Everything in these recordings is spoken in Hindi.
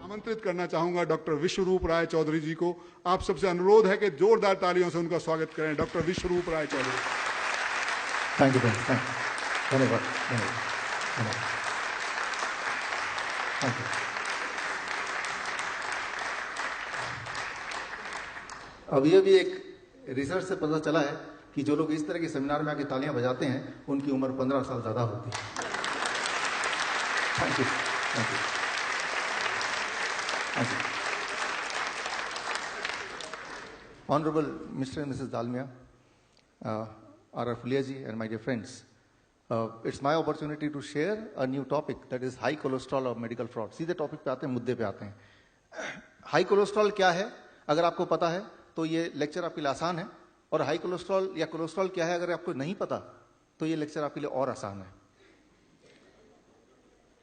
आमंत्रित करना चाहूंगा डॉक्टर विश्वरूप राय चौधरी जी को। आप सबसे अनुरोध है कि जोरदार तालियों से उनका स्वागत करें। Doctor Biswaroop Roy Chowdhury. Thank you, धन्यवाद, धन्यवाद। अभी एक रिसर्च से पता चला है कि जो लोग इस तरह के सेमिनार में आके तालियां बजाते हैं उनकी उम्र 15 साल ज्यादा होती है। Thank you, thank you, thank you. Honorable Mr. and Mrs. Dalmia, R.R. Fuliaji and my dear friends, it's my opportunity to share a new topic, that is high cholesterol or medical fraud. सीधे टॉपिक पे आते हैं, मुद्दे पे आते हैं। हाई कोलेस्ट्रॉल क्या है अगर आपको पता है तो ये लेक्चर आपके लिए आसान है, और हाई कोलेस्ट्रॉल या कोलेस्ट्रॉल क्या है अगर आपको नहीं पता तो ये लेक्चर आपके लिए और आसान है,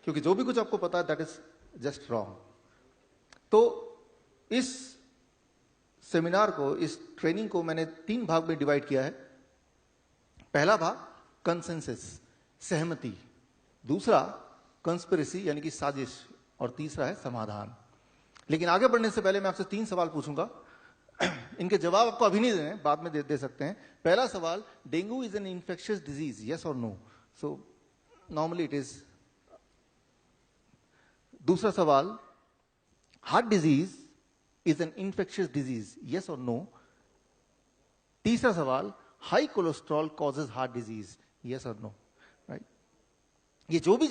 क्योंकि जो भी कुछ आपको पता है दैट इज जस्ट रॉन्ग। तो इस सेमिनार को, इस ट्रेनिंग को मैंने 3 भाग में डिवाइड किया है। पहला भाग कंसेंसस, सहमति, दूसरा कंस्पिरेसी यानी कि साजिश, और तीसरा है समाधान। लेकिन आगे बढ़ने से पहले मैं आपसे 3 सवाल पूछूंगा। इनके जवाब आपको अभी नहीं देने, बाद में दे सकते हैं। पहला सवाल, dengue is an infectious disease, yes और no? So normally it is. दूसरा सवाल, heart disease is an infectious disease, yes or no? तीसरा सवाल, high cholesterol causes heart disease, yes or no? Right? ये जो भी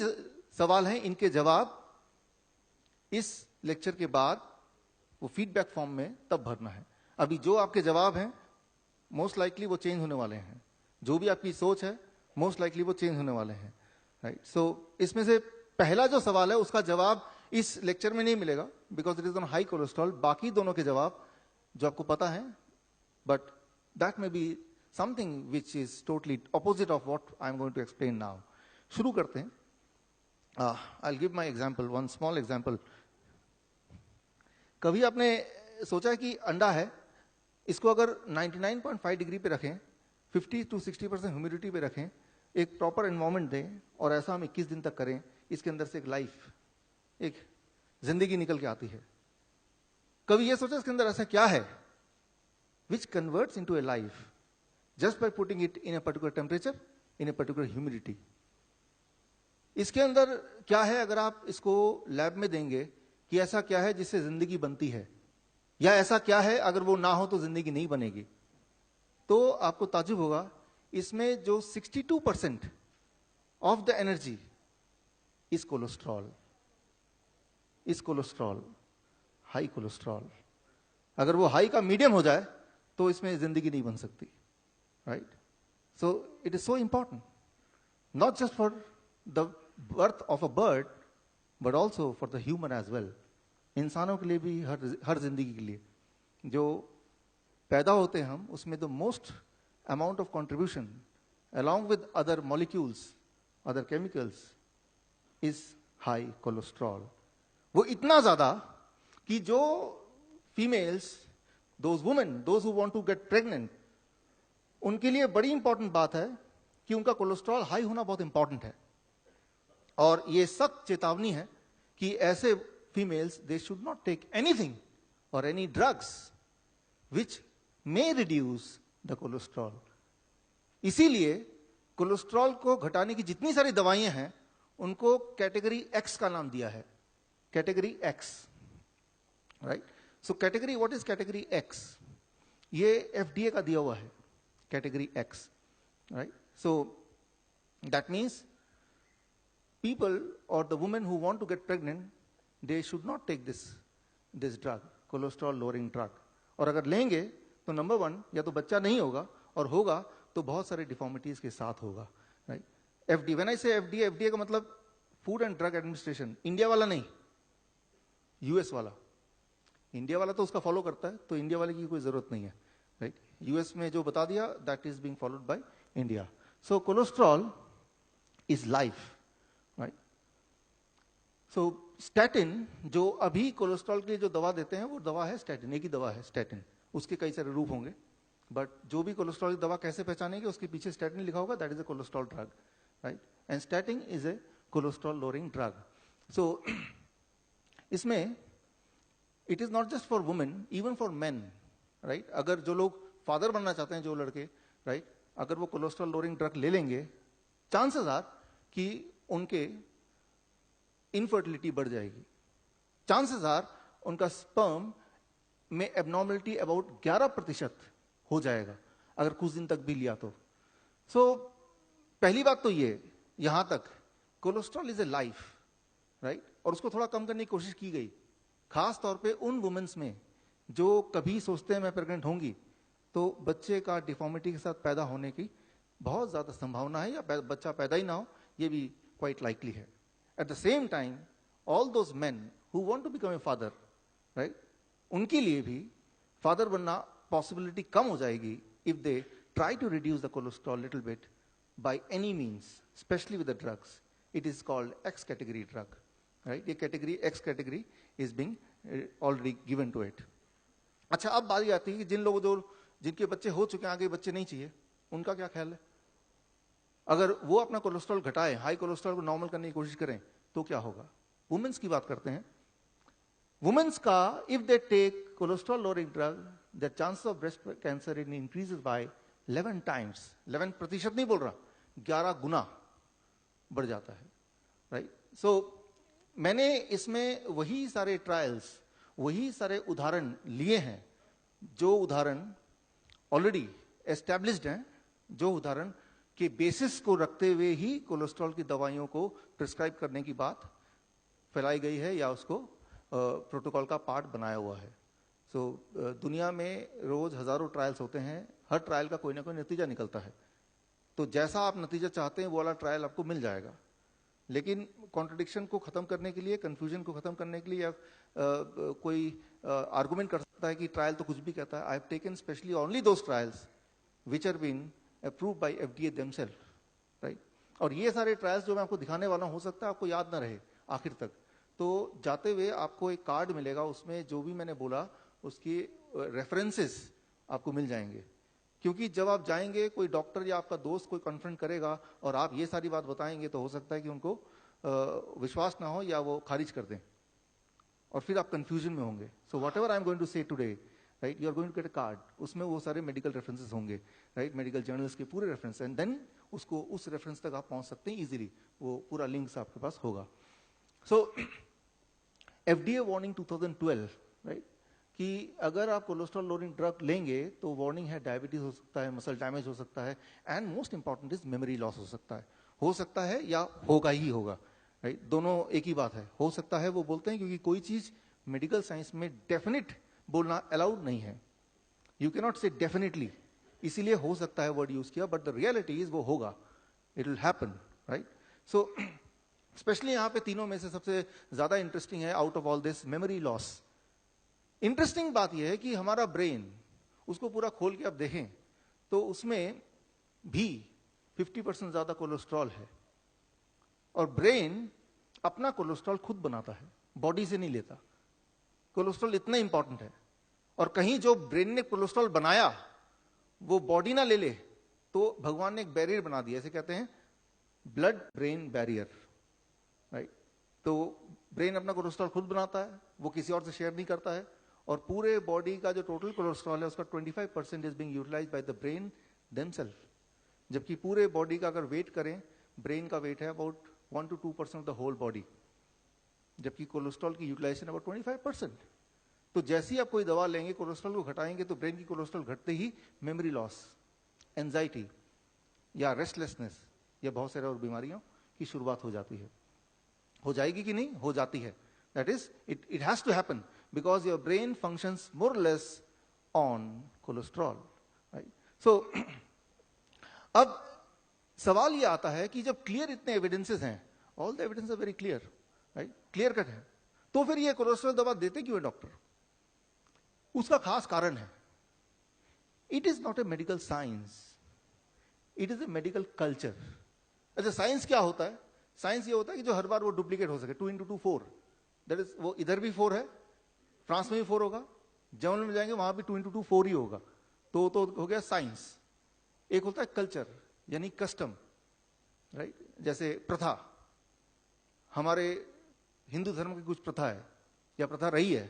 सवाल हैं इनके जवाब इस लेक्चर के बाद वो फीडबैक फॉर्म में तब भरना है। अभी जो आपके जवाब हैं मोस्ट लाइकली वो चेंज होने वाले हैं, जो भी आपकी सोच है मोस्ट लाइकली वो चेंज होने वाले हैं। राइट? सो इसमें से पहला जो सवाल है उसका जवाब इस लेक्चर में नहीं मिलेगा because it is on high cholesterol. बाकी दोनों के जवाब जो आपको पता है, but that may be something which is totally opposite of what I am going to explain now. शुरू करते हैं। I will give my example, one small example. कभी आपने सोचा कि अंडा है, इसको अगर 99.5 डिग्री पे रखें, 50 to 60% ह्यूमिडिटी पे रखें, एक प्रॉपर एनवायरमेंट दें और ऐसा हम 21 दिन तक करें, इसके अंदर से एक लाइफ, एक जिंदगी निकल के आती है। कभी यह सोचा इसके अंदर ऐसा क्या है which converts into A life just by putting it in a particular temperature, in a particular humidity? इसके अंदर क्या है अगर आप इसको लैब में देंगे कि ऐसा क्या है जिससे जिंदगी बनती है, या ऐसा क्या है अगर वो ना हो तो जिंदगी नहीं बनेगी? तो आपको ताज्जुब होगा, इसमें जो 62% of the energy is cholesterol, इस कोलेस्ट्रॉल, हाई कोलेस्ट्रॉल। अगर वो हाई का मीडियम हो जाए तो इसमें जिंदगी नहीं बन सकती। Right? So it is so important not just for the birth of a bird but also for the human as well. इंसानों के लिए भी, हर जिंदगी के लिए जो पैदा होते हैं हम, उसमें the most amount of contribution along with other molecules, other chemicals is high cholesterol. वो इतना ज्यादा कि जो females, those women, those who want to get pregnant, उनके लिए बड़ी इंपॉर्टेंट बात है कि उनका कोलेस्ट्रॉल हाई होना बहुत इंपॉर्टेंट है। और ये सख्त चेतावनी है कि ऐसे females, they should not take anything और any drugs which may reduce the cholesterol. इसीलिए कोलेस्ट्रॉल को घटाने की जितनी सारी दवाइयां हैं उनको कैटेगरी एक्स का नाम दिया है, category x. Right? So category, what is category x? ये एफडीए का दिया हुआ है, category x. Right? So that means people or the women who want to get pregnant, they should not take this drug, cholesterol lowering drug. और अगर लेंगे तो नंबर 1, या तो बच्चा नहीं होगा, और होगा तो बहुत सारे डिफॉर्मिटीज के साथ होगा। राइट? एफडीए, व्हेन आई से एफडीए, एफडीए का मतलब food and drug administration, India वाला नहीं, यूएस वाला। इंडिया वाला तो उसका फॉलो करता है, तो इंडिया वाले की कोई जरूरत नहीं है। राइट? यूएस में जो बता दिया that is being followed by India. So cholesterol is life. Right? So statin, जो अभी कोलेस्ट्रॉल के लिए जो दवा देते हैं वो दवा है स्टैटिन, एक ही दवा है स्टैटिन। उसके कई सारे रूप होंगे, बट जो भी कोलेस्ट्रॉल की दवा कैसे पहचानेंगे, उसके पीछे स्टैटिन लिखा होगा, that is a cholesterol drug. Right? And statin is a cholesterol lowering drug. So इसमें it is not just for women, even for men, right? अगर जो लोग फादर बनना चाहते हैं, जो लड़के, राइट, अगर वो कोलेस्ट्रॉल लोअरिंग ड्रग ले लेंगे, चांसेस आर कि उनके इनफर्टिलिटी बढ़ जाएगी, चांसेस आर उनका स्पर्म में एबनॉर्मलिटी अबाउट 11% हो जाएगा अगर कुछ दिन तक भी लिया तो। सो पहली बात तो ये, यहां तक cholesterol is a life, right? और उसको थोड़ा कम करने की कोशिश की गई, खास तौर पे उन वुमेन्स में जो कभी सोचते हैं मैं प्रेग्नेंट होंगी, तो बच्चे का डिफॉर्मिटी के साथ पैदा होने की बहुत ज्यादा संभावना है, या बच्चा पैदा ही ना हो, ये भी क्वाइट लाइकली है। At the same time all those men who want to become a father, right, उनके लिए भी फादर बनना पॉसिबिलिटी कम हो जाएगी if they try to reduce the cholesterol little bit by any means, specially with the drugs. It is called X category drug, right? ये category, X category is being already given to it. अच्छा, अब बारी आती है कि जिनके बच्चे हो चुके हैं, आगे बच्चे नहीं चाहिए, उनका क्या ख्याल है? अगर वो अपना कोलेस्ट्रॉल घटाए, हाई कोलेस्ट्रॉल को नॉर्मल करने की कोशिश करें, तो क्या होगा? वुमेन्स की बात करते हैं। वुमेन्स का, if they take cholesterol lowering drug, the chance of breast cancer in increases by 11 times, 11% नहीं बोल रहा, 11 गुना बढ़ जाता है, राइट? सो मैंने इसमें वही सारे ट्रायल्स, वही सारे उदाहरण लिए हैं, जो उदाहरण ऑलरेडी एस्टैब्लिश्ड हैं, जो उदाहरण के बेसिस को रखते हुए ही कोलेस्ट्रॉल की दवाइयों को प्रिस्क्राइब करने की बात फैलाई गई है, या उसको प्रोटोकॉल का पार्ट बनाया हुआ है। सो दुनिया में रोज हजारों ट्रायल्स होते हैं, हर ट्रायल का कोई ना कोई नतीजा निकलता है, तो जैसा आप नतीजा चाहते हैं वो वाला ट्रायल आपको मिल जाएगा। लेकिन कॉन्ट्रडिक्शन को खत्म करने के लिए, कंफ्यूजन को खत्म करने के लिए, या कोई आर्गुमेंट कर सकता है कि ट्रायल तो कुछ भी कहता है। I have taken specially only those trials which are been approved by FDA themself, right? और ये सारे ट्रायल्स जो मैं आपको दिखाने वाला हूं, हो सकता है आपको याद ना रहे आखिर तक, तो जाते हुए आपको एक कार्ड मिलेगा, उसमें जो भी मैंने बोला उसकी रेफरेंसेस आपको मिल जाएंगे। क्योंकि जब आप जाएंगे, कोई डॉक्टर या आपका दोस्त कोई कॉन्फ्रेंट करेगा और आप ये सारी बात बताएंगे, तो हो सकता है कि उनको विश्वास ना हो या वो खारिज कर दें, और फिर आप कंफ्यूजन में होंगे। So whatever I am going to say today, right, you are going to get a card, उसमें वो सारे मेडिकल रेफरेंसेस होंगे, राइट, मेडिकल जर्नल्स के पूरे रेफरेंस, एंड देन उसको उस रेफरेंस तक आप पहुंच सकते हैं इजीली, वो पूरा लिंक्स आपके पास होगा। सो FDA वार्निंग 2012, राइट, कि अगर आप कोलेस्ट्रॉल लोअरिंग ड्रग लेंगे तो वार्निंग है, डायबिटीज हो सकता है, मसल डैमेज हो सकता है, and most important is memory loss हो सकता है या होगा ही होगा, राइट? दोनों एक ही बात है, हो सकता है वो बोलते हैं क्योंकि कोई चीज मेडिकल साइंस में डेफिनेट बोलना अलाउड नहीं है, यू कैन नॉट से डेफिनेटली, इसीलिए हो सकता है वर्ड यूज किया, बट द रियलिटी इज वो होगा, it will happen, right? So specially यहां पे तीनों में से सबसे ज्यादा इंटरेस्टिंग है out of all this memory loss. Interesting बात यह है कि हमारा ब्रेन, उसको पूरा खोल के आप देखें तो उसमें भी 50% ज्यादा कोलेस्ट्रॉल है, और ब्रेन अपना कोलेस्ट्रॉल खुद बनाता है, बॉडी से नहीं लेता। कोलेस्ट्रॉल इतना इंपॉर्टेंट है, और कहीं जो ब्रेन ने कोलेस्ट्रॉल बनाया वो बॉडी ना ले ले, तो भगवान ने एक बैरियर बना दिया, ऐसे कहते हैं ब्लड ब्रेन बैरियर, राइट? तो ब्रेन अपना कोलेस्ट्रॉल खुद बनाता है, वो किसी और से शेयर नहीं करता है, और पूरे बॉडी का जो टोटल कोलेस्ट्रॉल है उसका 25% is being utilised by the brain themself, जबकि पूरे बॉडी का अगर वेट करें, ब्रेन का वेट है about 1 to 2% of the whole body, जबकि कोलेस्ट्रॉल की यूटिलाइजेशन अबाउट 25%। तो जैसे ही आप कोई दवा लेंगे, कोलेस्ट्रॉल को घटाएंगे, तो ब्रेन की कोलेस्ट्रॉल घटते ही मेमोरी लॉस, एंजाइटी या रेस्टलेसनेस या बहुत सारे और बीमारियों की शुरुआत हो जाती है। हो जाएगी कि नहीं? हो जाती है। That is it has to happen because your brain functions more less on cholesterol, right? So अब सवाल ये आता है कि जब क्लियर इतने एविडेंसेस हैं, all the evidence are very clear, right, clear cut है, तो फिर ये कोलेस्ट्रॉल दवा देते क्यों है डॉक्टर? उसका खास कारण है, it is not a medical science, it is A medical culture. अच्छा, साइंस क्या होता है? साइंस ये होता है कि जो हर बार वो डुप्लीकेट हो सके, 2 into 2 4, दैट इज, वो इधर भी 4 है, फ्रांस में भी 4 होगा, जर्मन में जाएंगे वहां भी 2 into 2 4 ही होगा, तो हो गया साइंस। एक होता है कल्चर, यानी कस्टम, राइट? जैसे प्रथा, हमारे हिंदू धर्म की कुछ प्रथा है या प्रथा रही है,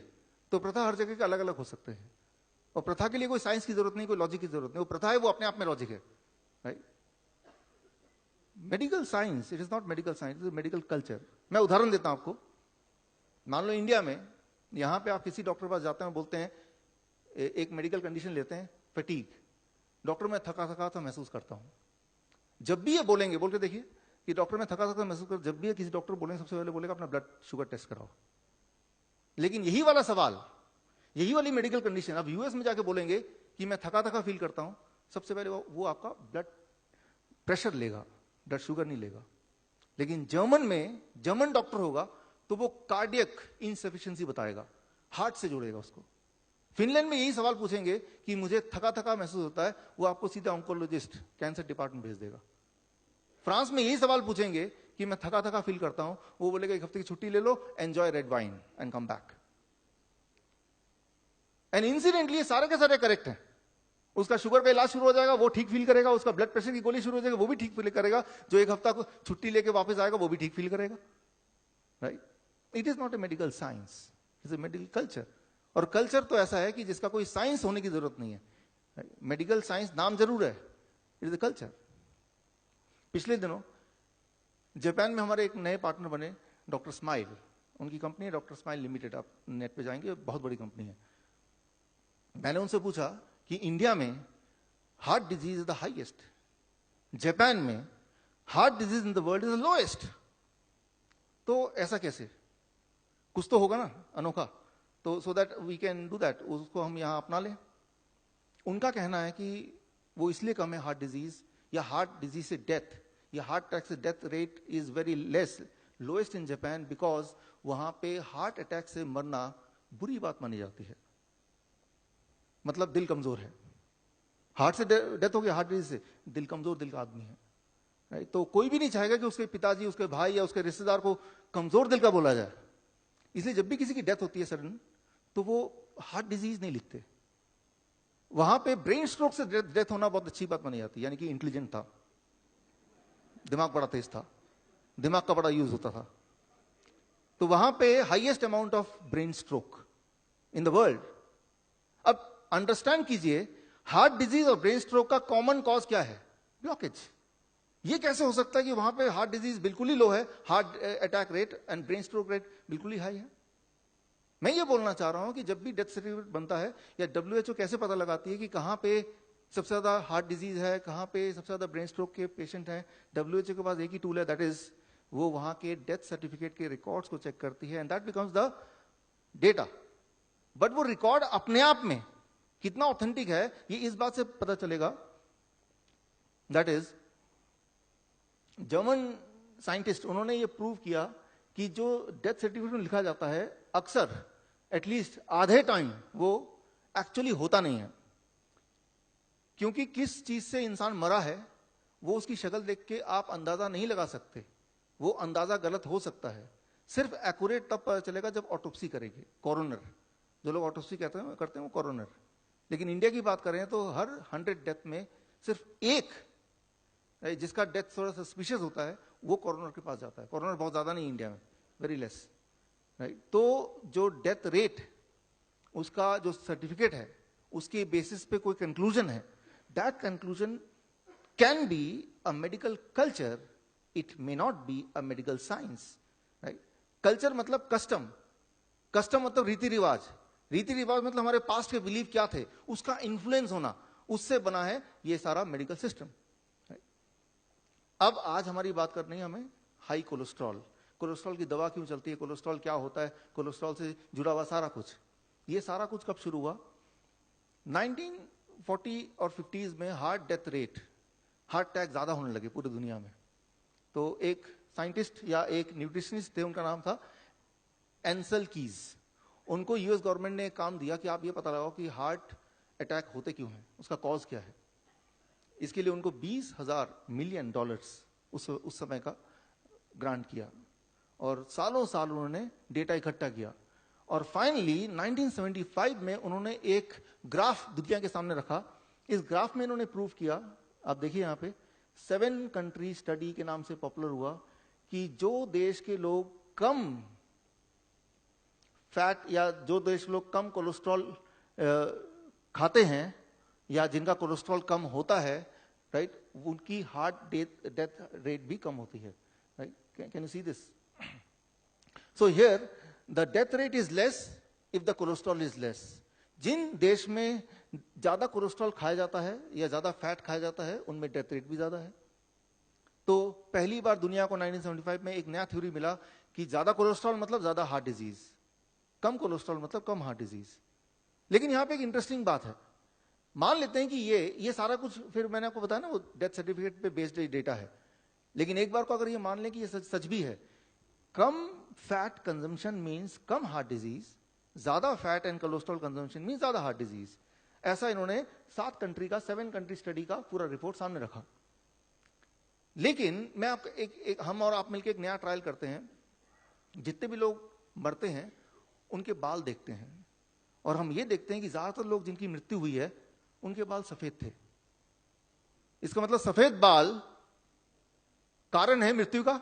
तो प्रथा हर जगह के अलग अलग हो सकते हैं, और प्रथा के लिए कोई साइंस की जरूरत नहीं, कोई लॉजिक की जरूरत नहीं, वो प्रथा है, वो अपने आप में लॉजिक है, right? Medical science, it is not medical science, it is medical culture. मैं उदाहरण देता हूं आपको। मान लो इंडिया में, यहां पे आप किसी डॉक्टर के पास जाते हैं, बोलते हैं, एक मेडिकल कंडीशन लेते हैं, फटीग, डॉक्टर मैं थका थका सा महसूस करता हूं। जब भी ये बोलेंगे, बोल के देखिए कि डॉक्टर मैं थका थका महसूस कर, जब भी किसी डॉक्टर बोलेंगे सबसे पहले बोलेगा अपना ब्लड शुगर टेस्ट कराओ। लेकिन यही वाला सवाल, यही वाली मेडिकल कंडीशन अब यूएस में जाके बोलेंगे कि मैं थका थका फील करता हूं, सबसे पहले वो आपका ब्लड प्रेशर लेगा, ब्लड शुगर नहीं लेगा। लेकिन जर्मन में, जर्मन डॉक्टर होगा तो वो कार्डियक इनसफिशिएंसी बताएगा, हार्ट से जोड़ेगा उसको। फिनलैंड में यही सवाल पूछेंगे कि मुझे थका थका महसूस होता है, वो आपको सीधा ऑन्कोलॉजिस्ट, कैंसर डिपार्टमेंट भेज देगा। फ्रांस में यही सवाल पूछेंगे कि मैं थका थका फील करता हूं, वो बोलेगा एक हफ्ते की छुट्टी ले लो, enjoy red wine and come back. And incidentally सारे के सारे करेक्ट हैं। उसका शुगर का इलाज शुरू हो जाएगा, वो ठीक फील करेगा, उसका ब्लड प्रेशर की गोली शुरू हो जाएगी, वो भी ठीक फील करेगा, जो एक हफ्ता को छुट्टी लेके वापस आएगा वो भी ठीक फील करेगा, right? It is not a medical science, it is A medical culture. और कल्चर तो ऐसा है कि जिसका कोई साइंस होने की जरूरत नहीं है। मेडिकल साइंस नाम जरूर है, इट इज ए कल्चर। पिछले दिनों जापान में हमारे एक नए पार्टनर बने, डॉक्टर स्माइल, उनकी कंपनी है डॉक्टर स्माइल लिमिटेड, आप नेट पे जाएंगे, बहुत बड़ी कंपनी है। मैंने उनसे पूछा कि इंडिया में heart disease is the highest, Japan में heart disease in the world is the lowest, तो ऐसा कैसे? कुछ तो होगा ना अनोखा, तो so that we can do that, उसको हम यहां अपना लें। उनका कहना है कि वो इसलिए कम है हार्ट डिजीज, या हार्ट डिजीज से डेथ, या हार्ट अटैक से death rate is very less, lowest in Japan, because वहां पे हार्ट अटैक से मरना बुरी बात मानी जाती है। मतलब दिल कमजोर है, हार्ट से डेथ हो गया, हार्ट डिजीज से, दिल कमजोर दिल का आदमी है, राइट? तो कोई भी नहीं चाहेगा कि उसके पिताजी, उसके भाई या उसके रिश्तेदार को कमजोर दिल का बोला जाए। इसलिए जब भी किसी की डेथ होती है सडन, तो वो हार्ट डिजीज नहीं लिखते, वहां पे ब्रेन स्ट्रोक से डेथ होना बहुत अच्छी बात मानी जाती है, यानी कि इंटेलिजेंट था, दिमाग बड़ा तेज था, दिमाग का बड़ा यूज होता था, तो वहां पे highest amount of brain stroke in the world. अब अंडरस्टैंड कीजिए, हार्ट डिजीज और ब्रेन स्ट्रोक का कॉमन कॉज क्या है? ब्लॉकेज। ये कैसे हो सकता है कि वहां पे हार्ट डिजीज बिल्कुल ही लो है, heart attack rate and brain stroke rate बिल्कुल ही हाई है? मैं ये बोलना चाह रहा हूं कि जब भी डेथ सर्टिफिकेट बनता है, या डब्ल्यूएचओ कैसे पता लगाती है कि कहां पे सबसे ज्यादा हार्ट डिजीज है, कहां पे सबसे ज्यादा ब्रेन स्ट्रोक के पेशेंट हैं? डब्ल्यूएचओ के पास एक ही टूल है, दैट इज वो वहां के डेथ सर्टिफिकेट के रिकॉर्ड्स को चेक करती है, and that becomes the data. But वो रिकॉर्ड अपने आप में कितना ऑथेंटिक है, ये इस बात से पता चलेगा, दैट इज जर्मन साइंटिस्ट, उन्होंने ये प्रूव किया कि जो डेथ सर्टिफिकेट में लिखा जाता है, अक्सर एटलीस्ट आधे टाइम वो एक्चुअली होता नहीं है। क्योंकि किस चीज से इंसान मरा है, वो उसकी शक्ल देख के आप अंदाजा नहीं लगा सकते, वो अंदाजा गलत हो सकता है। सिर्फ एक्यूरेट तब पता चलेगा जब ऑटोप्सी करेंगे, कोरोनर, जो लोग ऑटोप्सी करते हैं वो कोरोनर। लेकिन इंडिया की बात करें तो हर 100 डेथ में सिर्फ एक, जिसका डेथ थोड़ा सस्पिशियस होता है, वो कोरोनर के पास जाता है। कोरोनर बहुत ज्यादा नहीं इंडिया में, वेरी लेस, राइट? तो जो डेथ रेट, उसका जो सर्टिफिकेट है, उसके बेसिस पे कोई कंक्लूजन है, that conclusion can be a medical culture, it may not be a medical science, right? Culture मतलब कस्टम, कस्टम मतलब रीति रिवाज, रीति रिवाज मतलब हमारे पास्ट के बिलीव क्या थे, उसका इन्फ्लुएंस होना, उससे बना है ये सारा मेडिकल सिस्टम। अब आज हमारी बात करनी है हमें हाई कोलेस्ट्रॉल, कोलेस्ट्रॉल की दवा क्यों चलती है, कोलेस्ट्रॉल क्या होता है, कोलेस्ट्रॉल से जुड़ा हुआ सारा कुछ। ये सारा कुछ कब शुरू हुआ? 1940 और 50s में heart death rate, heart attack ज्यादा होने लगे पूरी दुनिया में। तो एक साइंटिस्ट या एक न्यूट्रिशनिस्ट थे, उनका नाम था एंसल कीज। उनको यूएस गवर्नमेंट ने काम दिया कि आप ये पता लगाओ कि हार्ट अटैक होते क्यों हैं, उसका कॉज क्या है। इसके लिए उनको $20,000 मिलियन उस समय का ग्रांट किया, और सालों साल उन्होंने डेटा इकट्ठा किया, और फाइनली 1975 में उन्होंने एक ग्राफ दुनिया के सामने रखा। इस ग्राफ में इन्होंने प्रूव किया, आप देखिए यहाँ पे 7 कंट्री स्टडी के नाम से पॉपुलर हुआ, कि जो देश के लोग कम फैट या जो देश लोग कम कोलेस्ट्रॉल खाते हैं या जिनका कोलेस्ट्रॉल कम होता है, राइट, उनकी हार्ट डेथ रेट भी कम होती है, right. Can you see this? So here the death rate is less if the cholesterol is less. जिन देश में ज्यादा कोलेस्ट्रॉल खाया जाता है या ज्यादा फैट खाया जाता है उनमें डेथ रेट भी ज्यादा है. तो पहली बार दुनिया को 1975 में एक नया थ्योरी मिला कि ज्यादा कोलेस्ट्रॉल मतलब ज्यादा हार्ट डिजीज, कम कोलेस्ट्रॉल मतलब कम हार्ट डिजीज. लेकिन यहां पे एक इंटरेस्टिंग बात है. मान लेते हैं कि ये सारा कुछ, फिर मैंने आपको बताया ना वो डेथ सर्टिफिकेट पे बेस्ड डेटा है, लेकिन एक बार को अगर ये मान लें कि ये सच भी है, कम फैट कंजम्पशन मीन्स कम हार्ट डिजीज, ज्यादा fat and cholesterol consumption means ज्यादा हार्ट डिजीज. ऐसा इन्होंने 7 कंट्री स्टडी का पूरा रिपोर्ट सामने रखा. लेकिन मैं आपको हम और आप मिलकर एक नया ट्रायल करते हैं. जितने भी लोग मरते हैं उनके बाल देखते हैं और हम ये देखते हैं कि ज्यादातर लोग जिनकी मृत्यु हुई है उनके बाल सफेद थे. इसका मतलब सफेद बाल कारण है मृत्यु का,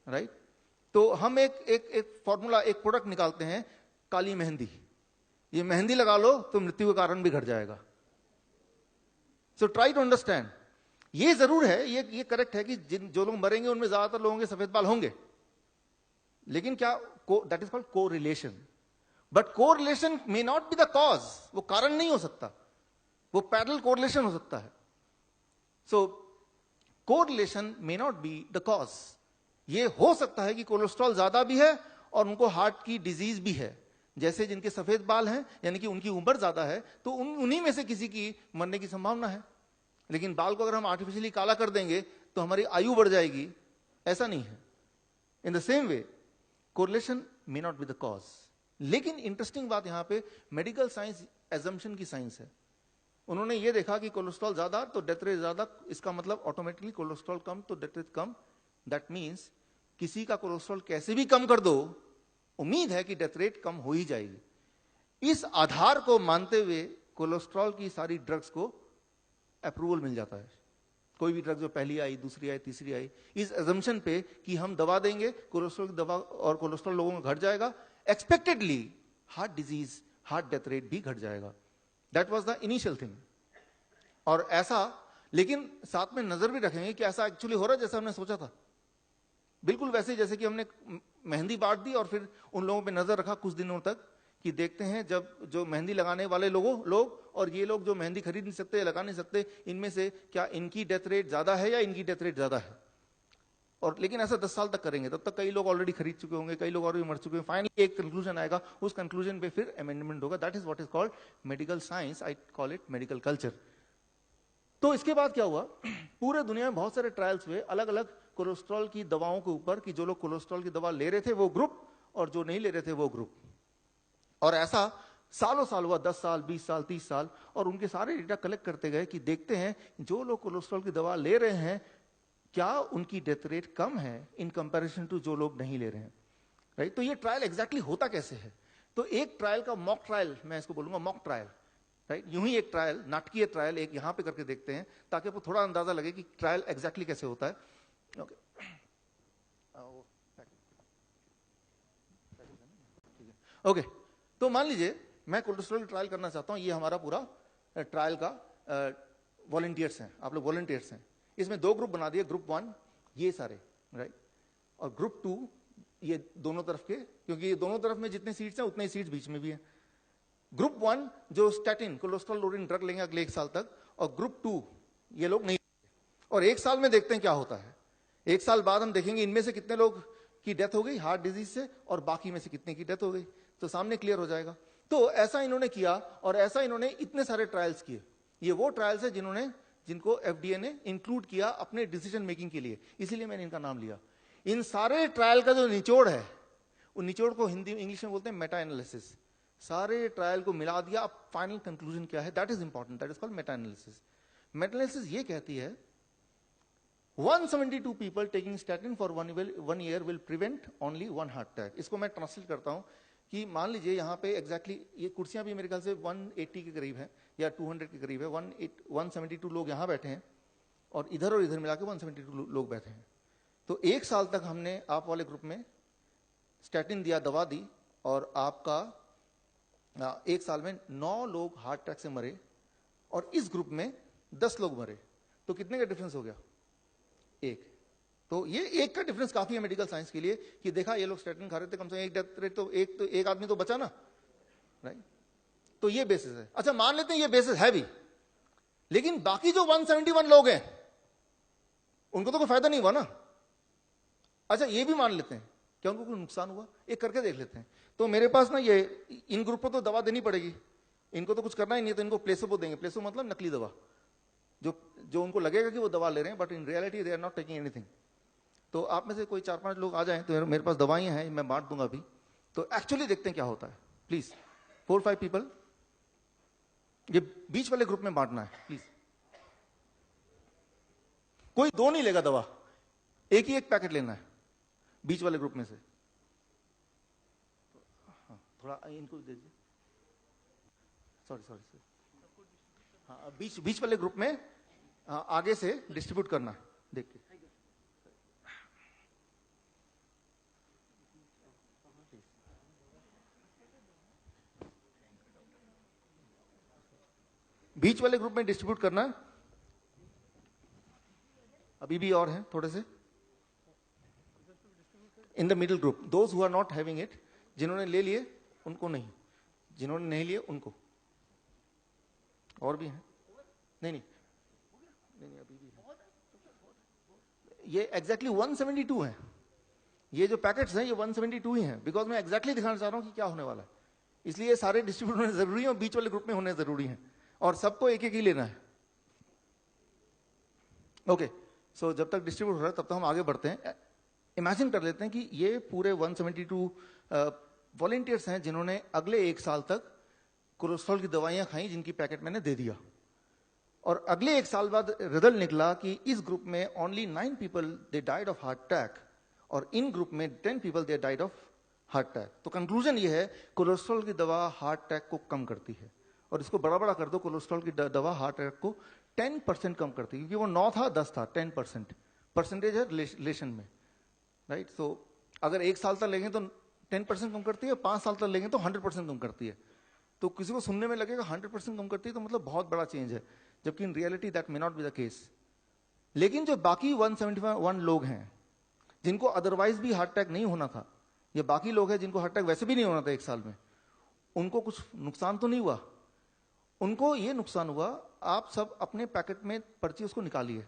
राइट. तो हम एक फॉर्मूला, एक प्रोडक्ट निकालते हैं, काली मेहंदी. ये मेहंदी लगा लो तो मृत्यु का कारण भी घट जाएगा. So try to understand. ये जरूर है, ये करेक्ट है कि जो लोग मरेंगे उनमें ज्यादातर लोगों के सफेद बाल होंगे, लेकिन क्या that is called correlation. But correlation may not be the cause. वो कारण नहीं हो सकता, वो पैरेलल कोरिलेशन हो सकता है. So correlation may not be the cause. ये हो सकता है कि कोलेस्ट्रॉल ज्यादा भी है और उनको हार्ट की डिजीज भी है. जैसे जिनके सफेद बाल हैं यानी कि उनकी उम्र ज्यादा है तो उन्हीं में से किसी की मरने की संभावना है. लेकिन बाल को अगर हम आर्टिफिशियली काला कर देंगे तो हमारी आयु बढ़ जाएगी, ऐसा नहीं है. In the same way correlation may not be the cause. लेकिन इंटरेस्टिंग बात यहां पे मेडिकल साइंस एजम्पशन की साइंस है. उन्होंने ये देखा कि कोलेस्ट्रॉल ज्यादा तो डेथ रेट ज्यादा, इसका मतलब ऑटोमेटिकली कोलेस्ट्रॉल कम तो death rate come. That means किसी का कोलेस्ट्रॉल कैसे भी कम कर दो, उम्मीद है कि डेथ रेट कम हो ही जाएगी. इस आधार को मानते हुए कोलेस्ट्रॉल की सारी ड्रग्स को अप्रूवल मिल जाता है. कोई भी ड्रग जो पहली आई, दूसरी आई, तीसरी आई, इस अजम्पशन पे कि हम दवा देंगे, कोलेस्ट्रॉल की दवा और कोलेस्ट्रॉल लोगों का घट जाएगा, expectedly heart disease, heart death rate भी घट जाएगा. That was the initial thing. और ऐसा, लेकिन साथ में नजर भी रखेंगे कि ऐसा एक्चुअली हो रहा है जैसा हमने सोचा था. बिल्कुल वैसे जैसे कि हमने मेहंदी बांट दी और फिर उन लोगों पे नजर रखा कुछ दिनों तक कि देखते हैं जब जो मेहंदी लगाने वाले लोग और ये लोग जो मेहंदी खरीद नहीं सकते, लगा नहीं सकते, इनमें से क्या इनकी डेथ रेट ज्यादा है या इनकी डेथ रेट ज्यादा है. और लेकिन ऐसा 10 साल तक करेंगे, तब तक कई लोग ऑलरेडी खरीद चुके होंगे, कई लोग और भी मर चुके हैं. फाइनली एक कंक्लूजन आएगा, उस कंक्लूजन पे फिर अमेंडमेंट होगा. That is what is called medical science. I call it medical culture. तो इसके बाद क्या हुआ, पूरे दुनिया में बहुत सारे ट्रायल्स हुए अलग अलग कोलेस्ट्रॉल की दवाओं के ऊपर कि जो लोग कोलेस्ट्रॉल की दवा ले रहे थे वो ग्रुप और जो नहीं ले रहे थे वो ग्रुप. और ऐसा सालों साल हुआ, 10 साल, 20 साल, 30 साल. और उनके सारे डेटा कलेक्ट करते गए कि देखते हैं जो लोग कोलेस्ट्रॉल की दवा ले रहे हैं क्या उनकी डेथ रेट कम है इन कंपैरिजन टू जो लोग नहीं ले रहे हैं, राइट. तो ये ट्रायल एग्जैक्टली होता कैसे है. तो एक ट्रायल का मॉक ट्रायल, मैं इसको बोलूंगा मॉक ट्रायल, राइट. यूं ही एक ट्रायल, नाटकीय ट्रायल एक यहां पे करके देखते हैं ताकि आपको थोड़ा अंदाजा लगे कि ट्रायल एग्जैक्टली कैसे होता है. ओके. तो मान लीजिए मैं कोलेस्ट्रॉल ट्रायल करना चाहता हूं. ये हमारा पूरा ट्रायल का वॉलंटियर्स हैं, आप लोग वॉलंटियर्स हैं. इसमें 2 ग्रुप बना दिए. ग्रुप 1 ये सारे, राइट, और ग्रुप 2 ये दोनों तरफ के, क्योंकि ये दोनों तरफ में जितने सीट्स हैं उतने ही सीट्स बीच में भी हैं. ग्रुप 1 जो स्टैटिन कोलेस्ट्रॉल लोडिंग ड्रग लेंगे अगले 1 साल तक, और ग्रुप 2 ये लोग नहीं. और 1 साल में देखते हैं क्या होता है. 1 साल बाद हम देखेंगे इनमें से कितने लोग की डेथ हो गई हार्ट डिजीज से और बाकी में से कितने की डेथ हो गई, तो सामने क्लियर हो जाएगा. तो ऐसा इन्होंने किया और ऐसा इन्होंने इतने सारे ट्रायल्स किए. ये वो ट्रायल्स है जिनको एफडीए ने इंक्लूड किया अपने डिसीजन मेकिंग के लिए, इसीलिए मैंने इनका नाम लिया. इन सारे ट्रायल का जो निचोड़ है, उन निचोड़ को हिंदी इंग्लिश में बोलते हैं मेटा एनालिसिस. सारे ट्रायल को मिला दिया, अब फाइनल कंक्लूजन क्या है, that is important, that is called Meta analysis. Meta analysis ये कहती है 172 people taking statin for 1 year will prevent only 1 heart attack. इसको मैं ट्रांसलेट करता हूं कि मान लीजिए यहाँ पे एग्जैक्टली ये कुर्सियां भी मेरे ख्याल से 180 के करीब है या 200 के करीब है. 172 लोग यहाँ बैठे हैं और इधर मिला के 172 लोग बैठे हैं. तो 1 साल तक हमने आप वाले ग्रुप में स्टैटिन दिया, दवा दी, और आपका 1 साल में 9 लोग हार्ट अटैक से मरे और इस ग्रुप में 10 लोग मरे, तो कितने का डिफरेंस हो गया? 1। तो ये 1 का डिफरेंस काफी है मेडिकल साइंस के लिए कि देखा ये लोग स्टैटिन खा रहे थे, कम से कम एक डेथ रेट तो एक आदमी तो बचा ना, राइट? तो ये बेसिस है। अच्छा, मान लेते हैं ये बेसिस है भी, लेकिन बाकी जो 171 लोग हैं उनको तो कोई फायदा नहीं हुआ ना। अच्छा, ये भी मान लेते हैं क्या उनको कोई नुकसान हुआ, एक करके देख लेते हैं। तो मेरे पास ना ये इन ग्रुप को तो दवा देनी पड़ेगी, इनको तो कुछ करना ही नहीं, तो इनको प्लेसबो देंगे। प्लेसबो मतलब नकली दवा, जो उनको लगेगा कि वो दवा ले रहे हैं, but in reality they are not taking anything. तो आप में से कोई 4-5 लोग आ जाएं, तो मेरे पास दवाइयां हैं, मैं बांट दूंगा अभी। तो एक्चुअली देखते हैं क्या होता है। प्लीज 4-5 पीपल, ये बीच वाले ग्रुप में बांटना है प्लीज। कोई 2 नहीं लेगा दवा, एक ही एक पैकेट लेना है बीच वाले ग्रुप में से। हाँ, थोड़ा इनको दे दीजिए, सॉरी। हाँ, बीच वाले ग्रुप में आगे से डिस्ट्रीब्यूट करना है, देख के। बीच वाले ग्रुप में डिस्ट्रीब्यूट करना है। अभी भी और हैं थोड़े से in the middle group, those who are not having it, जिन्होंने ले लिए उनको नहीं, जिन्होंने नहीं लिए उनको। और भी हैं? नहीं, अभी भी है। ये एग्जैक्टली 172 है, ये जो पैकेट्स हैं ये 172 ही हैं, बिकॉज मैं एग्जैक्टली दिखाना चाह रहा हूं कि क्या होने वाला है। इसलिए सारे डिस्ट्रीब्यूट होने जरूरी है और बीच वाले ग्रुप में होने जरूरी है, और सबको एक एक ही लेना है। ओके, सो जब तक डिस्ट्रीब्यूट हो रहा है तब तक हम आगे बढ़ते हैं। इमेजिन कर लेते हैं कि ये पूरे 172 वॉलंटियर्स हैं जिन्होंने अगले 1 साल तक कोलेस्ट्रॉल की दवाइयां खाई, जिनकी पैकेट मैंने दे दिया, और अगले 1 साल बाद रिजल्ट निकला कि इस ग्रुप में only 9 people they died of heart attack, और इन ग्रुप में 10 people they died of heart attack. तो कंक्लूजन ये है, कोलेस्ट्रॉल की दवा हार्ट अटैक को कम करती है, और इसको बड़ा कर दो, कोलेस्ट्रॉल की दवा हार्ट अटैक को 10% कम करती है, क्योंकि वो 9 था 10 था, 10% परसेंटेज है रिलेशन में, राइट? सो अगर 1 साल तक लेंगे तो 10% कम करती है, 5 साल तक लेंगे तो 100% कम करती है। तो किसी को सुनने में लगेगा 100% कम करती है तो मतलब बहुत बड़ा चेंज है, जबकि in reality that may not be the case. लेकिन जो बाकी 171 लोग हैं जिनको अदरवाइज भी हार्ट अटैक नहीं होना था, ये बाकी लोग हैं जिनको हार्ट अटैक वैसे भी नहीं होना था 1 साल में, उनको कुछ नुकसान तो नहीं हुआ। उनको ये नुकसान हुआ, आप सब अपने पैकेट में पर्ची उसको निकालिए,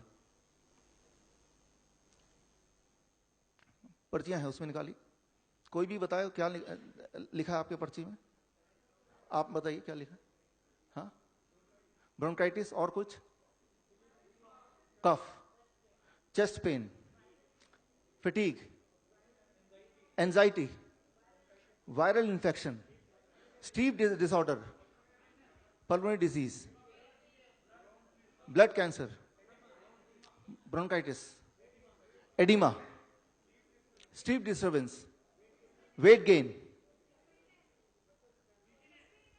पर्चियां हैं उसमें निकाली। कोई भी बताए क्या लिखा है आपके पर्ची में? आप बताइए क्या लिखा है? हाँ, ब्रोंकाइटिस, और कुछ? Cough, chest pain, fatigue, anxiety, viral infection, sleep disorder, pulmonary disease, blood cancer, bronchitis, oedema, sleep disturbance, weight gain,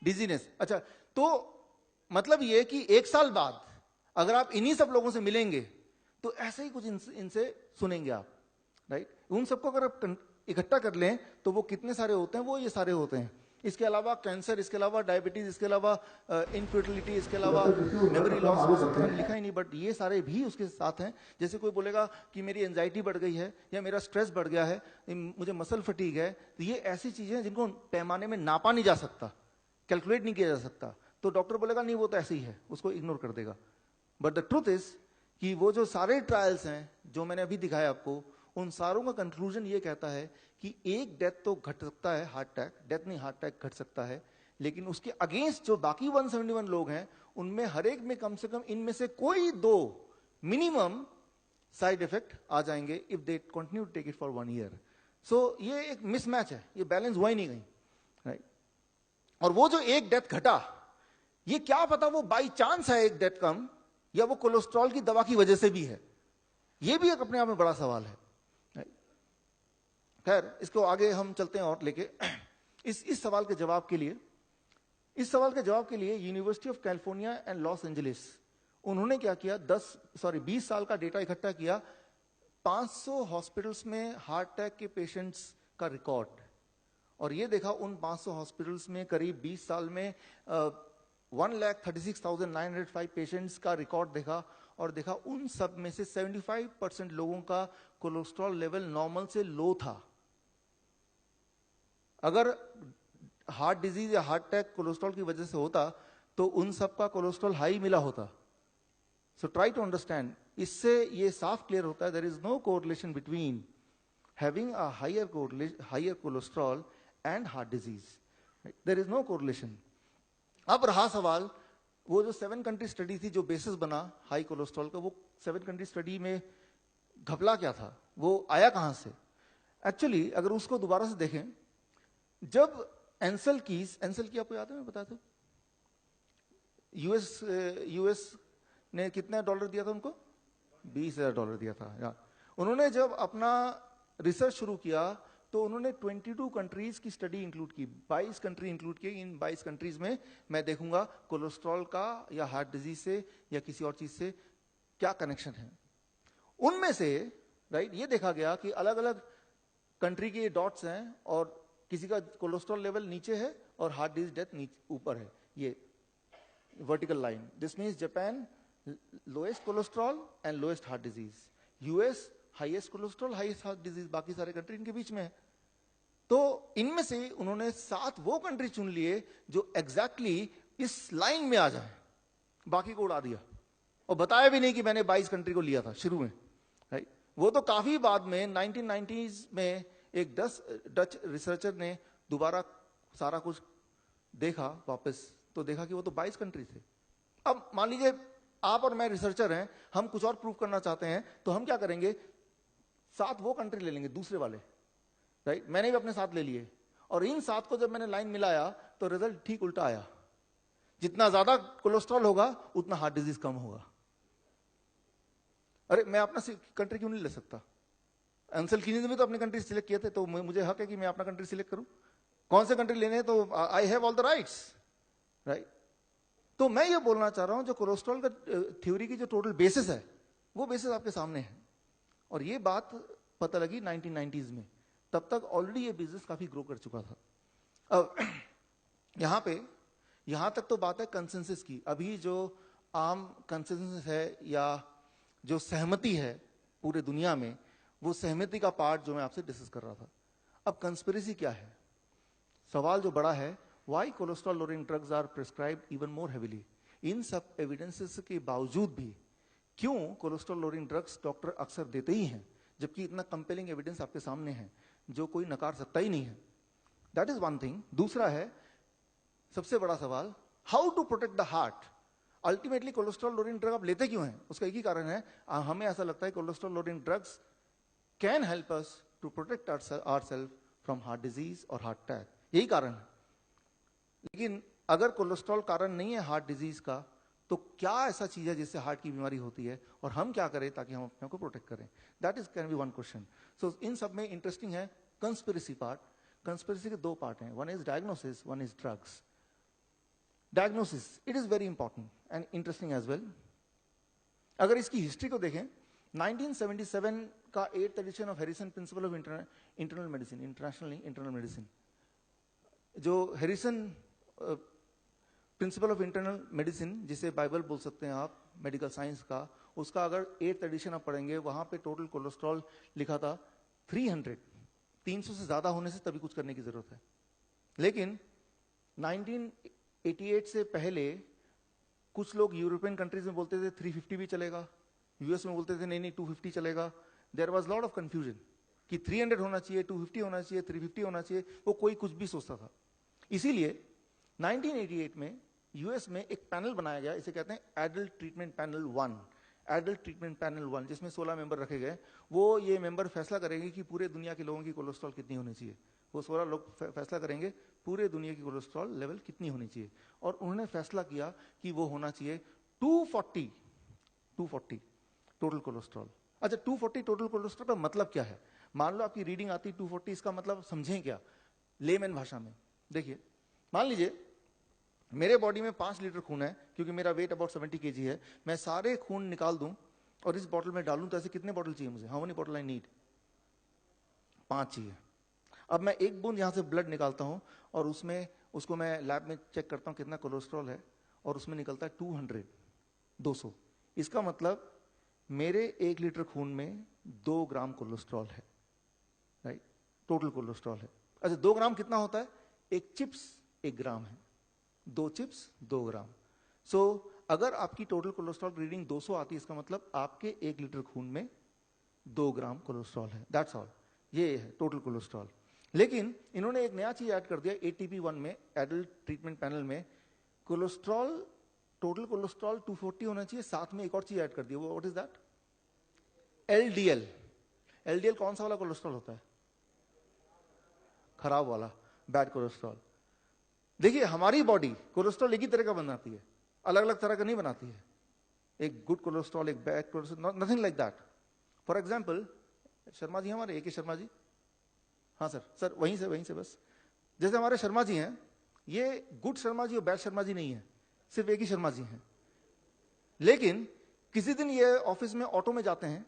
dizziness. अच्छा, तो मतलब ये कि 1 साल बाद अगर आप इन्हीं सब लोगों से मिलेंगे तो ऐसे ही कुछ इनसे सुनेंगे आप, राइट? उन सबको अगर आप इकट्ठा कर लें तो वो कितने सारे होते हैं, वो ये सारे होते हैं। इसके अलावा कैंसर, इसके अलावा डायबिटीज, इसके अलावा इनफर्टिलिटी, इसके अलावा मेमोरी लॉस, हो सकता है लिखा ही नहीं, बट ये सारे भी उसके साथ हैं। जैसे कोई बोलेगा कि मेरी एंजाइटी बढ़ गई है या मेरा स्ट्रेस बढ़ गया है, मुझे मसल फटीग है, तो ये ऐसी चीजें हैं जिनको पैमाने में नापा नहीं जा सकता, कैलकुलेट नहीं किया जा सकता। तो डॉक्टर बोलेगा नहीं वो तो ऐसे ही है, उसको इग्नोर कर देगा। बट द ट्रूथ इज कि वो जो सारे ट्रायल्स हैं जो मैंने अभी दिखाया आपको, उन सारों का कंक्लूजन ये कहता है कि एक डेथ तो घट सकता है, हार्ट अटैक, डेथ नहीं हार्ट अटैक घट सकता है, लेकिन उसके अगेंस्ट जो बाकी 171 लोग हैं उनमें हर एक में कम से कम इनमें से कोई 2 मिनिमम साइड इफेक्ट आ जाएंगे if they continue to take it for 1 year. So ये एक मिसमैच है, ये बैलेंस हुआ ही नहीं कहीं, राइट? और वो जो एक डेथ घटा, ये क्या पता वो बाई चांस है एक डेथ कम, या वो कोलेस्ट्रॉल की दवा की वजह से भी है, ये भी एक अपने आप में बड़ा सवाल है। खैर, इसको आगे हम चलते हैं और लेके इस सवाल के जवाब के लिए university of California and Los Angeles, उन्होंने क्या किया, 20 साल का डेटा इकट्ठा किया, 500 हॉस्पिटल्स में हार्ट अटैक के पेशेंट्स का रिकॉर्ड, और ये देखा उन 500 हॉस्पिटल्स में करीब 20 साल में 1,36,905 पेशेंट्स का रिकॉर्ड देखा, और देखा उन सब में से 75% लोगों का कोलेस्ट्रॉल लेवल नॉर्मल से लो था। अगर हार्ट डिजीज या हार्ट अटैक कोलेस्ट्रॉल की वजह से होता तो उन सब का कोलेस्ट्रॉल हाई मिला होता। सो ट्राई टू अंडरस्टैंड, इससे ये साफ क्लियर होता है there is no correlation between having a higher cholesterol and heart disease, there is no correlation. अब रहा सवाल, वो जो 7 कंट्री स्टडी थी जो बेसिस बना हाई कोलेस्ट्रॉल का, वो 7 कंट्री स्टडी में घपला क्या था, वो आया कहां से? एक्चुअली अगर उसको दोबारा से देखें, जब एंसल की आपको याद है, मैं बताता हूं, यूएस ने कितना डॉलर दिया था उनको? $20,000 दिया था यार। उन्होंने जब अपना रिसर्च शुरू किया तो उन्होंने 22 कंट्रीज की स्टडी इंक्लूड की, 22 कंट्री इंक्लूड की। इन 22 कंट्रीज में मैं देखूंगा कोलेस्ट्रॉल का या हार्ट डिजीज से या किसी और चीज से क्या कनेक्शन है। उनमें से राइट ये देखा गया कि अलग अलग कंट्री के डॉट्स हैं और किसी का कोलेस्ट्रॉल लेवल नीचे है और हार्ट डिजीज डेथ ऊपर है, ये vertical line. This means Japan lowest cholesterol and lowest heart disease, US highest cholesterol highest heart disease, बाकी सारे कंट्री इनके बीच में है। तो इनमें से उन्होंने 7 वो कंट्री चुन लिए जो एग्जैक्टली इस लाइन में आ जाए, बाकी को उड़ा दिया और बताया भी नहीं कि मैंने 22 कंट्री को लिया था शुरू में, राइट। वो तो काफी बाद में 1990s में एक डच रिसर्चर ने दोबारा सारा कुछ देखा वापस, तो देखा कि वो तो 22 कंट्री थे। अब मान लीजिए आप और मैं रिसर्चर हैं, हम कुछ और प्रूव करना चाहते हैं, तो हम क्या करेंगे, 7 वो कंट्री ले लेंगे दूसरे वाले, राइट। मैंने भी अपने साथ ले लिए और इन 7 को जब मैंने लाइन मिलाया तो रिजल्ट ठीक उल्टा आया। जितना ज्यादा कोलेस्ट्रॉल होगा उतना हार्ट डिजीज कम होगा। अरे मैं अपना कंट्री क्यों नहीं ले सकता? एंसल कीनी ने भी तो अपनी कंट्री सिलेक्ट किए थे, तो मुझे हक है कि मैं अपना कंट्री सिलेक्ट करूं। कौन से कंट्री लेने हैं तो I have all the rights, right. तो मैं ये बोलना चाह रहा हूं जो कोलेस्ट्रॉल का थ्योरी की जो टोटल बेसिस है वो बेसिस आपके सामने है, और ये बात पता लगी 1990s में। तब तक ऑलरेडी ये बिजनेस काफी ग्रो कर चुका था। अब यहां तक तो बात है कंसेंसस की। अभी जो आम कंसेंसस है या जो सहमति है पूरे दुनिया में, वो सहमति का पार्ट जो मैं आपसे डिस्कस कर रहा था। अब कंस्पिरेसी क्या है? सवाल जो बड़ा है, why cholesterol lowering drugs are prescribed even more heavily. इन सब एविडेंसेस के बावजूद भी क्यों कोलेस्ट्रॉल लोअरिंग ड्रग्स डॉक्टर अक्सर देते ही हैं, जबकि इतना कंपेलिंग एविडेंस आपके सामने है जो कोई नकार सकता ही नहीं है। That is one thing. दूसरा है सबसे बड़ा सवाल, how to protect the heart. Ultimately cholesterol lowering drug आप लेते क्यों हैं? उसका एक ही कारण है, हमें ऐसा लगता है cholesterol lowering drugs can help us to protect ourself from heart disease और हार्ट अटैक, यही कारण है। लेकिन अगर कोलेस्ट्रॉल कारण नहीं है हार्ट डिजीज का, तो क्या ऐसा चीज है जिससे हार्ट की बीमारी होती है और हम क्या करें ताकि हम अपने को प्रोटेक्ट करें? That is can be one question. So इन सब में इंटरेस्टिंग है कंस्पिरेसी पार्ट। कंस्पिरेसी के 2 पार्ट हैं, one is diagnosis, one is drugs. Diagnosis it is very important and interesting as well. अगर इसकी हिस्ट्री को देखें, 1977 का 8th edition of Harrison principle of internal medicine, internal medicine, जो Harrison principle of internal medicine, जिसे बाइबल बोल सकते हैं आप मेडिकल साइंस का, उसका अगर 8th एडिशन आप पढ़ेंगे, वहां पे टोटल कोलेस्ट्रॉल लिखा था 300 से ज्यादा होने से तभी कुछ करने की जरूरत है। लेकिन 1988 से पहले कुछ लोग यूरोपियन कंट्रीज में बोलते थे 350 भी चलेगा, यूएस में बोलते थे नहीं 250 चलेगा। There was lot of confusion कि 300 होना चाहिए, 250 होना चाहिए, 350 होना चाहिए, वो कोई कुछ भी सोचता था। इसीलिए 1988 में यूएस में एक पैनल बनाया गया, इसे कहते हैं adult treatment panel 1, adult treatment panel 1, जिसमें 16 मेंबर रखे गए। वो ये मेंबर फैसला करेंगे कि पूरे दुनिया के लोगों की कोलेस्ट्रॉल कितनी होनी चाहिए। वो 16 लोग फैसला करेंगे पूरे दुनिया की कोलेस्ट्रॉल लेवल कितनी होनी चाहिए, और उन्होंने फैसला किया कि वो होना चाहिए 240 टोटल कोलेस्ट्रॉल। अच्छा, 240 टोटल कोलेस्ट्रॉल का मतलब क्या है? मान लो आपकी रीडिंग आती 240, इसका मतलब समझें क्या लेमैन भाषा में। देखिए, मान लीजिए मेरे बॉडी में 5 लीटर खून है, क्योंकि मेरा वेट अबाउट 70 kg है। मैं सारे खून निकाल दूं और इस बॉटल में डालूं, तो ऐसे कितने बॉटल चाहिए मुझे? How many bottle I need? 5 चाहिए। अब मैं एक बूंद यहाँ से ब्लड निकालता हूँ और उसमें उसको मैं लैब में चेक करता हूँ कितना कोलेस्ट्रॉल है, और उसमें निकलता है 200। इसका मतलब मेरे 1 लीटर खून में 2 ग्राम कोलेस्ट्रॉल है, राइट, टोटल कोलेस्ट्रॉल है। अच्छा 2 ग्राम कितना होता है? एक चिप्स 1 ग्राम है, 2 चिप्स 2 ग्राम। सो अगर आपकी टोटल कोलेस्ट्रॉल रीडिंग 200 आती है, इसका मतलब आपके 1 लीटर खून में 2 ग्राम कोलेस्ट्रॉल है, दैट्स ऑल। ये है टोटल कोलेस्ट्रॉल। लेकिन इन्होंने एक नया चीज ऐड कर दिया ATP1 में, एडल्ट ट्रीटमेंट पैनल में, कोलेस्ट्रॉल, टोटल कोलेस्ट्रॉल 240 होना चाहिए, साथ में एक और चीज ऐड कर दी। वो what is that? LDL। LDL कौन सा वाला कोलेस्ट्रॉल होता है? खराब वाला, बैड कोलेस्ट्रॉल। देखिए हमारी बॉडी कोलेस्ट्रॉल एक ही तरह का बनाती है, अलग अलग तरह का नहीं बनाती है। एक गुड कोलेस्ट्रॉल, एक bad cholesterol, nothing like that. For example, Sharma ji हमारे, AK शर्मा जी, हाँ सर वहीं से बस। जैसे हमारे शर्मा जी हैं, ये गुड शर्मा जी और बैड शर्मा जी नहीं है, सिर्फ एक ही शर्मा जी हैं। लेकिन किसी दिन ये ऑफिस में ऑटो में जाते हैं,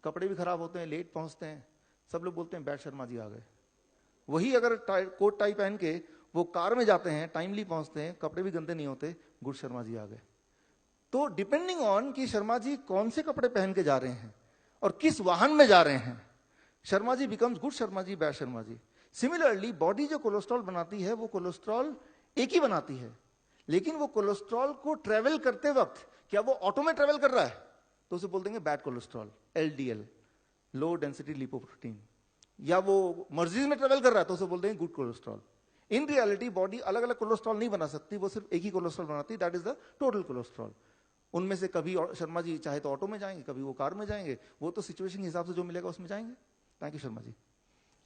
कपड़े भी खराब होते हैं, लेट पहुंचते हैं, सब लोग बोलते हैं बैड शर्मा जी आ गए। वही अगर कोट टाई पहन के वो कार में जाते हैं, टाइमली पहुंचते हैं, कपड़े भी गंदे नहीं होते, गुड शर्मा जी आ गए। तो डिपेंडिंग ऑन कि शर्मा जी कौन से कपड़े पहन के जा रहे हैं और किस वाहन में जा रहे हैं, Sharma ji becomes good Sharma ji, bad Sharma ji. Similarly body जो कोलेस्ट्रॉल बनाती है वो कोलेस्ट्रॉल एक ही बनाती है, लेकिन वो कोलेस्ट्रॉल को ट्रेवल करते वक्त क्या वो ऑटो में ट्रेवल कर रहा है तो उसे बोल देंगे bad cholesterol, LDL, low density lipoprotein. या वो मर्जीज में ट्रेवल कर रहा है तो उसे बोल देंगे good cholesterol. In reality body अलग अलग कोलेस्ट्रॉल नहीं बना सकती, वो सिर्फ एक ही कोलेस्ट्रॉल बनाती है, that is the total cholesterol. उनमें से कभी शर्मा जी चाहे तो ऑटो में जाएंगे, कभी वो कार में जाएंगे, वो तो सिचुएशन के हिसाब से जो मिलेगा उसमें जाएंगे। Thank you Sharma ji.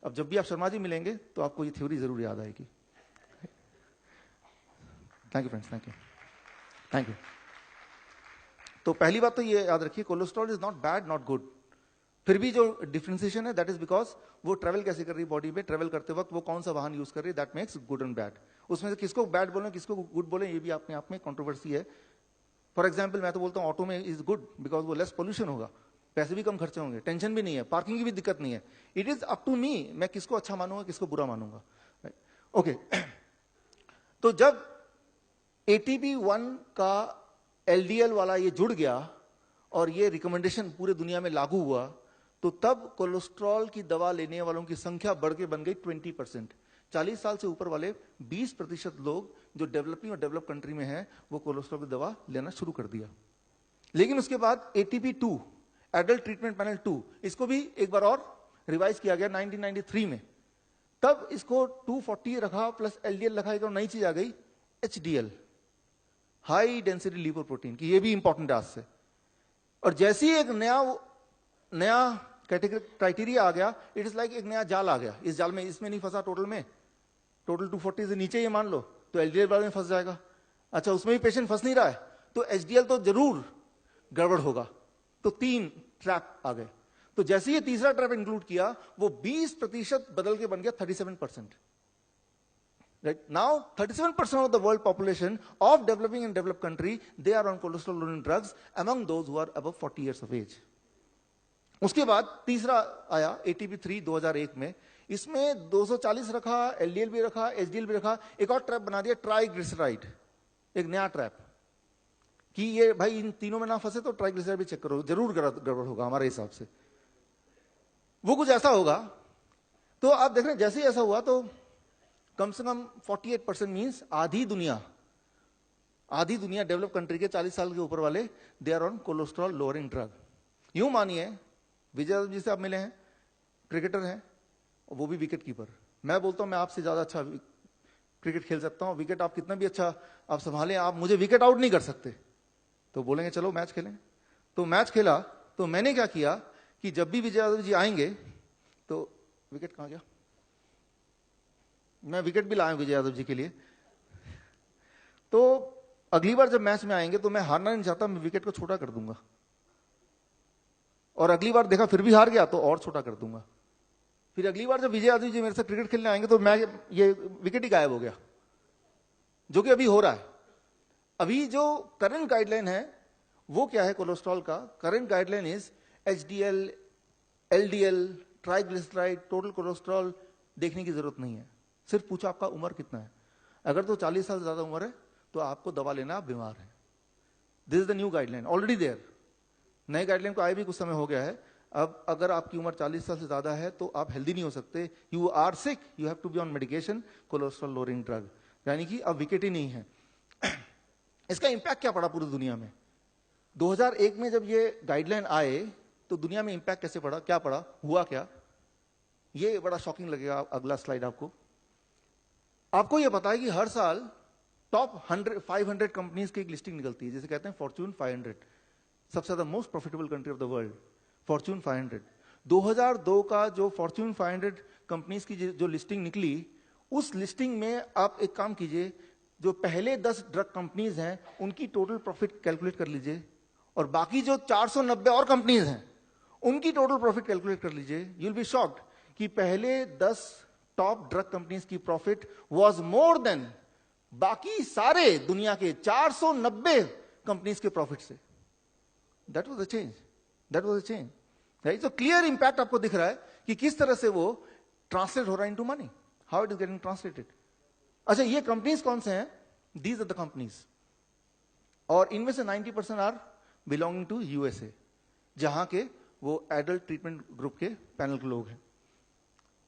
अब जब भी आप शर्मा जी मिलेंगे तो आपको ये थ्योरी जरूर याद आएगी। Thank you friends, thank you. तो पहली बात तो ये याद रखिए, cholesterol is not bad not good. फिर भी जो डिफरेंशिएशन है दैट इज बिकॉज वो ट्रेवल कैसे कर रही है बॉडी में, ट्रेवल करते वक्त वो कौन सा वाहन यूज कर रही है, that makes good and bad. उसमें से किसको बैड बोले किसको गुड बोले ये भी अपने आप में कंट्रोवर्सी है। फॉर एग्जाम्पल मैं तो बोलता हूँ ऑटो में इज गुड बिकॉज वो लेस पोल्यूशन होगा, पैसे भी कम खर्चे होंगे, टेंशन भी नहीं है, पार्किंग की भी दिक्कत नहीं है। It is up to me, मैं किसको अच्छा मानूंगा किसको बुरा मानूंगा। ओके तो जब ATP1 का LDL वाला ये जुड़ गया और ये रिकमेंडेशन पूरे दुनिया में लागू हुआ, तो तब कोलेस्ट्रॉल की दवा लेने वालों की संख्या बढ़ के बन गई 20%। 40 साल से ऊपर वाले 20% लोग जो डेवलपिंग और डेवलप कंट्री में हैं वो कोलेस्ट्रॉल की दवा लेना शुरू कर दिया। लेकिन उसके बाद ATP2, एडल्ट ट्रीटमेंट पैनल 2, इसको भी एक बार और रिवाइज किया गया 1993 में। तब इसको 240 रखा प्लस LDL रखा, एक और नई चीज आ गई HDL, हाई डेंसिटी लिपोप्रोटीन की, ये भी इंपॉर्टेंट है आज से। और जैसे ही एक नया क्राइटेरिया आ गया, इट इज लाइक एक नया जाल आ गया। इस जाल में इसमें नहीं फंसा टोटल में, टोटल 240 से नीचे ये मान लो तो LDL वाले में फंस जाएगा। अच्छा उसमें भी पेशेंट फंस नहीं रहा है तो HDL तो जरूर गड़बड़ होगा। तो 3 ट्रैप आ गए। तो जैसे ही ये तीसरा ट्रैप इंक्लूड किया वो 20% बदल के बन गया 37%। Right now 37% of the world population of developing and developed country they are on cholesterol lowering drugs among those who are above 40 years of age. उसके बाद तीसरा आया ATP3 2001 में, इसमें 240 रखा, LDL भी रखा, HDL भी रखा, एक और ट्रैप बना दिया ट्राइग्लिसराइड, एक नया ट्रैप कि ये भाई इन तीनों में ना फंसे तो ट्राइग्लिसराइड भी चेक करो, जरूर गड़बड़ होगा हमारे हिसाब से। वो कुछ ऐसा होगा। तो आप देख रहे हैं जैसे ही ऐसा हुआ तो कम से कम 48% मीन्स आधी दुनिया डेवलप कंट्री के 40 साल के ऊपर वाले they are on cholesterol lowering drug. यूं मानिए विजय यादव जी से आप मिले हैं, क्रिकेटर हैं, वो भी विकेट कीपर। मैं बोलता हूं मैं आपसे ज्यादा अच्छा क्रिकेट खेल सकता हूं, विकेट आप कितना भी अच्छा आप संभालें, आप मुझे विकेट आउट नहीं कर सकते। तो बोलेंगे चलो मैच खेलें। तो मैच खेला तो मैंने क्या किया कि जब भी विजय यादव जी आएंगे तो विकेट कहां गया, मैं विकेट भी लाया विजय यादव जी के लिए। तो अगली बार जब मैच में आएंगे तो मैं हारना नहीं चाहता, मैं विकेट को छोटा कर दूंगा। और अगली बार देखा फिर भी हार गया तो और छोटा कर दूंगा। फिर अगली बार जब विजय यादव जी मेरे से क्रिकेट खेलने आएंगे तो मैं ये विकेट ही गायब हो गया, जो कि अभी हो रहा है। अभी जो करंट गाइडलाइन है वो क्या है कोलेस्ट्रॉल का? Current guideline is HDL, LDL, triglyceride, total cholesterol देखने की जरूरत नहीं है, सिर्फ पूछो आपका उम्र कितना है। अगर तो 40 साल से ज्यादा उम्र है तो आपको दवा लेना, आप बीमार हैं। This is the new guideline, already there. नए गाइडलाइन को आए भी कुछ समय हो गया है। अब अगर आपकी उम्र 40 साल से ज्यादा है तो आप हेल्दी नहीं हो सकते, you are sick, you have to be on medication, cholesterol lowering drug, यानी कि अब विकेट ही नहीं है। इसका इंपैक्ट क्या पड़ा पूरी दुनिया में? 2001 में जब ये गाइडलाइन आए तो दुनिया में इंपैक्ट कैसे पड़ा, क्या पड़ा, हुआ क्या? ये बड़ा शॉकिंग लगेगा। अगला स्लाइड आपको ये पता है कि हर साल टॉप 500 कंपनीज की एक लिस्टिंग निकलती है, जिसे कहते हैं फॉर्च्यून 500, सबसे ज्यादा most profitable country of the world, Fortune 500। 2002 का जो फॉर्च्यून 500 कंपनीज की जो लिस्टिंग निकली, उस लिस्टिंग में आप एक काम कीजिए, जो पहले 10 ड्रग कंपनीज हैं उनकी टोटल प्रॉफिट कैलकुलेट कर लीजिए, और बाकी जो 490 और कंपनीज हैं उनकी टोटल प्रॉफिट कैलकुलेट कर लीजिए। यू विल बी शॉक्ड कि पहले 10 टॉप ड्रग कंपनीज की प्रॉफिट वाज मोर देन बाकी सारे दुनिया के 490 कंपनीज के प्रॉफिट से। That was a change, that was a change, right? So clear impact आपको दिख रहा है कि किस तरह से वो ट्रांसलेट हो रहा है into money, how it is getting translated. अच्छा, ये कंपनीज कौन से हैं? दीज आर द कंपनीज, और इनमें से 90% आर बिलोंगिंग टू यूएसए, जहां के वो एडल्ट ट्रीटमेंट ग्रुप के पैनल के लोग हैं।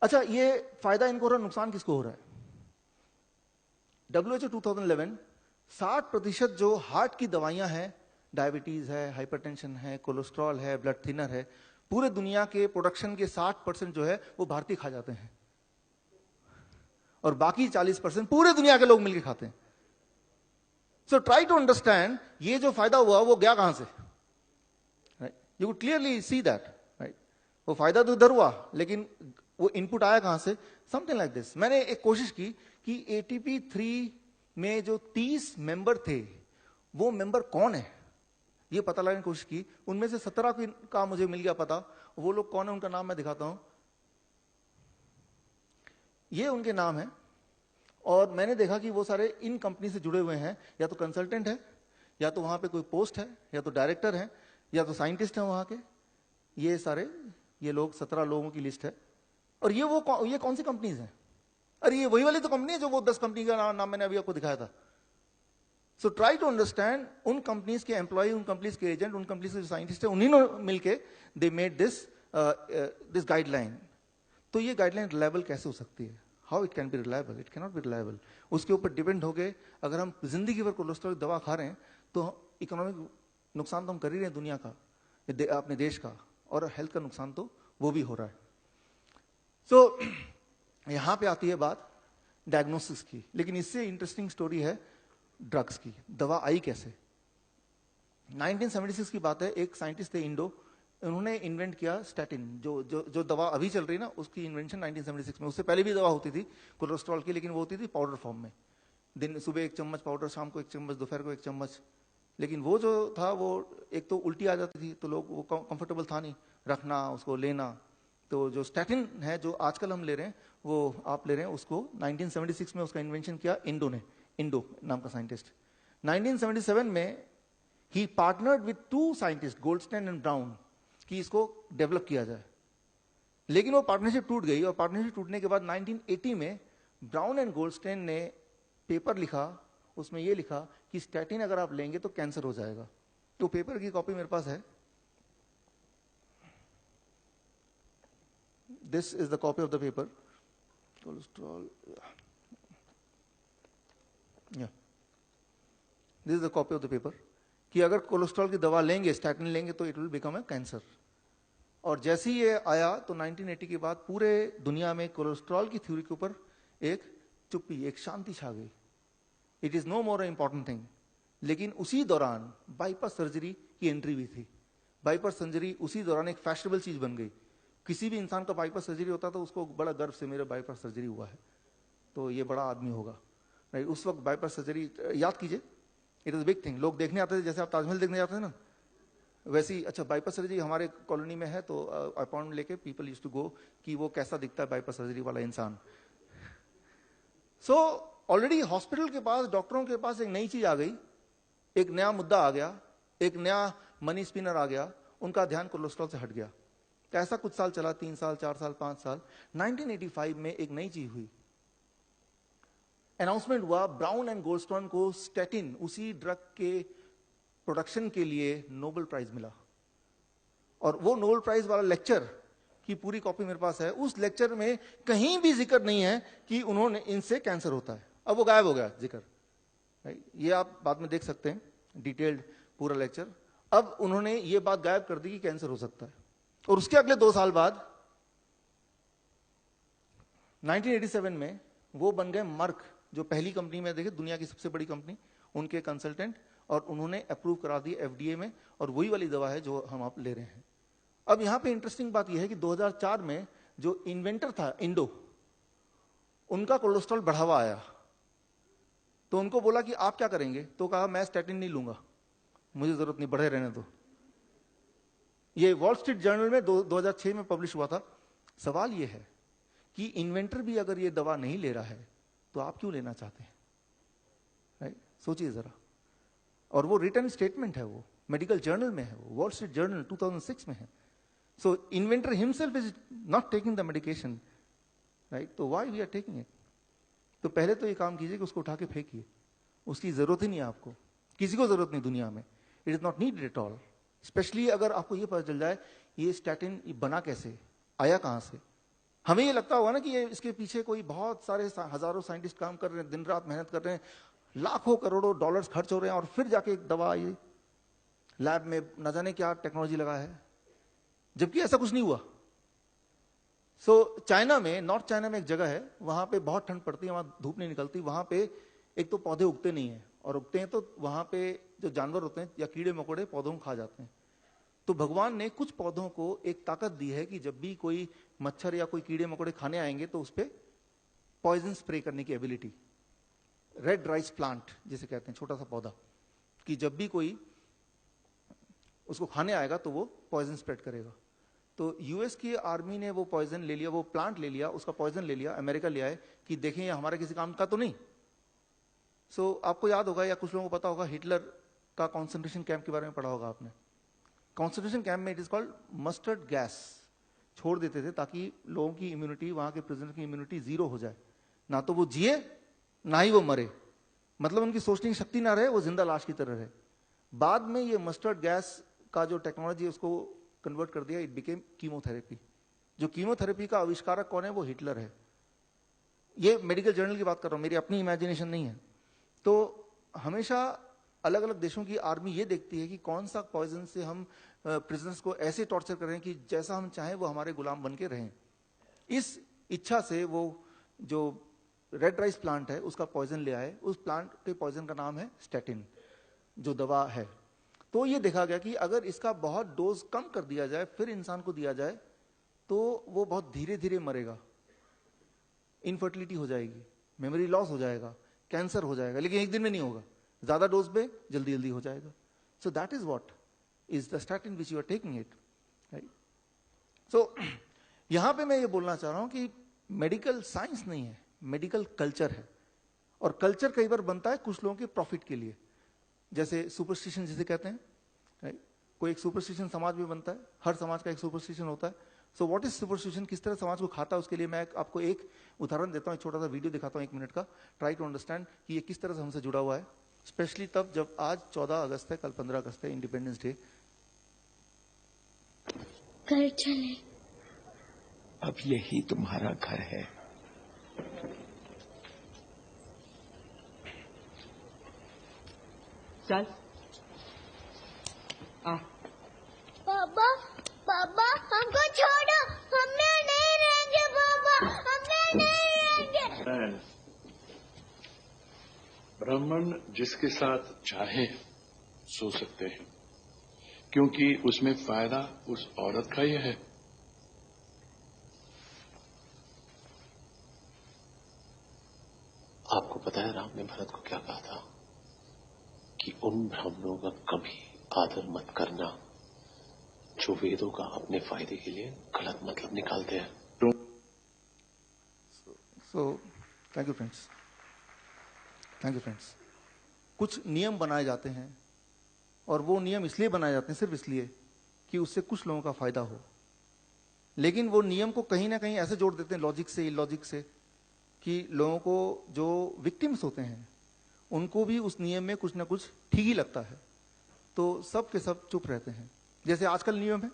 अच्छा, ये फायदा इनको हो रहा है, नुकसान किसको हो रहा है? WHO 2011 60% जो हार्ट की दवाइयां हैं, डायबिटीज है, हाइपरटेंशन है, कोलेस्ट्रॉल है, ब्लड थिनर है, पूरे दुनिया के प्रोडक्शन के 60% जो है वो भारतीय खा जाते हैं, और बाकी 40% पूरे दुनिया के लोग मिलकर खाते हैं। सो ट्राई टू अंडरस्टैंड ये जो फायदा हुआ वो गया कहां से, right? You would clearly see that, right? वो फायदा तो इधर हुआ, लेकिन वो इनपुट आया कहां से? Something like this. मैंने एक कोशिश की कि ATP 3 में जो 30 मेंबर थे, वो मेंबर कौन है ये पता लगाने की कोशिश की। उनमें से 17 का मुझे मिल गया पता। वो लोग कौन है उनका नाम मैं दिखाता हूं, ये उनके नाम है। और मैंने देखा कि वो सारे इन कंपनी से जुड़े हुए हैं, या तो कंसल्टेंट है, या तो वहां पे कोई पोस्ट है, या तो डायरेक्टर है, या तो साइंटिस्ट है वहां के। ये सारे ये लोग 17 लोगों की लिस्ट है। और ये कौन सी कंपनीज हैं? अरे ये वही वाली तो कंपनी है जो वो 10 कंपनी का नाम मैंने अभी आपको दिखाया था। सो ट्राई टू अंडरस्टैंड, उन कंपनीज के एम्प्लॉय, उन कंपनीज के एजेंट, उन कंपनीज के जो साइंटिस्ट है, उन्हीं ने मिलके दे मेड दिस गाइडलाइन। तो ये गाइडलाइन रिलायबल कैसे हो सकती है? How it can be reliable? It can not B reliable. उसके ऊपर डिपेंड हो गए। अगर हम जिंदगी भर कोलेस्ट्रॉल दवा खा रहे हैं तो इकोनॉमिक नुकसान तो हम कर ही रहे हैं दुनिया का, अपने देश का, और हेल्थ का नुकसान तो वो भी हो रहा है। सो यहां पे आती है बात डायग्नोसिस की, लेकिन इससे इंटरेस्टिंग स्टोरी है ड्रग्स की। दवा आई कैसे? 1976 की बात है। एक साइंटिस्ट थे इंडो, उन्होंने इन्वेंट किया स्टैटिन, जो दवा अभी चल रही है ना, उसकी इन्वेंशन 1976 में। उससे पहले भी दवा होती थी कोलेस्ट्रॉल की, लेकिन वो होती थी पाउडर फॉर्म में। दिन सुबह 1 चम्मच पाउडर, शाम को 1 चम्मच, दोपहर को 1 चम्मच। लेकिन वो जो था, वो एक तो उल्टी आ जाती थी, तो लोग वो कंफर्टेबल था नहीं रखना, उसको लेना। तो जो स्टैटिन है, जो आजकल हम ले रहे हैं, वो आप ले रहे हैं, उसको 1976 में उसका इन्वेंशन किया इंडो ने, इंडो नाम का साइंटिस्ट। 1977 में ही partnered with 2 scientist, Goldstein and Brown, कि इसको डेवलप किया जाए। लेकिन वो पार्टनरशिप टूट गई, और पार्टनरशिप टूटने के बाद 1980 में ब्राउन एंड गोल्डस्टेन ने पेपर लिखा। उसमें ये लिखा कि स्टैटिन अगर आप लेंगे तो कैंसर हो जाएगा। तो पेपर की कॉपी मेरे पास है, this is the copy of the paper. Cholesterol, yeah, this is the copy of the paper, कि अगर कोलेस्ट्रॉल की दवा लेंगे, स्टैटिन लेंगे, तो it will become a cancer. और जैसे ही ये आया तो 1980 के बाद पूरे दुनिया में कोलेस्ट्रॉल की थ्योरी के ऊपर एक चुप्पी, एक शांति छा गई। It is no more a important thing. लेकिन उसी दौरान बाईपास सर्जरी की एंट्री भी थी। बाईपास सर्जरी उसी दौरान एक फैशनेबल चीज बन गई। किसी भी इंसान का बाईपास सर्जरी होता तो उसको बड़ा गर्व से, मेरा बाईपास सर्जरी हुआ है तो ये बड़ा आदमी होगा, राइट? उस वक्त बाईपास सर्जरी, याद कीजिए, इट इज बिग थिंग। लोग देखने आते थे, जैसे आप ताजमहल देखने जाते थे ना, वैसी। अच्छा, बाईपास सर्जरी हमारे कॉलोनी में है, तो अपॉइंटमेंट लेके पीपल यूज्ड टू गो कि वो कैसा दिखता है बाईपास सर्जरी वाला इंसान। सो ऑलरेडी हॉस्पिटल के पास, डॉक्टरों के पास एक नई चीज आ गई, एक नया मुद्दा आ गया, एक नया मनी स्पिनर आ गया। उनका ध्यान कोलेस्ट्रॉल से हट गया। कैसा कुछ साल चला, 3 साल, 4 साल, 5 साल। 1985 में एक नई चीज हुई, अनाउंसमेंट हुआ, ब्राउन एंड गोल्डस्टोन को स्टैटिन, उसी ड्रग के प्रोडक्शन के लिए नोबेल प्राइज मिला। और वो नोबेल प्राइज वाला लेक्चर की पूरी कॉपी मेरे पास है। उस लेक्चर में कहीं भी जिक्र नहीं है कि उन्होंने इनसे कैंसर होता है। अब वो गायब हो गया जिक्र, ये आप बाद में देख सकते हैं डिटेल्ड पूरा लेक्चर। अब उन्होंने ये बात गायब कर दी कि कैंसर हो सकता है। और उसके अगले 2 साल बाद 1987 में वो बन गए मर्क, जो पहली कंपनी में देखे दुनिया की सबसे बड़ी कंपनी, उनके कंसल्टेंट, और उन्होंने अप्रूव करा दी एफडीए में, और वही वाली दवा है जो हम आप ले रहे हैं। अब यहां पे इंटरेस्टिंग बात यह है कि 2004 में जो इन्वेंटर था इंडो, उनका कोलेस्ट्रॉल बढ़ावा आया, तो उनको बोला कि आप क्या करेंगे, तो कहा मैं स्टैटिन नहीं लूंगा, मुझे जरूरत नहीं, बढ़े रहने दो। ये वॉल स्ट्रीट जर्नल में 2006 में पब्लिश हुआ था। सवाल यह है कि इन्वेंटर भी अगर ये दवा नहीं ले रहा है तो आप क्यों लेना चाहते हैं, राइट? सोचिए जरा। और वो रिटर्न स्टेटमेंट है, वो मेडिकल जर्नल में है, वो वॉल स्ट्रीट जर्नल 2006 में है। So inventor himself is not taking the medication, right? तो why we are taking it? तो पहले तो ये काम कीजिए कि उसको उठा के फेंकिए, उसकी जरूरत ही नहीं है आपको, किसी को जरूरत नहीं दुनिया में, it is not needed at all. Specially अगर आपको ये पता चल जाए ये स्टैटिन बना कैसे, आया कहां से। हमें ये लगता होगा ना कि ये इसके पीछे कोई बहुत सारे हजारों साइंटिस्ट काम कर रहे हैं, दिन रात मेहनत कर रहे हैं, लाखों करोड़ों डॉलर्स खर्च हो रहे हैं, और फिर जाके एक दवा आई लैब में, न जाने क्या टेक्नोलॉजी लगा है, जबकि ऐसा कुछ नहीं हुआ। चाइना में, नॉर्थ चाइना में एक जगह है, वहां पे बहुत ठंड पड़ती है, वहां धूप नहीं निकलती, वहां पे एक तो पौधे उगते नहीं है, और उगते हैं तो वहां पे जो जानवर होते हैं या कीड़े मकोड़े पौधों को खा जाते हैं। तो भगवान ने कुछ पौधों को एक ताकत दी है कि जब भी कोई मच्छर या कोई कीड़े मकोड़े खाने आएंगे तो उस पर पॉइजन स्प्रे करने की एबिलिटी। रेड राइस प्लांट जिसे कहते हैं, छोटा सा पौधा, कि जब भी कोई उसको खाने आएगा तो वो पॉइजन स्प्रेड करेगा। तो यूएस की आर्मी ने वो पॉइजन ले लिया, वो प्लांट ले लिया, उसका पॉइजन ले लिया, अमेरिका ले आए कि देखें ये हमारे किसी काम का तो नहीं। आपको याद होगा या कुछ लोगों को पता होगा, हिटलर का कॉन्सेंट्रेशन कैंप के बारे में पढ़ा होगा आपने। कॉन्सेंट्रेशन कैंप में it is called mustard gas छोड़ देते थे ताकि लोगों की इम्यूनिटी, वहां के प्रिजनर की इम्यूनिटी 0 हो जाए, ना तो वो जिए ना ही वो मरे, मतलब उनकी सोचने की शक्ति ना रहे, वो जिंदा लाश की तरह रहे। बाद में ये मस्टर्ड गैस का जो टेक्नोलॉजी उसको कन्वर्ट कर दिया, इट बिकेम कीमोथेरेपी। जो कीमोथेरेपी का आविष्कारक कौन है, वो हिटलर है। ये मेडिकल जर्नल की बात कर रहा हूं, मेरी अपनी इमेजिनेशन नहीं है। तो हमेशा अलग अलग देशों की आर्मी ये देखती है कि कौन सा पॉइजन से हम प्रिजनर्स को ऐसे टॉर्चर करें कि जैसा हम चाहें वो हमारे गुलाम बन के रहें। इस इच्छा से वो जो रेड राइस प्लांट है उसका पॉइजन ले आए। उस प्लांट के पॉइजन का नाम है स्टैटिन, जो दवा है। तो ये देखा गया कि अगर इसका बहुत डोज कम कर दिया जाए फिर इंसान को दिया जाए तो वो बहुत धीरे धीरे मरेगा, इनफर्टिलिटी हो जाएगी, मेमोरी लॉस हो जाएगा, कैंसर हो जाएगा, लेकिन एक दिन में नहीं होगा, ज्यादा डोज पे जल्दी जल्दी हो जाएगा। So that is what is the statin which you are taking it, right? So यहां पे मैं ये बोलना चाह रहा हूं कि मेडिकल साइंस नहीं है, मेडिकल कल्चर है। और कल्चर कई बार बनता है कुछ लोगों के प्रॉफिट के लिए, जैसे सुपरस्टिशन जिसे कहते हैं, राइट? कोई एक सुपरस्टिशन समाज में बनता है, हर समाज का एक सुपरस्टिशन होता है। सो व्हाट इज सुपरस्टिशन, किस तरह समाज को खाता है, उसके लिए मैं आपको एक उदाहरण देता हूं, एक छोटा सा वीडियो दिखाता हूं 1 मिनट का। ट्राई टू अंडरस्टैंड कि ये किस तरह से हमसे जुड़ा हुआ है, स्पेशली तब जब आज 14 अगस्त है, कल 15 अगस्त है, इंडिपेंडेंस डे। घर चले, अब यही तुम्हारा घर है। चल आ। पापा पापा हमको छोड़ो, हमने नहीं रहेंगे पापा, हमने नहीं रहेंगे। ब्राह्मण जिसके साथ चाहे सो सकते हैं, क्योंकि उसमें फायदा उस औरत का ही है। आपको पता है राम ने भरत को क्या कहा था कि उन ब्राह्मणों का कभी आदर मत करना जो वेदों का अपने फायदे के लिए गलत मतलब निकालते हैं। So thank you friends, thank you friends. कुछ नियम बनाए जाते हैं और वो नियम इसलिए बनाए जाते हैं सिर्फ इसलिए कि उससे कुछ लोगों का फायदा हो। लेकिन वो नियम को कहीं ना कहीं ऐसे जोड़ देते हैं लॉजिक से, इलॉजिक से, कि लोगों को जो विक्टिम्स होते हैं उनको भी उस नियम में कुछ ना कुछ ठीक ही लगता है, तो सब के सब चुप रहते हैं। जैसे आजकल नियम है,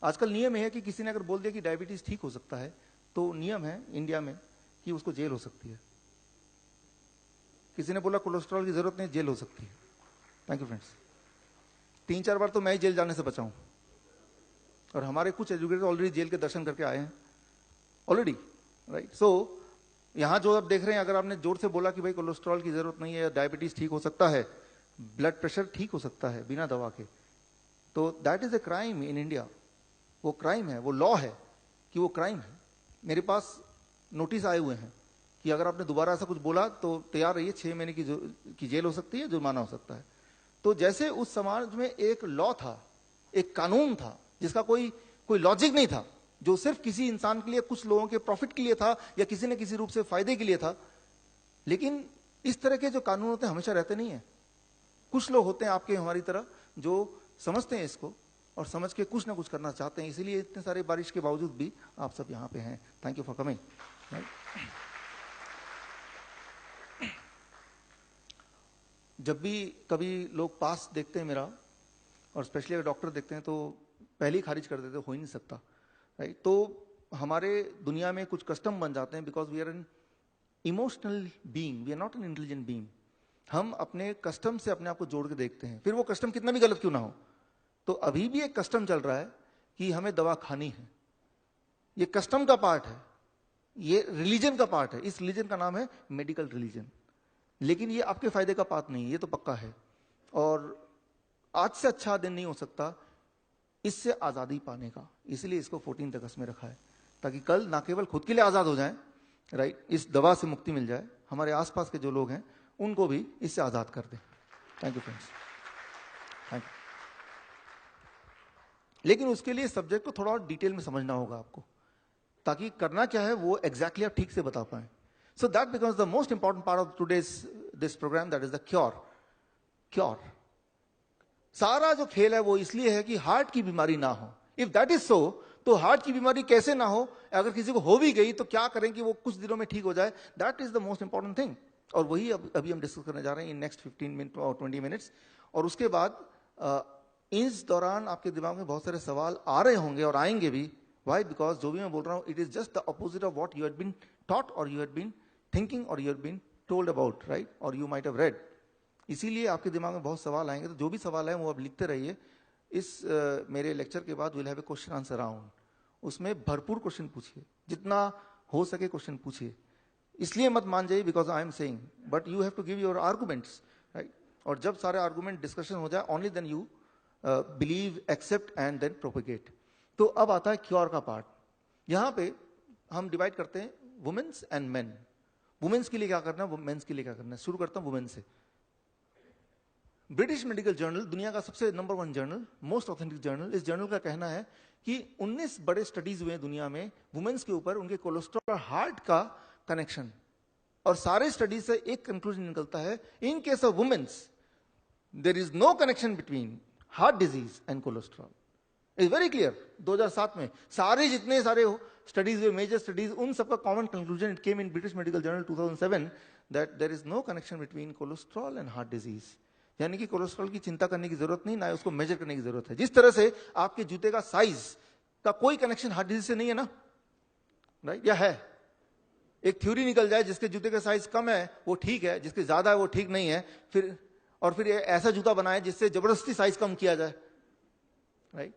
आजकल नियम है कि किसी ने अगर बोल दिया कि डायबिटीज ठीक हो सकता है, तो नियम है इंडिया में कि उसको जेल हो सकती है। किसी ने बोला कोलेस्ट्रॉल की जरूरत नहीं, जेल हो सकती है। Thank you friends. 3-4 बार तो मैं ही जेल जाने से बचा हूं, और हमारे कुछ एजुकेटर ऑलरेडी जेल के दर्शन करके आए हैं ऑलरेडी, राइट। सो यहां जो आप देख रहे हैं, अगर आपने जोर से बोला कि भाई कोलेस्ट्रॉल की जरूरत नहीं है, डायबिटीज ठीक हो सकता है, ब्लड प्रेशर ठीक हो सकता है बिना दवा के, तो that is a crime in India. वो क्राइम है, वो लॉ है कि वो क्राइम है। मेरे पास नोटिस आए हुए हैं कि अगर आपने दोबारा ऐसा कुछ बोला तो तैयार रहिए, 6 महीने की जेल हो सकती है, जुर्माना हो सकता है। तो जैसे उस समाज में एक लॉ था, एक कानून था जिसका कोई लॉजिक नहीं था, जो सिर्फ किसी इंसान के लिए, कुछ लोगों के प्रॉफिट के लिए था या किसी न किसी रूप से फायदे के लिए था। लेकिन इस तरह के जो कानून होते हैं हमेशा रहते नहीं है। कुछ लोग होते हैं आपके हमारी तरह जो समझते हैं इसको और समझ के कुछ ना कुछ करना चाहते हैं, इसीलिए इतने सारे बारिश के बावजूद भी आप सब यहां पे हैं। Thank you for coming. जब भी कभी लोग पास देखते हैं मेरा, और स्पेशली अगर डॉक्टर देखते हैं, तो पहले ही खारिज कर देते, हो ही नहीं सकता, राइट। तो हमारे दुनिया में कुछ कस्टम बन जाते हैं, because we are an emotional being, we are not an intelligent being. हम अपने कस्टम से अपने आप को जोड़ के देखते हैं, फिर वो कस्टम कितना भी गलत क्यों ना हो। तो अभी भी एक कस्टम चल रहा है कि हमें दवा खानी है, ये कस्टम का पार्ट है, ये रिलीजन का पार्ट है। इस रिलीजन का नाम है मेडिकल रिलीजन, लेकिन ये आपके फायदे का पार्ट नहीं है, ये तो पक्का है। और आज से अच्छा दिन नहीं हो सकता इससे आजादी पाने का, इसलिए इसको 14 अगस्त में रखा है, ताकि कल ना केवल खुद के लिए आजाद हो जाएं, राइट, इस दवा से मुक्ति मिल जाए, हमारे आसपास के जो लोग हैं उनको भी इससे आजाद कर दें। Thank you friends, thank you. लेकिन उसके लिए सब्जेक्ट को थोड़ा और डिटेल में समझना होगा आपको, ताकि करना क्या है वो एग्जैक्टली आप ठीक से बता पाए। So that becomes the most important part of today's this programme, that is the cure. सारा जो खेल है वो इसलिए है कि हार्ट की बीमारी ना हो। इफ दैट इज सो, तो हार्ट की बीमारी कैसे ना हो, अगर किसी को हो भी गई तो क्या करें कि वो कुछ दिनों में ठीक हो जाए, that is the most important thing. और वही अभी हम डिस्कस करने जा रहे हैं इन नेक्स्ट 15 मिनट और 20 मिनट्स। और उसके बाद इस दौरान आपके दिमाग में बहुत सारे सवाल आ रहे होंगे और आएंगे भी। वाई? बिकॉज जो भी मैं बोल रहा हूं, it is just the opposite of what you had been taught और यू हैड बीन थिंकिंग और you had been told about, right, और यू माइट हैव रेड। इसीलिए आपके दिमाग में बहुत सवाल आएंगे, तो जो भी सवाल है वो आप लिखते रहिए। इस मेरे लेक्चर के बाद will have a question answer round, उसमें भरपूर क्वेश्चन पूछिए, जितना हो सके क्वेश्चन पूछिए। इसलिए मत मान जाइए because I am saying, but you have to give your arguments, right. और जब सारे आर्गुमेंट डिस्कशन हो जाए, only then you believe, accept and then propagate. तो अब आता है क्योर का पार्ट। यहां पे हम डिवाइड करते हैं वुमेन्स एंड मेन। वुमेन्स के लिए क्या करना है, मेन्स के लिए क्या करना है। शुरू करता हूं वुमेन से। ब्रिटिश मेडिकल जर्नल, दुनिया का सबसे number 1 journal, most authentic journal, इस जर्नल का कहना है कि 19 बड़े स्टडीज हुए दुनिया में वुमेन्स के ऊपर, उनके कोलेस्ट्रॉल और हार्ट का कनेक्शन। और सारे स्टडीज से एक कंक्लूजन निकलता है, in case of womens there is no connection between heart disease and cholesterol. Is very clear. 2007 में सारे जितने सारे स्टडीज हुए, मेजर स्टडीज, उन सबका common conclusion, it came in British medical journal 2007, that there is no connection between cholesterol and heart disease. यानी कि कोलेस्ट्रॉल की चिंता करने की जरूरत नहीं, ना उसको मेजर करने की जरूरत है। जिस तरह से आपके जूते का साइज का कोई कनेक्शन हार्ट डिजीज से नहीं है ना, राइट, या है? एक थ्योरी निकल जाए, जिसके जूते का साइज कम है वो ठीक है, जिसके ज्यादा है वो ठीक नहीं है, फिर ऐसा जूता बनाए जिससे जबरदस्ती साइज कम किया जाए, राइट।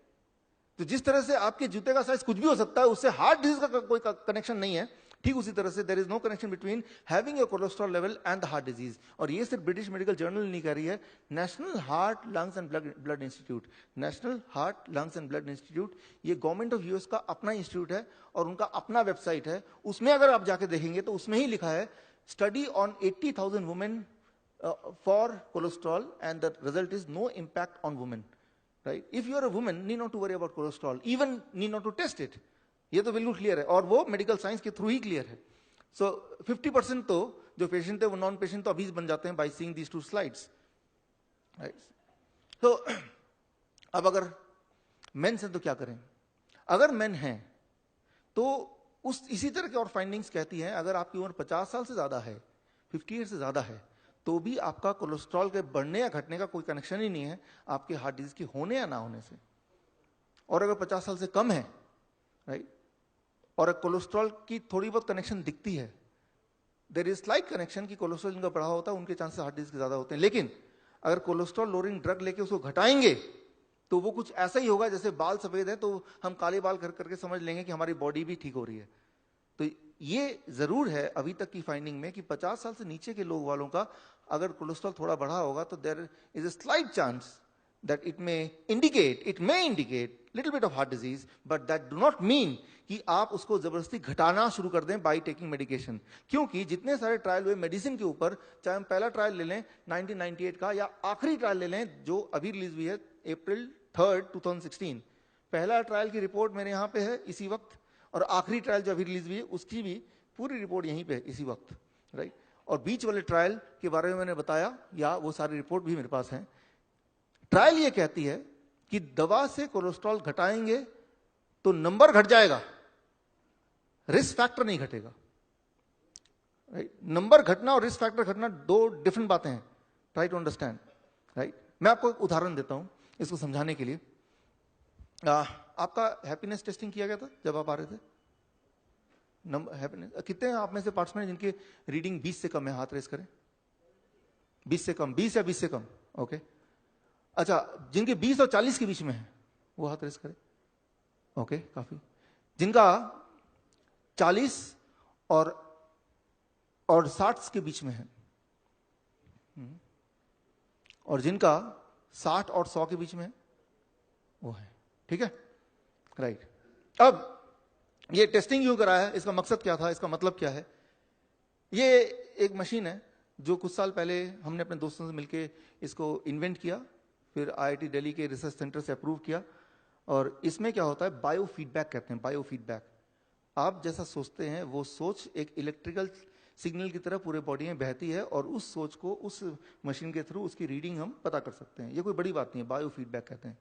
तो जिस तरह से आपके जूते का साइज कुछ भी हो सकता है, उससे हार्ट डिजीज का कोई कनेक्शन नहीं है, ठीक उसी तरह से there is no connection between having your cholesterol level and the heart disease. और ये सिर्फ ब्रिटिश मेडिकल जर्नल नहीं कह रही है, national heart lungs and blood institute, national heart lungs and blood institute, ये गवर्नमेंट ऑफ यूएस का अपना इंस्टीट्यूट है और उनका अपना वेबसाइट है। उसमें अगर आप जाके देखेंगे तो उसमें ही लिखा है, study on 80,000 women for cholesterol and the result is no impact on women, right. If you are a women, need not to worry about cholesterol, even need not to test it. ये तो बिल्कुल क्लियर है, और वो मेडिकल साइंस के थ्रू ही क्लियर है। सो 50% तो जो पेशेंट है वो नॉन पेशेंट तो अभी बन जाते हैं by seeing these 2 slides, right. तो अब अगर मेन है तो क्या करें? अगर मेन है तो उस इसी तरह की और फाइंडिंग्स कहती हैं अगर आपकी उम्र 50 साल से ज्यादा है, 50 ईयर से ज्यादा है, तो भी आपका कोलेस्ट्रॉल के बढ़ने या घटने का कोई कनेक्शन ही नहीं है आपके हार्ट डिजीज की होने या ना होने से। और अगर 50 साल से कम है, राइट, और कोलेस्ट्रॉल की थोड़ी बहुत कनेक्शन दिखती है, देयर इज स्लाइट कनेक्शन कि कोलेस्ट्रॉल जिनका बढ़ा होता है उनके चांसेस हार्ट डिजीज के ज्यादा होते हैं। लेकिन अगर कोलेस्ट्रॉल लोअरिंग ड्रग लेके उसको घटाएंगे तो वो कुछ ऐसा ही होगा जैसे बाल सफेद है तो हम काले बाल कर करके समझ लेंगे कि हमारी बॉडी भी ठीक हो रही है। तो ये जरूर है अभी तक की फाइंडिंग में कि 50 साल से नीचे के लोग वालों का अगर कोलेस्ट्रॉल थोड़ा बढ़ा होगा तो there is a slight chance that it may indicate little bit of heart disease, but that do not mean कि आप उसको जबरदस्ती घटाना शुरू कर दें by taking medication। क्योंकि जितने सारे ट्रायल हुए मेडिसिन के ऊपर, चाहे हम पहला ट्रायल ले लें 1998 का या आखिरी ट्रायल ले लें जो अभी रिलीज हुई है April 3rd 2016, पहला ट्रायल की रिपोर्ट मेरे यहाँ पे है इसी वक्त, और आखिरी ट्रायल जो अभी रिलीज हुई है उसकी भी पूरी रिपोर्ट यहीं पे इसी वक्त, राइट। और बीच वाले ट्रायल के बारे में मैंने बताया, या वो सारी रिपोर्ट भी मेरे पास है। ट्रायल ये कहती है कि दवा से कोलेस्ट्रॉल घटाएंगे तो नंबर घट जाएगा, रिस्क फैक्टर नहीं घटेगा, राइट। नंबर घटना और रिस्क फैक्टर घटना दो डिफरेंट बातें हैं, ट्राई टू अंडरस्टैंड, राइट। मैं आपको एक उदाहरण देता हूं इसको समझाने के लिए। आपका हैप्पीनेस टेस्टिंग किया गया था जब आप आ रहे थे? हैप्पीनेस कितने हैं आप में से पार्टिसिपेंट जिनके रीडिंग 20 से कम है? हाथ रेस करें। 20 से कम, 20 या 20 से कम, ओके। अच्छा, जिनके 20 और 40 के बीच में है वो हाथ रेस करें, ओके, काफी। जिनका 40 और 60 के बीच में है, और जिनका 60 और 100 के बीच में है वो है, ठीक है, राइट। अब ये टेस्टिंग क्यों कराया है, इसका मकसद क्या था, इसका मतलब क्या है? ये एक मशीन है जो कुछ साल पहले हमने अपने दोस्तों से मिलकर इसको इन्वेंट किया, फिर आईआईटी दिल्ली के रिसर्च सेंटर से अप्रूव किया। और इसमें क्या होता है, बायो फीडबैक कहते हैं, बायो फीडबैक। आप जैसा सोचते हैं वो सोच एक इलेक्ट्रिकल सिग्नल की तरह पूरे बॉडी में बहती है, और उस सोच को उस मशीन के थ्रू उसकी रीडिंग हम पता कर सकते हैं। ये कोई बड़ी बात नहीं है, बायो फीडबैक कहते हैं।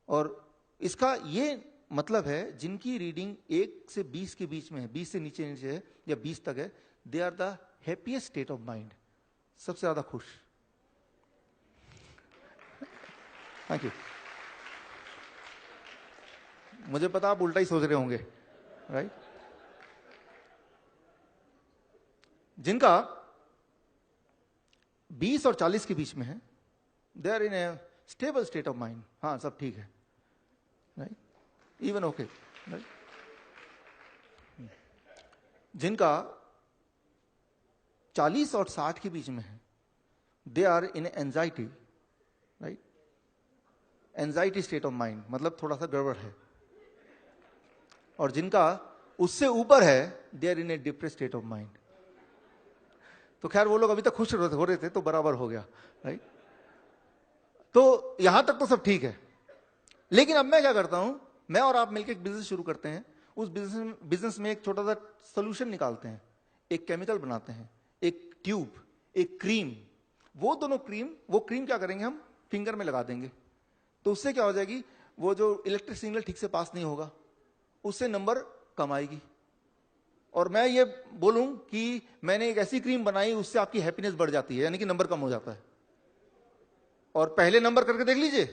और इसका ये मतलब है जिनकी रीडिंग 1 से 20 के बीच में है, 20 से नीचे है या 20 तक है, they are the happiest state of mind, सबसे ज्यादा खुश। Thank you. मुझे पता आप उल्टा ही सोच रहे होंगे, राइट। जिनका 20 और 40 के बीच में है, they are in a stable state of mind, हाँ सब ठीक है, राइट, इवन ओके, राइट। जिनका 40 और 60 के बीच में है, they are in anxiety, right, anxiety state of mind, मतलब थोड़ा सा गड़बड़ है। और जिनका उससे ऊपर है, they are in a depress state of mind. तो खैर वो लोग अभी तक खुश हो रहे थे तो बराबर हो गया, राइट। तो यहां तक तो सब ठीक है। लेकिन अब मैं क्या करता हूं, मैं और आप मिलकर एक बिजनेस शुरू करते हैं। उस बिजनेस में एक छोटा सा सोल्यूशन निकालते हैं, एक केमिकल बनाते हैं, एक ट्यूब, एक क्रीम। वो दोनों क्रीम, वो क्रीम क्या करेंगे, हम फिंगर में लगा देंगे। तो उससे क्या हो जाएगी, वो जो इलेक्ट्रिक सिग्नल ठीक से पास नहीं होगा उससे नंबर कम आएगी। और मैं ये बोलूं कि मैंने एक ऐसी क्रीम बनाई उससे आपकी हैप्पीनेस बढ़ जाती है, यानी कि नंबर कम हो जाता है। और पहले नंबर करके देख लीजिए,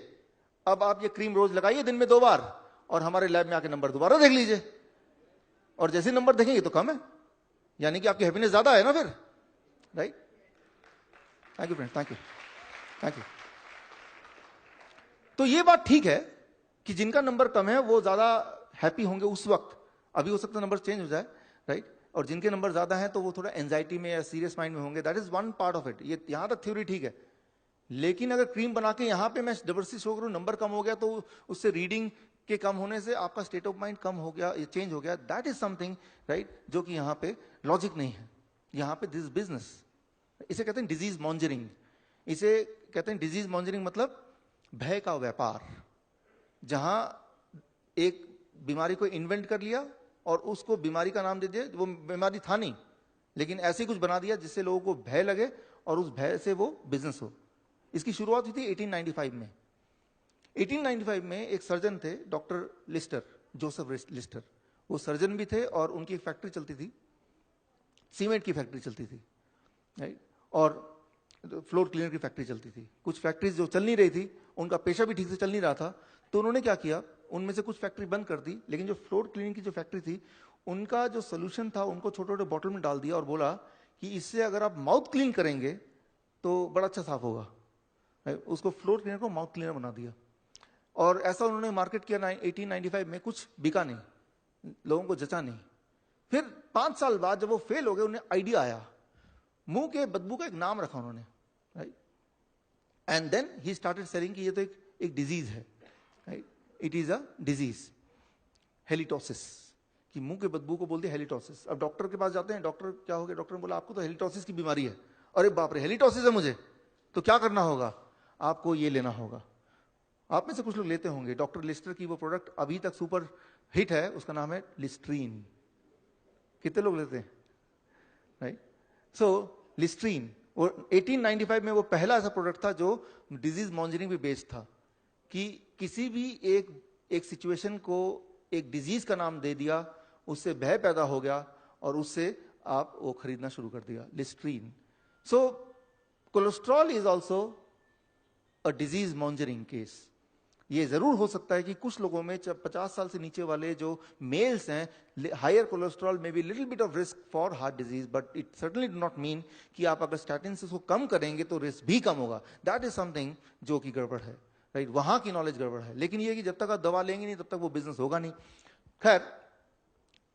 अब आप ये क्रीम रोज लगाइए दिन में 2 बार, और हमारे लैब में आके नंबर दोबारा देख लीजिए, और जैसे नंबर देखेंगे तो कम है, यानी कि आपकी हैप्पीनेस ज्यादा है ना फिर, right. Thank you friend, thank you, thank you. तो ये बात ठीक है कि जिनका नंबर कम है वो ज्यादा हैप्पी होंगे उस वक्त, अभी हो सकता है नंबर चेंज हो जाए, राइट। और जिनके नंबर ज्यादा हैं तो वो थोड़ा एंजाइटी में या सीरियस माइंड में होंगे। That is one part of it. ये यहां तक थ्योरी ठीक है। लेकिन अगर क्रीम बना के यहां पे मैं जबरदस्ती शो करूं नंबर कम हो गया, तो उससे रीडिंग के कम होने से आपका स्टेट ऑफ माइंड कम हो गया, ये चेंज हो गया। दैट इज समथिंग, राइट, जो कि यहां पे लॉजिक नहीं है। यहां पे दिस बिजनेस, इसे कहते हैं डिजीज मॉन्जरिंग। इसे कहते हैं डिजीज मॉन्जरिंग, मतलब भय का व्यापार, जहां एक बीमारी को इन्वेंट कर लिया और उसको बीमारी का नाम दे दिया, वो बीमारी था नहीं, लेकिन ऐसे कुछ बना दिया जिससे लोगों को भय लगे और उस भय से वो बिजनेस हो। इसकी शुरुआत हुई थी 1895 में। 1895 में एक सर्जन थे, डॉक्टर लिस्टर, जोसेफ लिस्टर। वो सर्जन भी थे और उनकी एक फैक्ट्री चलती थी, सीमेंट की फैक्ट्री चलती थी, राइट, और फ्लोर क्लीनर की फैक्ट्री चलती थी। कुछ फैक्ट्रीज जो चल नहीं रही थी, उनका पेशा भी ठीक से चल नहीं रहा था, तो उन्होंने क्या किया, उनमें से कुछ फैक्ट्री बंद कर दी, लेकिन जो फ्लोर क्लीनिंग की जो फैक्ट्री थी, उनका जो सोल्यूशन था, उनको छोटे छोटे बॉटल में डाल दिया और बोला कि इससे अगर आप माउथ क्लीन करेंगे तो बड़ा अच्छा साफ होगा। उसको फ्लोर क्लीनर को माउथ क्लीनर बना दिया, और ऐसा उन्होंने मार्केट किया 1895 में, कुछ बिका नहीं, लोगों को जचा नहीं। फिर 5 साल बाद जब वो फेल हो गए, उन्हें आइडिया आया, मुंह के बदबू का एक नाम रखा उन्होंने, right, and then he started selling कि ये तो एक डिजीज है, right, it is a disease, halitosis, कि मुंह के बदबू को बोलते हैं हेलिटोसिस। अब डॉक्टर के पास जाते हैं, डॉक्टर क्या हो गया, डॉक्टर ने बोला आपको तो हेलिटोसिस की बीमारी है। अरे बाप रे, हेलिटोसिस है मुझे, तो क्या करना होगा, आपको ये लेना होगा। आप में से कुछ लोग लेते होंगे, डॉक्टर लिस्टर की वो प्रोडक्ट अभी तक सुपर हिट है, उसका नाम है लिस्ट्रीन। कितने लोग लेते हैं, राइट? सो लिस्ट्रीन, वो 1895 में वो पहला ऐसा प्रोडक्ट था जो डिजीज मॉनिटरिंग पे बेस्ड था, कि किसी भी एक सिचुएशन को एक डिजीज का नाम दे दिया, उससे भय पैदा हो गया और उससे आप वो खरीदना शुरू कर दिया, Listerine. So cholesterol is also a disease monitoring case. ये जरूर हो सकता है कि कुछ लोगों में 50 साल से नीचे वाले जो मेल्स हैं, हायर कोलेस्ट्रॉल में be little bit of risk for heart disease, but it certainly do not mean कि आप अगर स्टैटिन से उसको कम करेंगे तो रिस्क भी कम होगा। दैट इज समथिंग जो कि गड़बड़ है, राइट, वहां की नॉलेज गड़बड़ है। लेकिन ये कि जब तक आप दवा लेंगे नहीं तब तक वो बिजनेस होगा नहीं। खैर,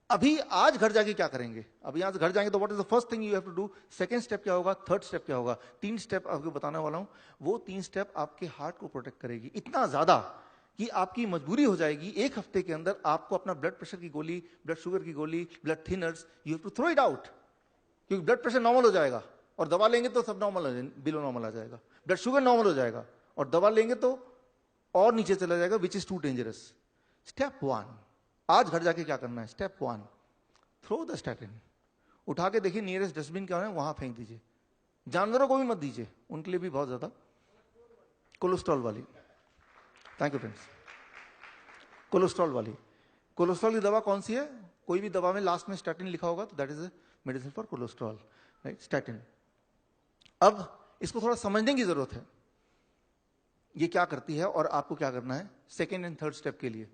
अभी आज घर जाके क्या करेंगे, अभी आज घर जाएंगे तो what is the first thing you have to do, second step क्या होगा, थर्ड स्टेप क्या होगा, 3 स्टेप आपको बताने वाला हूं। वो 3 स्टेप आपके हार्ट को प्रोटेक्ट करेगी, इतना ज्यादा कि आपकी मजबूरी हो जाएगी 1 हफ्ते के अंदर आपको अपना ब्लड प्रेशर की गोली, ब्लड शुगर की गोली, blood thinners, you have to throw it out, क्योंकि ब्लड प्रेशर नॉर्मल हो जाएगा और दवा लेंगे तो सब नॉर्मल हो जाएगा, बिलो नॉर्मल आ जाएगा, ब्लड शुगर नॉर्मल हो जाएगा और दवा लेंगे तो और नीचे चला जाएगा, which is too dangerous. Step 1, आज घर जाके क्या करना है, स्टेप 1, थ्रो द स्टैटिन। उठा के देखिए नियरेस्ट डस्टबिन क्या है, वहां फेंक दीजिए। जानवरों को भी मत दीजिए, उनके लिए भी बहुत ज्यादा कोलेस्ट्रॉल वाली। Thank you friends. कोलेस्ट्रॉल की दवा कौन सी है, कोई भी दवा में लास्ट में स्टैटिन लिखा होगा तो that is a medicine for cholesterol, right, statin. अब इसको थोड़ा समझने की जरूरत है, ये क्या करती है और आपको क्या करना है सेकेंड एंड थर्ड स्टेप के लिए।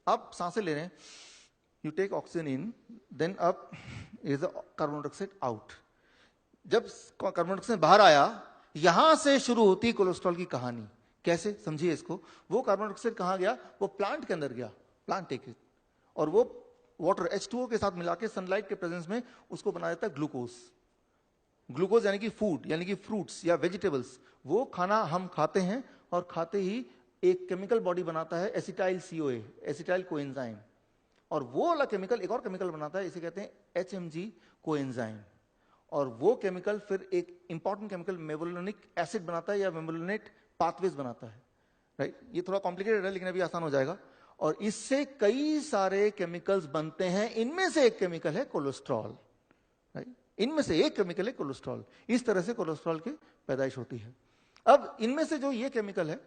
आप सांसें ले रहे हैं, you take oxygen in, then up is the carbon dioxide out. जब कार्बन डाइऑक्साइड बाहर आया, यहां से शुरू होती है कोलेस्ट्रॉल की कहानी। कैसे, समझिए इसको। वो कार्बन डाइऑक्साइड कहां गया, वो प्लांट के अंदर गया, प्लांट टेक इट, और वो वाटर H2O के साथ मिला के सनलाइट के प्रेजेंस में उसको बना देता है ग्लूकोज। ग्लूकोज यानी कि फूड, यानी कि फ्रूट्स या वेजिटेबल्स, वो खाना हम खाते हैं और खाते ही एक केमिकल बॉडी बनाता है एसिटाइल CoA, एसिटाइल कोएंजाइम, और वो वाला केमिकल एक और केमिकल बनाता है, इसे कहते हैं HMG कोएंजाइम, और वो केमिकल फिर एक इंपॉर्टेंट केमिकल मेवोलिनिक एसिड बनाता है या मेवोलिनेट पाथवेज बनाता है, राइट। ये थोड़ा कॉम्प्लिकेटेड है लेकिन अभी आसान हो जाएगा। और इससे कई सारे केमिकल्स बनते हैं, इनमें से एक केमिकल है कोलेस्ट्रॉल, राइट, इनमें से एक केमिकल है कोलेस्ट्रॉल। इस तरह से कोलेस्ट्रॉल की पैदाइश होती है। अब इनमें से जो ये केमिकल है,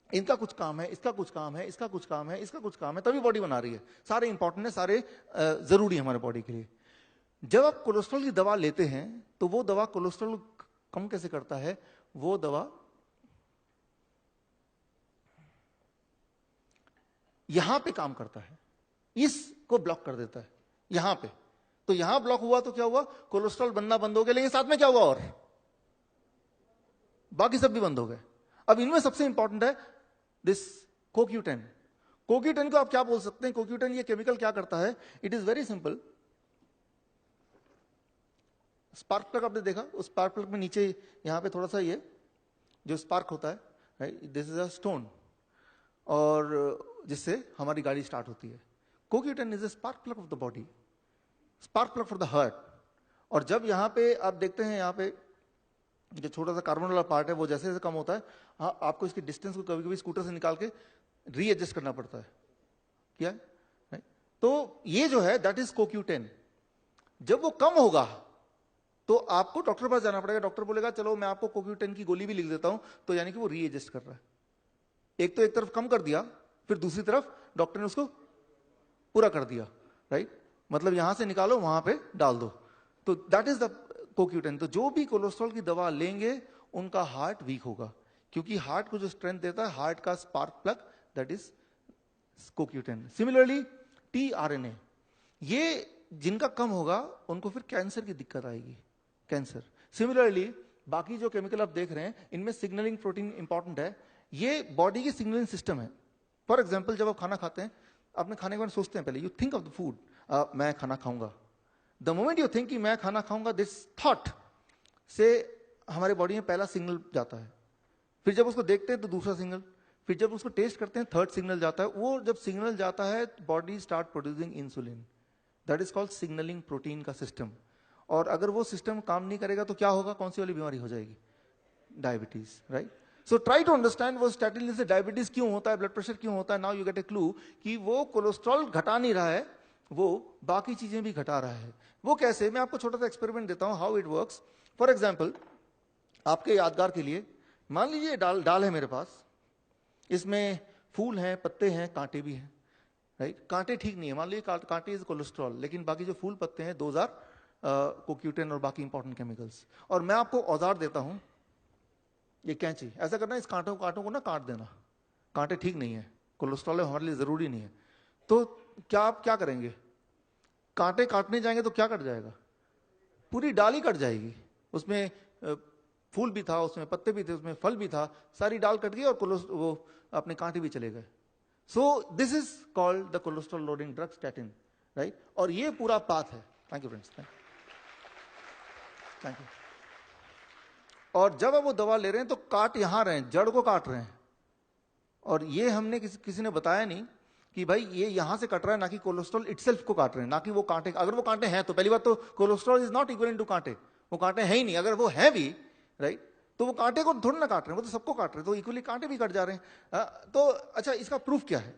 इनका कुछ काम है, इसका कुछ काम है, इसका कुछ काम है, इसका कुछ काम है, तभी बॉडी बना रही है। सारे इंपॉर्टेंट है, सारे जरूरी है हमारे बॉडी के लिए। जब आप कोलेस्ट्रॉल की दवा लेते हैं तो वो दवा कोलेस्ट्रॉल कम कैसे करता है, वो दवा यहां पे काम करता है, इसको ब्लॉक कर देता है यहां पे। तो यहां ब्लॉक हुआ तो क्या हुआ, कोलेस्ट्रॉल बनना बंद हो गया, लेकिन साथ में क्या हुआ, और बाकी सब भी बंद हो गए। अब इनमें सबसे इंपॉर्टेंट है दिस CoQ10। CoQ10 को आप क्या बोल सकते हैं, CoQ10 ये केमिकल क्या करता है, it is very simple. Spark plug आपने देखा, उस स्पार्क प्लग में नीचे यहां पे थोड़ा सा ये जो स्पार्क होता है, right, this is a stone, और जिससे हमारी गाड़ी स्टार्ट होती है। CoQ10 is a spark plug of the body, spark plug for the heart. और जब यहां पे आप देखते हैं, यहां पे जो छोटा सा कार्बन वाला पार्ट है वो जैसे जैसे कम होता है, हाँ, आपको इसकी डिस्टेंस को कभी कभी स्कूटर से निकाल के रीएडजस्ट करना पड़ता है, क्या है? तो ये जो है दैट इज CoQ10। जब वो कम होगा तो आपको डॉक्टर के पास जाना पड़ेगा, डॉक्टर बोलेगा चलो मैं आपको CoQ10 की गोली भी लिख देता हूं, तो यानी कि वो रीएडजस्ट कर रहा है। एक तो एक तरफ कम कर दिया, फिर दूसरी तरफ डॉक्टर ने उसको पूरा कर दिया, राइट? मतलब यहां से निकालो वहां पे डाल दो, तो दैट इज द CoQ10। तो जो भी कोलेस्ट्रॉल की दवा लेंगे उनका हार्ट वीक होगा, क्योंकि हार्ट को जो स्ट्रेंथ देता है हार्ट का spark plug, that is CoQ10। Similarly tRNA, ये जिनका कम होगा उनको फिर कैंसर की दिक्कत आएगी, कैंसर। सिमिलरली बाकी जो केमिकल आप देख रहे हैं इनमें सिग्नलिंग प्रोटीन इंपॉर्टेंट है, ये बॉडी की सिग्नलिंग सिस्टम है। फॉर एग्जाम्पल जब आप खाना खाते हैं, आपने खाने के बारे में सोचते हैं, पहले you think of the food, मैं खाना खाऊंगा। द मोमेंट यू थिंक कि मैं खाना खाऊंगा, दिस थॉट से हमारे बॉडी में पहला सिग्नल जाता है, फिर जब उसको देखते हैं तो दूसरा सिग्नल, फिर जब उसको टेस्ट करते हैं थर्ड सिग्नल जाता है। वो जब सिग्नल जाता है body start producing insulin, that is called signalling protein का सिस्टम। और अगर वो सिस्टम काम नहीं करेगा तो क्या होगा, कौन सी वाली बीमारी हो जाएगी, diabetes, right? So try to understand वो स्टैटिन से डायबिटीज क्यों होता है, ब्लड प्रेशर क्यों होता है। Now you get a clue कि वो कोलेस्ट्रॉल घटा नहीं रहा है, वो बाकी चीजें भी घटा रहा है। वो कैसे, मैं आपको छोटा सा एक्सपेरिमेंट देता हूं, how it works. For example आपके यादगार के लिए, मान लीजिए डाल है मेरे पास, इसमें फूल हैं, पत्ते हैं, कांटे भी हैं, राइट? कांटे ठीक नहीं है, मान लीजिए कांटे इज कोलेस्ट्रॉल, लेकिन बाकी जो फूल पत्ते हैं 2000 CoQ10 और बाकी इंपॉर्टेंट केमिकल्स। और मैं आपको औजार देता हूं, ये कैंची, ऐसा करना, इस कांटों को ना काट देना, कांटे ठीक नहीं है, कोलेस्ट्रॉल है, हमारे लिए जरूरी नहीं है। तो क्या आप क्या करेंगे, कांटे काटने जाएंगे तो क्या कट जाएगा, पूरी डाल ही कट जाएगी। उसमें फूल भी था, उसमें पत्ते भी थे, उसमें फल भी था, सारी डाल कट गई और वो अपने कांटे भी चले गए। सो this is called the cholesterol loading drug statin, right? और ये पूरा पाथ है। Thank you friends, thank you. और जब वो दवा ले रहे हैं तो काट यहां रहे हैं, जड़ को काट रहे हैं। और ये हमने किसी ने बताया नहीं कि भाई ये यहां से कट रहा है, ना कि कोलेस्ट्रॉल इटसेल्फ को काट रहे हैं, ना कि वो कांटे। अगर वो कांटे हैं तो पहली बात तो cholesterol is not equal to कांटे, वो कांटे हैं ही नहीं। अगर वो है भी, राइट, तो वो कांटे को थोड़ा ना काट रहे हैं, वो तो सबको काट रहे हैं, तो इक्वली कांटे भी कट जा रहे हैं। तो अच्छा, इसका प्रूफ क्या है?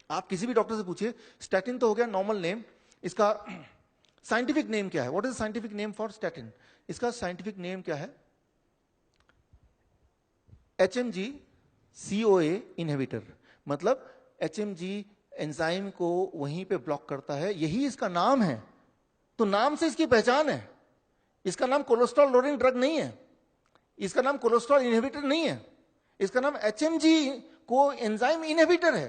आप किसी भी डॉक्टर से पूछिए, स्टैटिन तो हो गया नॉर्मल नेम, इसका साइंटिफिक नेम क्या है? What is scientific name for statin? इसका साइंटिफिक नेम क्या है? HMG CoA inhibitor. मतलब HMG एंजाइम को वहीं पे ब्लॉक करता है, यही इसका नाम है। तो नाम से इसकी पहचान है। इसका नाम कोलेस्ट्रॉल लोडिंग ड्रग नहीं है, इसका नाम कोलेस्ट्रॉल इनहिबिटर नहीं है, इसका नाम HMG को एंजाइम इनहिबिटर है।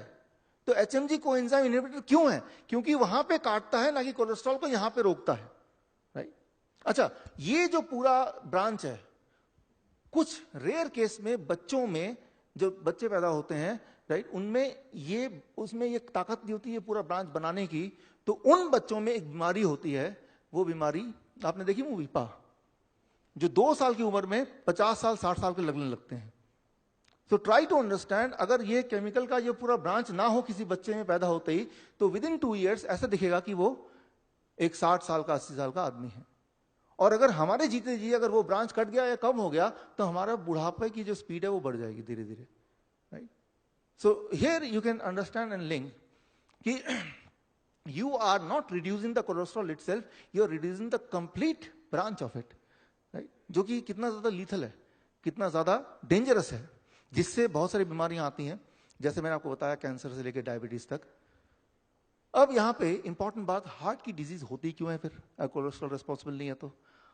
तो HMG को एंजाइम इनहिबिटर क्यों है? क्योंकि वहां पे काटता है, ना कि कोलेस्ट्रॉल को यहां पे रोकता है, राइट? अच्छा, ये जो पूरा ब्रांच है, कुछ रेयर केस में बच्चों में जो बच्चे पैदा होते हैं, राइट, उनमें ये उसमें ये ताकत नहीं होती है पूरा ब्रांच बनाने की। तो उन बच्चों में एक बीमारी होती है, वो बीमारी आपने देखी मूवी पा, जो 2 साल की उम्र में 50 साल 60 साल के लगने लगते हैं। सो ट्राई टू अंडरस्टैंड, अगर ये केमिकल का ये पूरा ब्रांच ना हो किसी बच्चे में पैदा होते ही, तो विद इन 2 years ऐसा दिखेगा कि वो एक 60 साल का 80 साल का आदमी है। और अगर हमारे जीते जी अगर वो ब्रांच कट गया या कम हो गया, तो हमारा बुढ़ापे की जो स्पीड है वो बढ़ जाएगी धीरे धीरे, right? So here you can understand and link कि you are not reducing the cholesterol itself, you are reducing the complete branch of it, right? जो कि कितना ज्यादा लीथल है, कितना ज्यादा डेंजरस है, जिससे बहुत सारी बीमारियां आती हैं, जैसे मैंने आपको बताया कैंसर से लेकर डायबिटीज तक। अब यहां पे इंपॉर्टेंट बात, हार्ट की डिजीज होती क्यों है फिर? कोलेस्ट्रॉल रिस्पॉन्सिबल नहीं है तो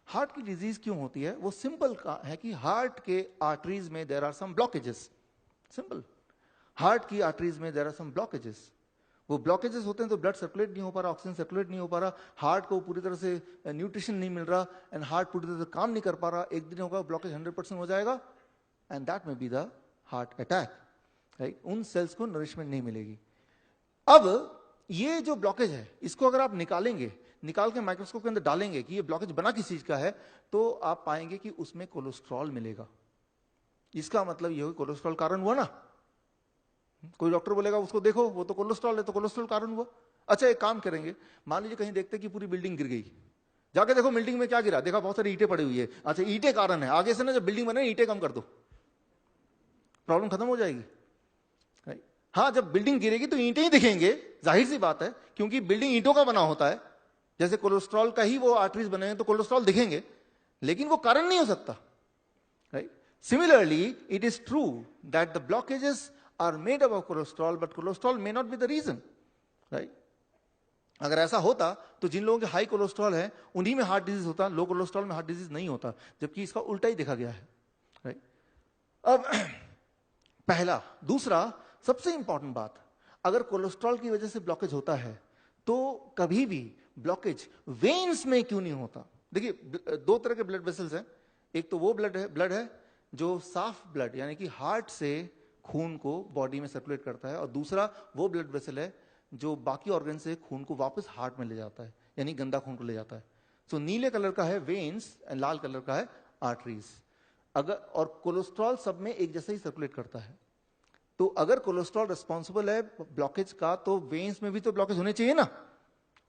हार्ट की डिजीज क्यों होती है? वो सिंपल है कि हार्ट के आर्टरीज में there are some blockages. Simple, heart की आर्टरीज में देयर आर सम ब्लॉकेजेस। वो ब्लॉकेजेस होते हैं तो ब्लड सर्कुलेट नहीं हो पा रहा, ऑक्सीजन सर्कुलेट नहीं हो पा रहा, हार्ट को पूरी तरह से न्यूट्रिशन नहीं मिल रहा, एंड हार्ट पूरी तरह से काम नहीं कर पा रहा। एक दिन होगा ब्लॉकेज 100% हो जाएगा, एंड दैट में be the heart attack, right? उन सेल्स को नरिशमेंट नहीं मिलेगी। अब ये जो ब्लॉकेज है, इसको अगर आप निकालेंगे, निकाल के माइक्रोस्कोप के अंदर डालेंगे कि ये ब्लॉकेज बना किस चीज का है, तो आप पाएंगे कि उसमें कोलेस्ट्रॉल मिलेगा। इसका मतलब ये कोलेस्ट्रॉल कारण हुआ ना। कोई डॉक्टर बोलेगा उसको देखो वो तो कोलेस्ट्रॉल है, तो कोलेस्ट्रॉल कारण हुआ। अच्छा, एक काम करेंगे, मान लीजिए कहीं देखते कि पूरी बिल्डिंग गिर गई, जाके देखो बिल्डिंग में क्या गिरा, देखा बहुत सारी ईंटें पड़ी हुई है। अच्छा, ईंटें कारण है, आगे से ना जब बिल्डिंग बने ईंटें कम कर दो, प्रॉब्लम खत्म हो जाएगी। हाँ, जब बिल्डिंग गिरेगी तो ईंटें ही दिखेंगे, जाहिर सी बात है, क्योंकि बिल्डिंग ईंटों का बना होता है। जैसे कोलेस्ट्रॉल का ही वो आर्टरीज बने हैं तो कोलेस्ट्रॉल दिखेंगे, लेकिन वो कारण नहीं हो सकता, right? Similarly it is true that the blockages are made up of cholesterol, but cholesterol may not be the reason. Right. अगर ऐसा होता तो जिन लोगों के हाई कोलेस्ट्रॉल है उन्हीं में हार्ट डिजीज होता, लो कोलेस्ट्रॉल में हार्ट डिजीज नहीं होता, जबकि इसका उल्टा ही देखा गया है, राइट। अब पहला। दूसरा सबसे इंपॉर्टेंट बात, अगर कोलेस्ट्रॉल की वजह से ब्लॉकेज होता है तो कभी भी ब्लॉकेज वेन्स में क्यों नहीं होता? देखिए, दो तरह के ब्लड वेसल्स हैं। एक तो वो ब्लड है जो साफ ब्लड यानी कि हार्ट से खून को बॉडी में सर्कुलेट करता है, और दूसरा वो ब्लड वेसल है जो बाकी ऑर्गन से खून को वापस हार्ट में ले जाता है, यानी गंदा खून को ले जाता है। सो नीले कलर का है वेन्स, लाल कलर का है आर्टरीज। अगर और कोलेस्ट्रॉल सब में एक जैसा ही सर्कुलेट करता है, तो अगर कोलेस्ट्रॉल रिस्पॉन्सिबल है ब्लॉकेज का, तो वेन्स में भी तो ब्लॉकेज होने चाहिए ना,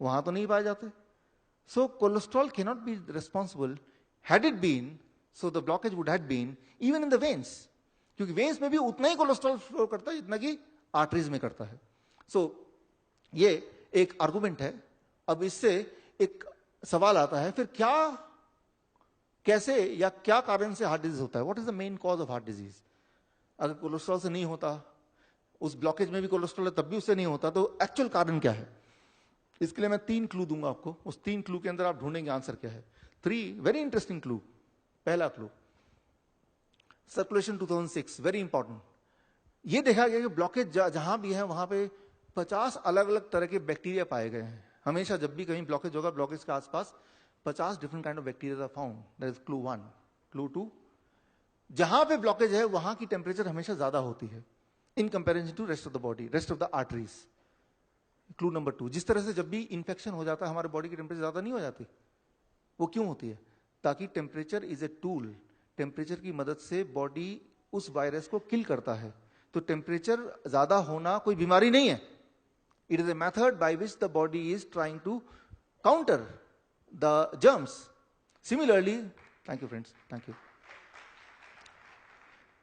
वहां तो नहीं पाए जाते। So cholesterol can not be responsible, had it been so the blockage would have been even in the veins, क्योंकि वेन्स में भी उतना ही कोलेस्ट्रॉल फ्लो करता है जितना कि आर्टरीज में करता है। सो ये एक आर्गुमेंट है। अब इससे एक सवाल आता है, फिर क्या, कैसे या क्या कारण से हार्ट डिजीज होता है? What is the main cause of heart disease? अगर कोलेस्ट्रॉल से नहीं होता, उस ब्लॉकेज में भी कोलेस्ट्रॉल है तब भी उससे नहीं होता, तो एक्चुअल कारण क्या है? इसके लिए मैं 3 क्लू दूंगा आपको। उस 3 क्लू के अंदर आप ढूंढेंगे आंसर क्या है। 3 वेरी इंटरेस्टिंग क्लू। पहला क्लू, सर्कुलेशन 2006, वेरी इंपॉर्टेंट। ये देखा गया कि ब्लॉकेज जहां भी है वहां पे 50 अलग अलग तरह के बैक्टीरिया पाए गए हैं। हमेशा जब भी कहीं ब्लॉकेज होगा, ब्लॉकेज के आसपास 50 different kind of bacteria are found. That is clue 1। Clue 2, जहां पे ब्लॉकेज है वहां की टेम्परेचर हमेशा ज्यादा होती है in comparison to rest of the body, rest of the arteries. Clue number 2, जिस तरह से जब भी इंफेक्शन हो जाता है हमारे बॉडी की टेम्परेचर ज्यादा नहीं हो जाती, वो क्यों होती है? ताकि temperature is a tool, temperature की मदद से बॉडी उस वायरस को किल करता है। तो टेम्परेचर ज्यादा होना कोई बीमारी नहीं है, it is a method by which the body is trying to counter the germs. Similarly, thank you friends, thank you.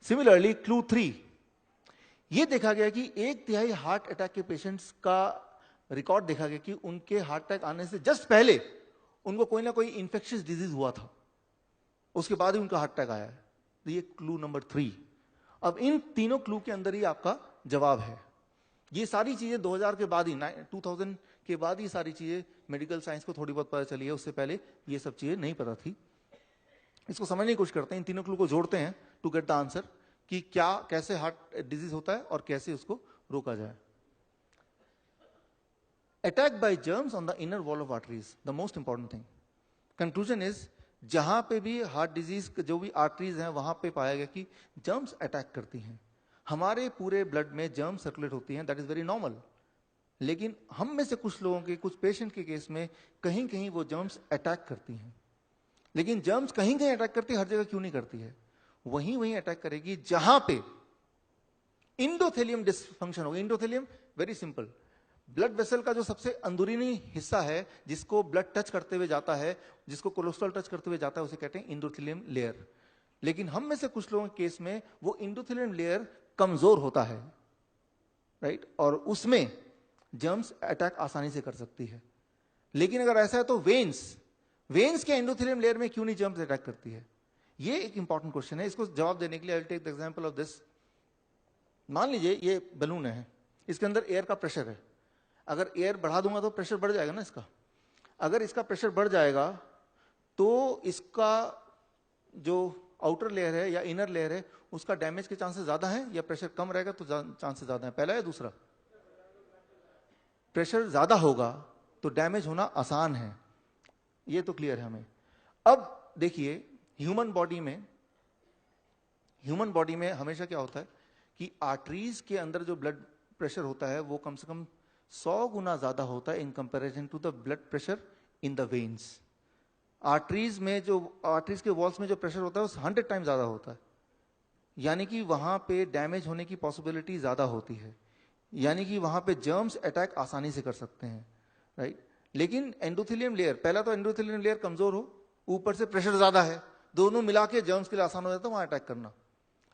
Similarly clue 3, यह देखा गया कि 1/3 हार्ट अटैक के पेशेंट्स का रिकॉर्ड देखा गया कि उनके हार्ट अटैक आने से जस्ट पहले उनको कोई ना कोई इंफेक्शियस डिजीज हुआ था, उसके बाद ही उनका हार्ट अटैक आया है। तो ये क्लू नंबर 3। अब इन तीनों क्लू के अंदर ही आपका जवाब है। ये सारी चीजें 2000 के बाद ही, 2000 के बाद ही सारी चीजें मेडिकल साइंस को थोड़ी बहुत पता चली है, उससे पहले ये सब चीजें नहीं पता थी। इसको समझने की कोशिश करते हैं, इन तीनों क्लू को जोड़ते हैं टू गेट द आंसर कि क्या, कैसे हार्ट डिजीज होता है और कैसे उसको रोका जाए। Attack by germs on the inner wall of arteries, the most important thing. Conclusion is, जहां पे भी हार्ट डिजीज जो भी आर्टरीज हैं वहां पे पाया गया कि जर्म्स अटैक करती हैं। हमारे पूरे ब्लड में जर्म्स सर्कुलेट होती हैं, दैट इज वेरी नॉर्मल। लेकिन हम में से कुछ लोगों के, कुछ पेशेंट के केस में कहीं कहीं वो जर्म्स अटैक करती हैं। लेकिन जर्म्स कहीं कहीं अटैक करती है, हर जगह क्यों नहीं करती है? वहीं अटैक करेगी जहां पे इंडोथेलियम डिसफंक्शन होगा। इंडोथेलियम वेरी सिंपल, ब्लड वेसल का जो सबसे अंदरूनी हिस्सा है, जिसको ब्लड टच करते हुए जाता है, जिसको कोलेस्ट्रॉल टच करते हुए जाता है, उसे कहते हैं इंडोथेलियम लेयर। लेकिन हम में से कुछ लोगों के केस में वो इंडोथेलियम लेयर कमजोर होता है, राइट, और उसमें जर्म्स अटैक आसानी से कर सकती है। लेकिन अगर ऐसा है तो वेन्स के एंडोथेलियम लेयर में क्यों नहीं जर्म्स अटैक करती है? ये एक इंपॉर्टेंट क्वेश्चन है। इसको जवाब देने के लिए I will take the example of this. मान लीजिए ये बलून है, इसके अंदर एयर का प्रेशर है। अगर एयर बढ़ा दूंगा तो प्रेशर बढ़ जाएगा ना इसका। अगर इसका प्रेशर बढ़ जाएगा तो इसका जो आउटर लेयर है या इनर लेयर है उसका डैमेज के चांसेस ज्यादा हैं, या प्रेशर कम रहेगा तो चांसेस ज्यादा है? पहला या दूसरा? प्रेशर ज्यादा होगा तो डैमेज होना आसान है, ये तो क्लियर है हमें। अब देखिए, ह्यूमन बॉडी में हमेशा क्या होता है कि आर्टरीज के अंदर जो ब्लड प्रेशर होता है वो कम से कम 100 गुना ज्यादा होता है in comparison to the blood pressure in the veins. Arteries के वॉल्स में जो प्रेशर होता है वो 100 टाइम ज्यादा होता है, यानी कि वहां पे डैमेज होने की पॉसिबिलिटी ज्यादा होती है, यानी कि वहां पे जर्म्स अटैक आसानी से कर सकते हैं, राइट। लेकिन एंडोथेलियम लेयर, पहला तो एंडोथेलियम लेयर कमजोर हो, ऊपर से प्रेशर ज्यादा है, दोनों मिला के जर्म्स के लिए आसान हो जाता है वहां अटैक करना।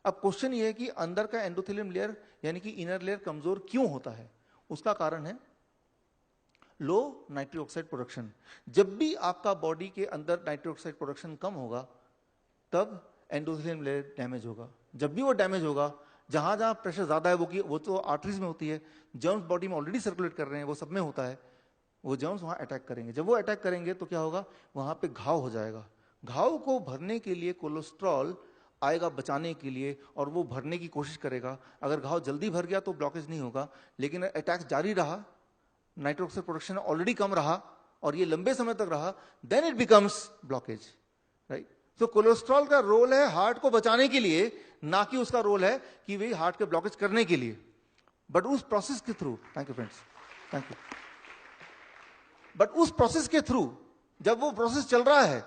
अब क्वेश्चन ये है कि अंदर का एंडोथेलियम लेयर यानी कि इनर लेयर कमजोर क्यों होता है? उसका कारण है लो नाइट्रिक ऑक्साइड प्रोडक्शन। जब भी आपका बॉडी के अंदर नाइट्रिक ऑक्साइड प्रोडक्शन कम होगा तब एंडोथेलियम लेयर डैमेज होगा। जब भी वो डैमेज होगा जहां जहां प्रेशर ज्यादा है वो तो आर्टरीज में होती है, जर्म्स बॉडी में ऑलरेडी सर्कुलेट कर रहे हैं, वो सब में होता है, वो जर्म्स वहां अटैक करेंगे। जब वो अटैक करेंगे तो क्या होगा, वहां पे घाव हो जाएगा। घाव को भरने के लिए कोलेस्ट्रॉल आएगा बचाने के लिए, और वो भरने की कोशिश करेगा। अगर घाव जल्दी भर गया तो ब्लॉकेज नहीं होगा, लेकिन अटैक जारी रहा, नाइट्रिक ऑक्साइड प्रोडक्शन ऑलरेडी कम रहा और ये लंबे समय तक रहा, then it becomes blockage, right. तो कोलेस्ट्रॉल का रोल है हार्ट को बचाने के लिए, ना कि उसका रोल है कि वही हार्ट के ब्लॉकेज करने के लिए। बट उस प्रोसेस के through, thank you friends, thank you, but उस प्रोसेस के थ्रू जब वो प्रोसेस चल रहा है,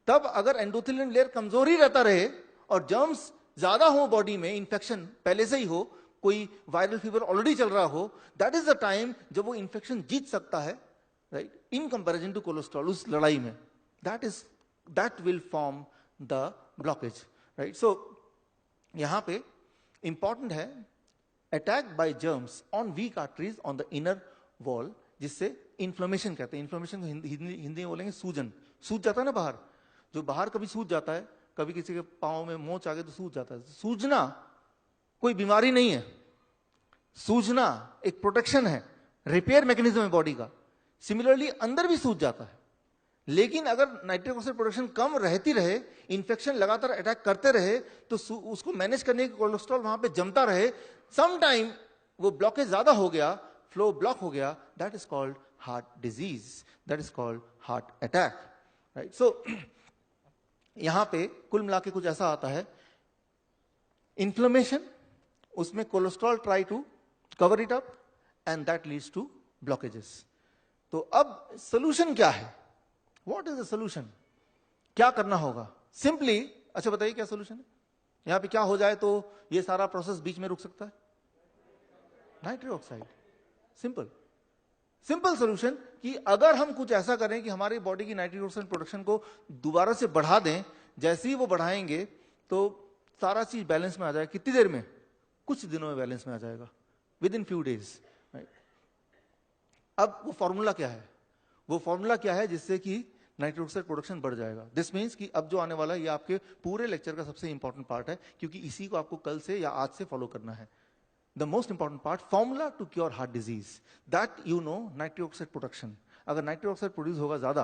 तब अगर एंडोथेलियन लेयर कमजोर ही रहता रहे और जर्म्स ज्यादा हो बॉडी में, इंफेक्शन पहले से ही हो, कोई वायरल फीवर ऑलरेडी चल रहा हो, दैट इज द टाइम जब वो इंफेक्शन जीत सकता है, right, in comparison to cholesterol. उस लड़ाई में that will form the blockage, right. So यहां पे इंपॉर्टेंट है attack by germs on weak arteries on the inner wall, जिससे इन्फ्लेमेशन कहते हैं। इन्फ्लेमेशन को हिंदी में बोलेंगे सूजन। सूज जाता है ना बाहर, जो बाहर कभी सूज जाता है, कभी किसी के पांव में मोच आ गए तो सूज जाता है। सूजना कोई बीमारी नहीं है, सूजना एक प्रोटेक्शन है, रिपेयर मैकेनिज्म है बॉडी का। सिमिलरली अंदर भी सूज जाता है, लेकिन अगर नाइट्रिक ऑक्साइड प्रोडक्शन कम रहती रहे, इन्फेक्शन लगातार अटैक करते रहे, तो उसको मैनेज करने के कोलेस्ट्रॉल वहां पे जमता रहे, सम टाइम वो ब्लॉकेज ज्यादा हो गया, फ्लो ब्लॉक हो गया, that is called heart disease, that is called heart attack, right. So यहां पे कुल मिला के कुछ ऐसा आता है, इन्फ्लेमेशन, उसमें cholesterol try to cover it up and that leads to blockages. तो अब सोल्यूशन क्या है, व्हाट इज द सोल्यूशन, क्या करना होगा? सिंपली, अच्छा बताइए क्या सोल्यूशन है? यहां पे क्या हो जाए तो ये सारा प्रोसेस बीच में रुक सकता है? Nitric oxide. सिंपल सोल्यूशन कि अगर हम कुछ ऐसा करें कि हमारी बॉडी की नाइट्रिक ऑक्साइड प्रोडक्शन को दोबारा से बढ़ा दें, जैसे ही वो बढ़ाएंगे तो सारा चीज बैलेंस में आ जाएगा। कितनी देर में? कुछ दिनों में बैलेंस में आ जाएगा, विद इन फ्यू डेज। अब वो फॉर्मूला क्या है? वो फॉर्मूला क्या है जिससे कि नाइट्रिक ऑक्साइड प्रोडक्शन बढ़ जाएगा? दिस मीन्स कि अब जो आने वाला है ये आपके पूरे लेक्चर का सबसे इंपॉर्टेंट पार्ट है, क्योंकि इसी को आपको कल से या आज से फॉलो करना है। The most important part, formula to cure heart disease, that you know, nitric oxide production. अगर नाइट्रिक ऑक्साइड प्रोड्यूस होगा ज्यादा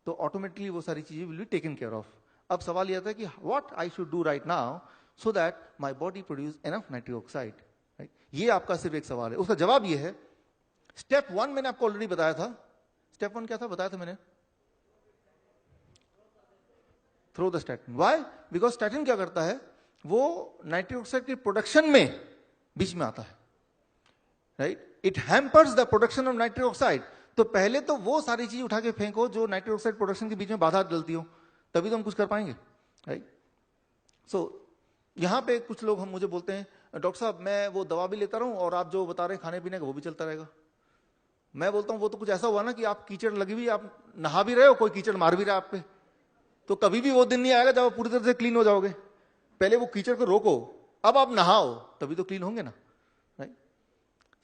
तो ऑटोमेटिकली वो सारी चीजें will be taken care of. अब सवाल यह था कि what I should do right now so that my body produce enough nitric oxide, right? ये आपका सिर्फ एक सवाल है। उसका जवाब ये है, स्टेप 1 मैंने आपको ऑलरेडी बताया था। स्टेप 1 क्या था? बताया था मैंने, throw the statin. Why? Because statin क्या करता है, वो नाइट्रिक ऑक्साइड के प्रोडक्शन में बीच में आता है, right? It hampers the production of nitric oxide. तो पहले तो वो सारी चीज उठा के फेंको जो नाइट्रिक ऑक्साइड प्रोडक्शन के बीच में बाधा डलती हो, तभी तो हम कुछ कर पाएंगे, राइट? सो यहां पे कुछ लोग हम मुझे बोलते हैं, डॉक्टर साहब मैं वो दवा भी लेता रहूं और आप जो बता रहे हैं खाने पीने का वो भी चलता रहेगा। मैं बोलता हूं वो तो कुछ ऐसा हुआ ना कि आप कीचड़ लगी हुई, आप नहा भी रहे हो, कोई कीचड़ मार भी रहा है आप पे, तो कभी भी वो दिन नहीं आएगा जब आप पूरी तरह से क्लीन हो जाओगे। पहले वो कीचड़ को रोको, अब आप नहाओ, तभी तो क्लीन होंगे ना, right?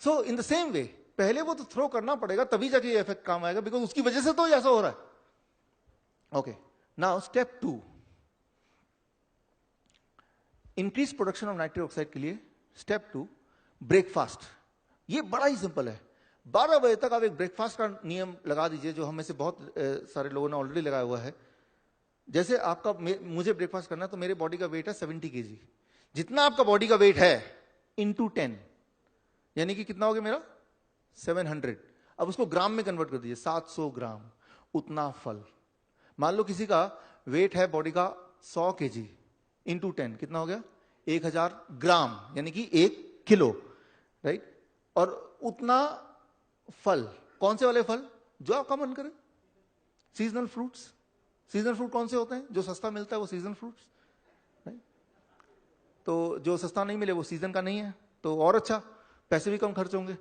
So in the same way, पहले वो तो थ्रो करना पड़ेगा, तभी जाके ये इफेक्ट काम आएगा, बिकॉज उसकी वजह से तो ऐसा हो रहा है। Okay, now step 2, increase production of nitric oxide के लिए स्टेप 2, ब्रेकफास्ट। ये बड़ा ही सिंपल है। 12 बजे तक आप एक ब्रेकफास्ट का नियम लगा दीजिए, जो हम में से बहुत सारे लोगों ने ऑलरेडी लगाया हुआ है। जैसे आपका मुझे ब्रेकफास्ट करना है तो मेरे बॉडी का वेट है 70 kg। जितना आपका बॉडी का वेट है इंटू 10, यानी कि कितना हो गया मेरा 700। अब उसको ग्राम में कन्वर्ट कर दीजिए, 700 ग्राम, उतना फल। मान लो किसी का वेट है बॉडी का 100 kg, इंटू 10 कितना हो गया 1000 ग्राम, यानी कि 1 किलो, राइट? और उतना फल, कौन से वाले फल? जो आपका मन करे। Seasonal fruits. सीजनल फ्रूट कौन से होते हैं? जो सस्ता मिलता है वो सीजनल फ्रूट्स, राइट? तो जो सस्ता नहीं मिले वो सीजन का नहीं है, तो और अच्छा, पैसे भी कम खर्च होंगे।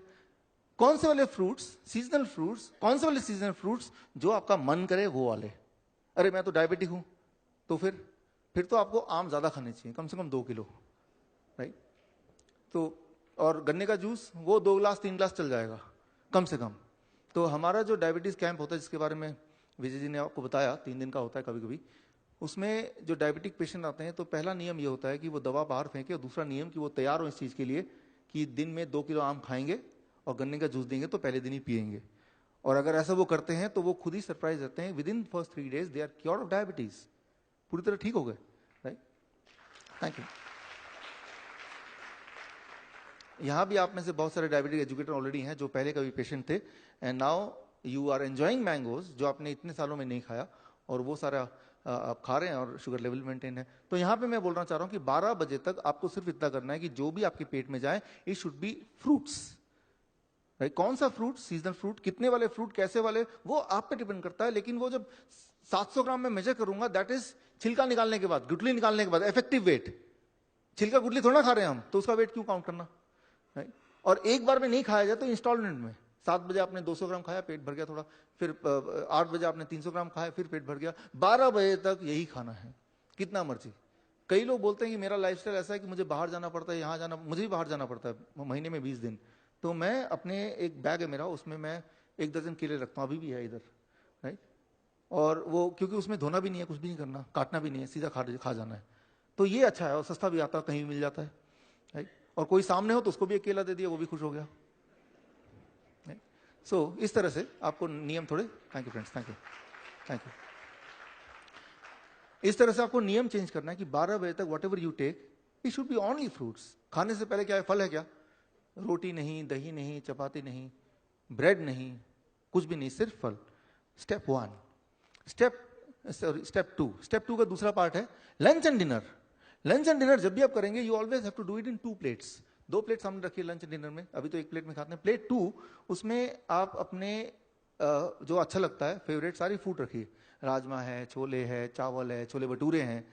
कौन से वाले फ्रूट्स? Seasonal fruits. कौन से वाले सीजनल फ्रूट्स? जो आपका मन करे वो वाले। अरे मैं तो डायबिटिक हूं, तो फिर तो आपको आम ज्यादा खाने चाहिए, कम से कम 2 किलो, राइट? तो और गन्ने का जूस वो 2 गिलास 3 गिलास चल जाएगा कम से कम। तो हमारा जो डायबिटीज कैंप होता है, जिसके बारे में विजय जी ने आपको बताया, 3 दिन का होता है कभी कभी, उसमें जो डायबिटिक पेशेंट आते हैं तो पहला नियम ये होता है कि वो दवा बाहर फेंके, और दूसरा नियम कि वो तैयार हो इस चीज के लिए कि दिन में 2 किलो आम खाएंगे और गन्ने का जूस देंगे तो पहले दिन ही पिएंगे। और अगर ऐसा वो करते हैं तो वो खुद ही सरप्राइज रहते हैं, within first 3 days they are cure of diabetes, पूरी तरह ठीक हो गए। Right, thank you. यहां भी आप में से बहुत सारे डायबिटिक एजुकेटर ऑलरेडी हैं जो पहले कभी पेशेंट थे, and now you are enjoying mangoes जो आपने इतने सालों में नहीं खाया, और वो सारा आप खा रहे हैं और शुगर लेवल मेंटेन है। तो यहां पे मैं बोलना चाह रहा हूं कि 12 बजे तक आपको सिर्फ इतना करना है कि जो भी आपके पेट में जाए it should B fruits. Right, कौन सा फ्रूट, सीजनल फ्रूट, कितने वाले फ्रूट, कैसे वाले, वो आप पे डिपेंड करता है। लेकिन वो जब 700 ग्राम में मेजर करूंगा, दैट इज छिलका निकालने के बाद, गुठली निकालने के बाद इफेक्टिव वेट। छिलका गुठली थोड़ा खा रहे हैं हम, तो उसका वेट क्यों काउंट करना। राइट, और एक बार में नहीं खाया जाए तो इंस्टॉलमेंट में 7 बजे आपने 200 ग्राम खाया, पेट भर गया थोड़ा, फिर 8 बजे आपने 300 ग्राम खाया, फिर पेट भर गया, 12 बजे तक यही खाना है, कितना मर्जी। कई लोग बोलते हैं कि मेरा लाइफस्टाइल ऐसा है कि मुझे बाहर जाना पड़ता है, यहाँ जाना, मुझे भी बाहर जाना पड़ता है महीने में 20 दिन। तो मैं अपने एक बैग है मेरा, उसमें मैं 1 दर्जन केले रखता हूँ, अभी भी है इधर। राइट, और वो क्योंकि उसमें धोना भी नहीं है, कुछ भी नहीं करना, काटना भी नहीं है, सीधा खा जाना है। तो ये अच्छा है और सस्ता भी आता है, कहीं भी मिल जाता है। राइट, और कोई सामने हो तो उसको भी एक केला दे दिया, वो भी खुश हो गया। सो इस तरह से आपको नियम थोड़े, thank you friends, thank you, thank you. इस तरह से आपको नियम चेंज करना है कि 12 बजे तक whatever you take it should be only fruits. खाने से पहले क्या है, फल है क्या, रोटी नहीं, दही नहीं, चपाती नहीं, ब्रेड नहीं, कुछ भी नहीं, सिर्फ फल। स्टेप 1। स्टेप 2 का दूसरा पार्ट है lunch and dinner. Lunch and dinner जब भी आप करेंगे you always have to do it in 2 plates. 2 plate सामने रखिए लंच डिनर में, अभी तो 1 प्लेट में खाते हैं। प्लेट 2 उसमें आप अपने जो अच्छा लगता है फेवरेट सारी फूड रखिए, राजमा है, छोले है, चावल है, छोले भटूरे हैं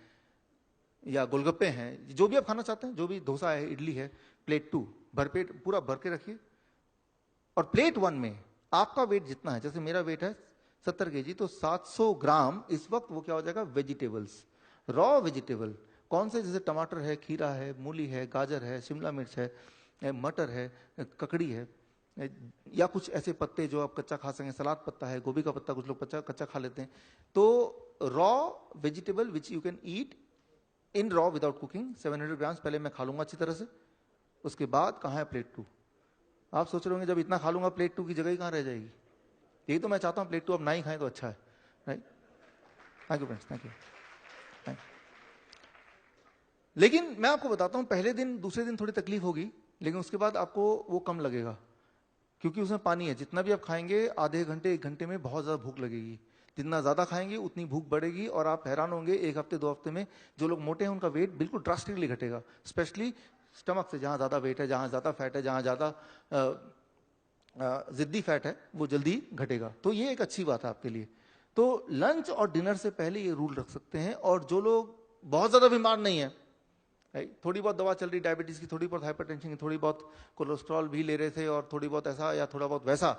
या गोलगप्पे हैं, जो भी आप खाना चाहते हैं, जो भी डोसा है, इडली है। प्लेट 2 भरपेट पूरा भर के रखिए। और प्लेट 1 में आपका वेट जितना है, जैसे मेरा वेट है 70 kg, तो 700 ग्राम इस वक्त वो क्या हो जाएगा, वेजिटेबल्स, रॉ वेजिटेबल। कौन से, जैसे टमाटर है, खीरा है, मूली है, गाजर है, शिमला मिर्च है, मटर है, ककड़ी है, या कुछ ऐसे पत्ते जो आप कच्चा खा सकें, सलाद पत्ता है, गोभी का पत्ता कुछ लोग कच्चा खा लेते हैं। तो raw vegetable which you can eat in raw without cooking 700 grams पहले मैं खा लूंगा अच्छी तरह से। उसके बाद कहाँ है प्लेट 2। आप सोच रहे होंगे जब इतना खा लूंगा प्लेट 2 की जगह ही कहाँ रह जाएगी। यही तो मैं चाहता हूँ, प्लेट 2 अब ना ही खाएं तो अच्छा है। Right, thank you friends, thank you. लेकिन मैं आपको बताता हूं, पहले दिन दूसरे दिन थोड़ी तकलीफ होगी, लेकिन उसके बाद आपको वो कम लगेगा, क्योंकि उसमें पानी है। जितना भी आप खाएंगे आधे घंटे 1 घंटे में बहुत ज्यादा भूख लगेगी। जितना ज्यादा खाएंगे उतनी भूख बढ़ेगी, और आप हैरान होंगे 1 हफ्ते 2 हफ्ते में जो लोग मोटे हैं उनका वेट बिल्कुल ड्रास्टिकली घटेगा। स्पेशली स्टमक से, जहां ज्यादा वेट है, जहां ज्यादा फैट है, जहां ज्यादा जिद्दी फैट है, वो जल्दी घटेगा। तो ये एक अच्छी बात है आपके लिए। तो लंच और डिनर से पहले ये रूल रख सकते हैं। और जो लोग बहुत ज्यादा बीमार नहीं है, थोड़ी बहुत दवा चल रही डायबिटीज की, थोड़ी बहुत हाइपरटेंशन की, थोड़ी बहुत कोलेस्ट्रॉल भी ले रहे थे और थोड़ी बहुत ऐसा या थोड़ा बहुत वैसा,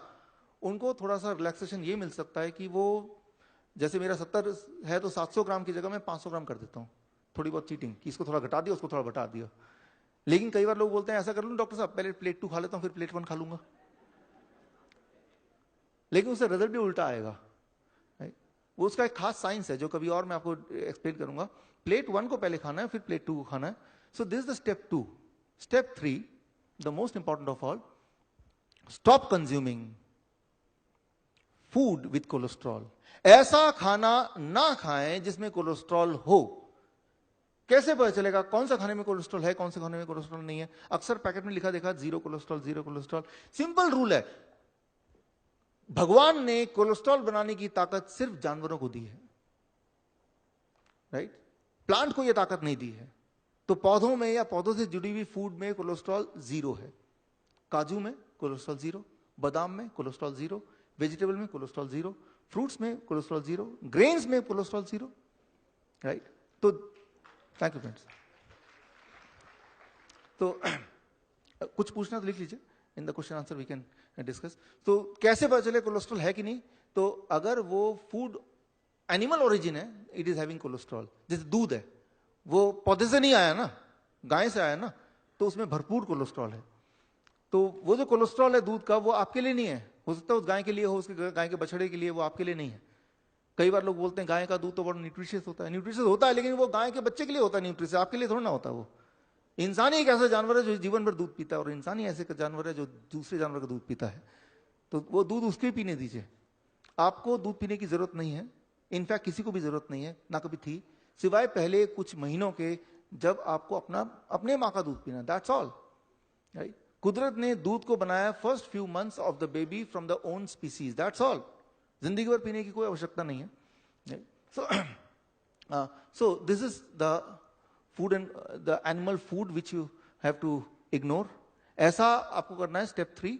उनको थोड़ा सा रिलैक्सेशन ये मिल सकता है कि वो, जैसे मेरा 70 है तो 700 ग्राम की जगह मैं 500 ग्राम कर देता हूँ। थोड़ी बहुत चीटिंग कि इसको थोड़ा घटा दिया, उसको थोड़ा बढ़ा दिया। लेकिन कई बार लोग बोलते हैं ऐसा कर लूँ डॉक्टर साहब, पहले प्लेट 2 खा लेता हूँ फिर प्लेट 1 खा लूंगा, लेकिन उससे रिजल्ट भी उल्टा आएगा। वो उसका एक खास साइंस है जो कभी और मैं आपको एक्सप्लेन करूंगा। प्लेट 1 को पहले खाना है, फिर प्लेट 2 को खाना है। So this is the step 2। Step 3, the most important of all, stop consuming food with cholesterol. ऐसा खाना ना खाएं जिसमें कोलेस्ट्रॉल हो। कैसे पता चलेगा कौन सा खाने में कोलेस्ट्रॉल है, कौन से खाने में कोलेस्ट्रॉल नहीं है? अक्सर पैकेट में लिखा देखा 0 कोलेस्ट्रॉल, 0 कोलेस्ट्रॉल। सिंपल रूल है, भगवान ने कोलेस्ट्रॉल बनाने की ताकत सिर्फ जानवरों को दी है। राइट, प्लांट को यह ताकत नहीं दी है। तो पौधों में या पौधों से जुड़ी हुई फूड में कोलेस्ट्रॉल 0 है। काजू में कोलेस्ट्रॉल 0, बादाम में कोलेस्ट्रॉल 0, वेजिटेबल में कोलेस्ट्रॉल 0, फ्रूट्स में कोलेस्ट्रॉल 0, ग्रेन्स में कोलेस्ट्रॉल 0। राइट, तो थैंक यू फ्रेंड्स। तो कुछ पूछना तो लिख लीजिए, in the question answer we can discuss. तो कैसे पता चले कोलेस्ट्रॉल है कि नहीं? तो अगर वो फूड एनिमल ओरिजिन है, इट इज हैविंग कोलेस्ट्रॉल। जैसे दूध है, वो पौधे से नहीं आया ना, गाय से आया ना, तो उसमें भरपूर कोलेस्ट्रॉल है। तो वो जो कोलेस्ट्रॉल है दूध का, वो आपके लिए नहीं है। हो सकता है उस गाय के लिए हो, उसके गाय के बछड़े के लिए, वो आपके लिए नहीं है। कई बार लोग बोलते हैं गाय का दूध तो बड़ा न्यूट्रिशियस होता है। न्यूट्रिशियस होता है, लेकिन वो गाय के बच्चे के लिए होता है न्यूट्रिशियस, आपके लिए थोड़ा ना होता वो। इंसान ही एक ऐसा जानवर है जो जीवन भर दूध पीता है, और इंसान ही ऐसे जानवर है जो दूसरे जानवर का दूध पीता है, तो वो दूध उसके ही पीने दीजिए। आपको दूध पीने की जरूरत नहीं है, इनफैक्ट किसी को भी जरूरत नहीं है, ना कभी थी, सिवाय पहले कुछ महीनों के जब आपको अपने माँ का दूध पीना, दैट्स ऑल, राइट। कुदरत ने दूध को बनाया first few months of the baby from the own species, that's all. जिंदगी भर पीने की कोई आवश्यकता नहीं है। So this is the food and the animal food which you have to ignore. ऐसा आपको करना है स्टेप 3।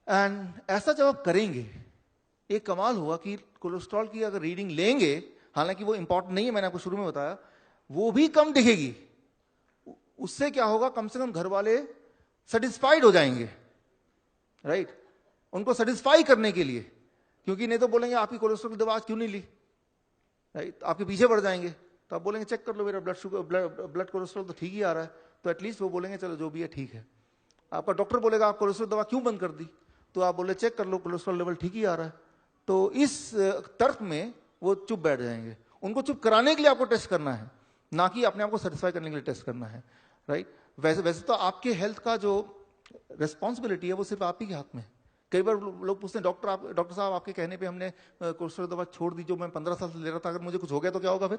एंड ऐसा जब आप करेंगे, एक कमाल हुआ कि कोलेस्ट्रॉल की अगर रीडिंग लेंगे, हालांकि वो इंपॉर्टेंट नहीं है, मैंने आपको शुरू में बताया, वो भी कम दिखेगी। उससे क्या होगा, कम से कम घर वाले सेटिस्फाइड हो जाएंगे, राइट। उनको सेटिस्फाई करने के लिए, क्योंकि नहीं तो बोलेंगे आपकी कोलेस्ट्रॉल की दवा आज क्यों नहीं ली, राइट, आपके पीछे पड़ जाएंगे। तो आप बोलेंगे चेक कर लो मेरा ब्लड कोलेस्ट्रॉल तो ठीक ही आ रहा है, तो एटलीस्ट वो बोलेंगे चलो जो भी है ठीक है। आपका डॉक्टर बोलेगा आप कोलेस्ट्रॉल दवा क्यों बंद कर दी, तो आप बोले चेक कर लो कोलेस्ट्रॉल लेवल ठीक ही आ रहा है। तो इस तर्क में वो चुप बैठ जाएंगे। उनको चुप कराने के लिए आपको टेस्ट करना है, ना कि अपने आप को सेटिस्फाई करने के लिए टेस्ट करना है, राइट। वैसे तो आपके हेल्थ का जो रिस्पॉन्सिबिलिटी है वो सिर्फ आप ही के हाथ में है। कई बार लोग पूछते हैं डॉक्टर साहब आपके कहने पे हमने कोलेस्ट्रॉल दवा छोड़ दी जो मैं 15 साल से ले रहा था, अगर मुझे कुछ हो गया तो क्या होगा, फिर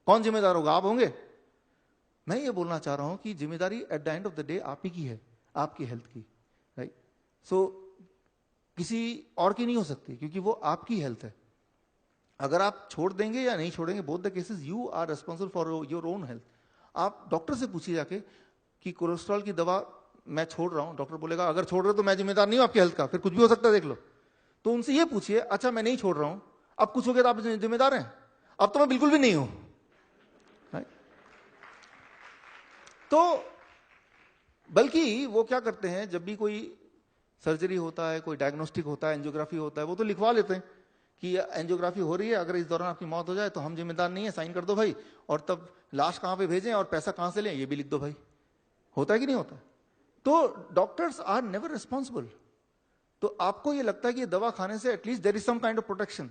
कौन जिम्मेदार होगा, आप होंगे। मैं ये बोलना चाह रहा हूं कि जिम्मेदारी eight the end of the day आप ही की है, आपकी हेल्थ की, राइट। सो किसी और की नहीं हो सकती, क्योंकि वो आपकी हेल्थ है। अगर आप छोड़ देंगे या नहीं छोड़ेंगे, both the cases you are responsible for your own health. आप डॉक्टर से पूछिए जाके कि कोलेस्ट्रॉल की दवा मैं छोड़ रहा हूं, डॉक्टर बोलेगा अगर छोड़ रहे हो तो मैं जिम्मेदार नहीं हूं आपकी हेल्थ का, फिर कुछ भी हो सकता है देख लो। तो उनसे ये पूछिए अच्छा मैं नहीं छोड़ रहा हूं, अब कुछ हो गया तो आप जिम्मेदार हैं, अब तो मैं बिल्कुल भी नहीं हूं, राइट। तो बल्कि वो क्या करते हैं, जब भी कोई सर्जरी होता है, कोई डायग्नोस्टिक होता है, एंजियोग्राफी होता है, वो तो लिखवा लेते हैं कि एंजियोग्राफी हो रही है, अगर इस दौरान आपकी मौत हो जाए तो हम जिम्मेदार नहीं है, साइन कर दो भाई, और तब लाश कहां पे भेजें और पैसा कहां से लें ये भी लिख दो भाई। होता है कि नहीं होता? तो डॉक्टर्स आर नेवर रिस्पॉन्सिबल। तो आपको ये लगता है कि ये दवा खाने से at least there is some kind of protection,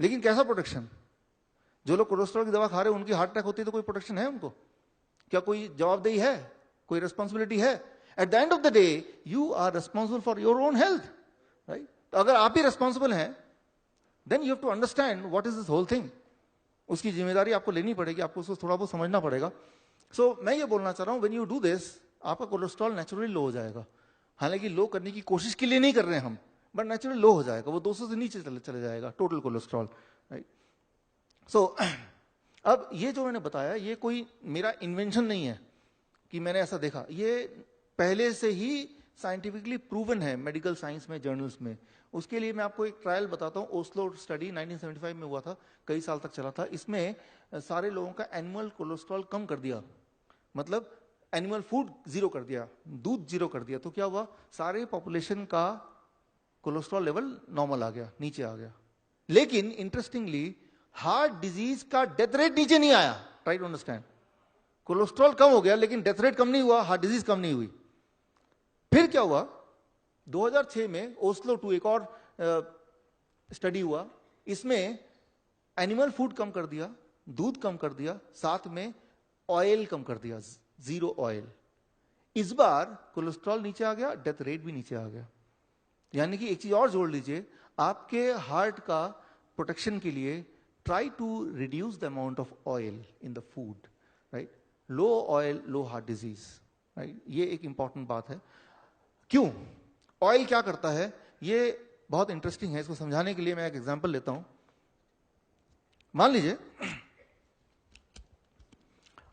लेकिन कैसा प्रोटेक्शन? जो लोग कोलेस्ट्रॉल की दवा खा रहे हैं उनकी हार्ट अटैक होती है तो कोई प्रोटेक्शन है उनको? क्या कोई जवाबदेही है, कोई रिस्पॉन्सिबिलिटी है? At the end of the day you are responsible for your own health, right. तो अगर आप ही रिस्पॉन्सिबल हैं then you have to understand what is this whole thing. उसकी जिम्मेदारी आपको लेनी पड़ेगी, आपको उसको थोड़ा बहुत समझना पड़ेगा। सो मैं ये बोलना चाह रहा हूं, व्हेन यू डू दिस आपका कोलेस्ट्रॉल नेचुरली लो हो जाएगा। हालांकि लो करने की कोशिश के लिए नहीं कर रहे हैं हम, बट नेचुरली लो हो जाएगा, वो 200 से नीचे चले जाएगा टोटल कोलेस्ट्रॉल, राइट। सो अब ये जो मैंने बताया ये कोई मेरा इन्वेंशन नहीं है कि मैंने ऐसा देखा, ये पहले से ही साइंटिफिकली प्रूवन है मेडिकल साइंस में, जर्नल्स में। उसके लिए मैं आपको एक ट्रायल बताता हूँ। ओस्लो स्टडी 1975 में हुआ था, कई साल तक चला था। इसमें सारे लोगों का एनुअल कोलेस्ट्रॉल कम कर दिया, मतलब एनिमल फूड जीरो कर दिया, दूध जीरो कर दिया। तो क्या हुआ, सारे पॉपुलेशन का कोलेस्ट्रॉल लेवल नॉर्मल आ गया, नीचे आ गया। लेकिन इंटरेस्टिंगली हार्ट डिजीज का डेथ रेट नीचे नहीं आया। ट्राई टू अंडरस्टैंड, कोलेस्ट्रॉल कम हो गया लेकिन डेथ रेट कम नहीं हुआ, हार्ट डिजीज कम नहीं हुई। फिर क्या हुआ, 2006 में ओस्लो 2 एक और स्टडी हुआ। इसमें एनिमल फूड कम कर दिया, दूध कम कर दिया, साथ में ऑयल कम कर दिया, जीरो ऑयल। इस बार कोलेस्ट्रॉल नीचे आ गया, डेथ रेट भी नीचे आ गया। यानी कि एक चीज और जोड़ लीजिए, आपके हार्ट का प्रोटेक्शन के लिए try to reduce the amount of oil in the food, right. Low oil low heart disease, right. ये एक इंपॉर्टेंट बात है। क्यों? ऑयल क्या करता है, ये बहुत इंटरेस्टिंग है। इसको समझाने के लिए मैं एक एग्जांपल लेता हूं। मान लीजिए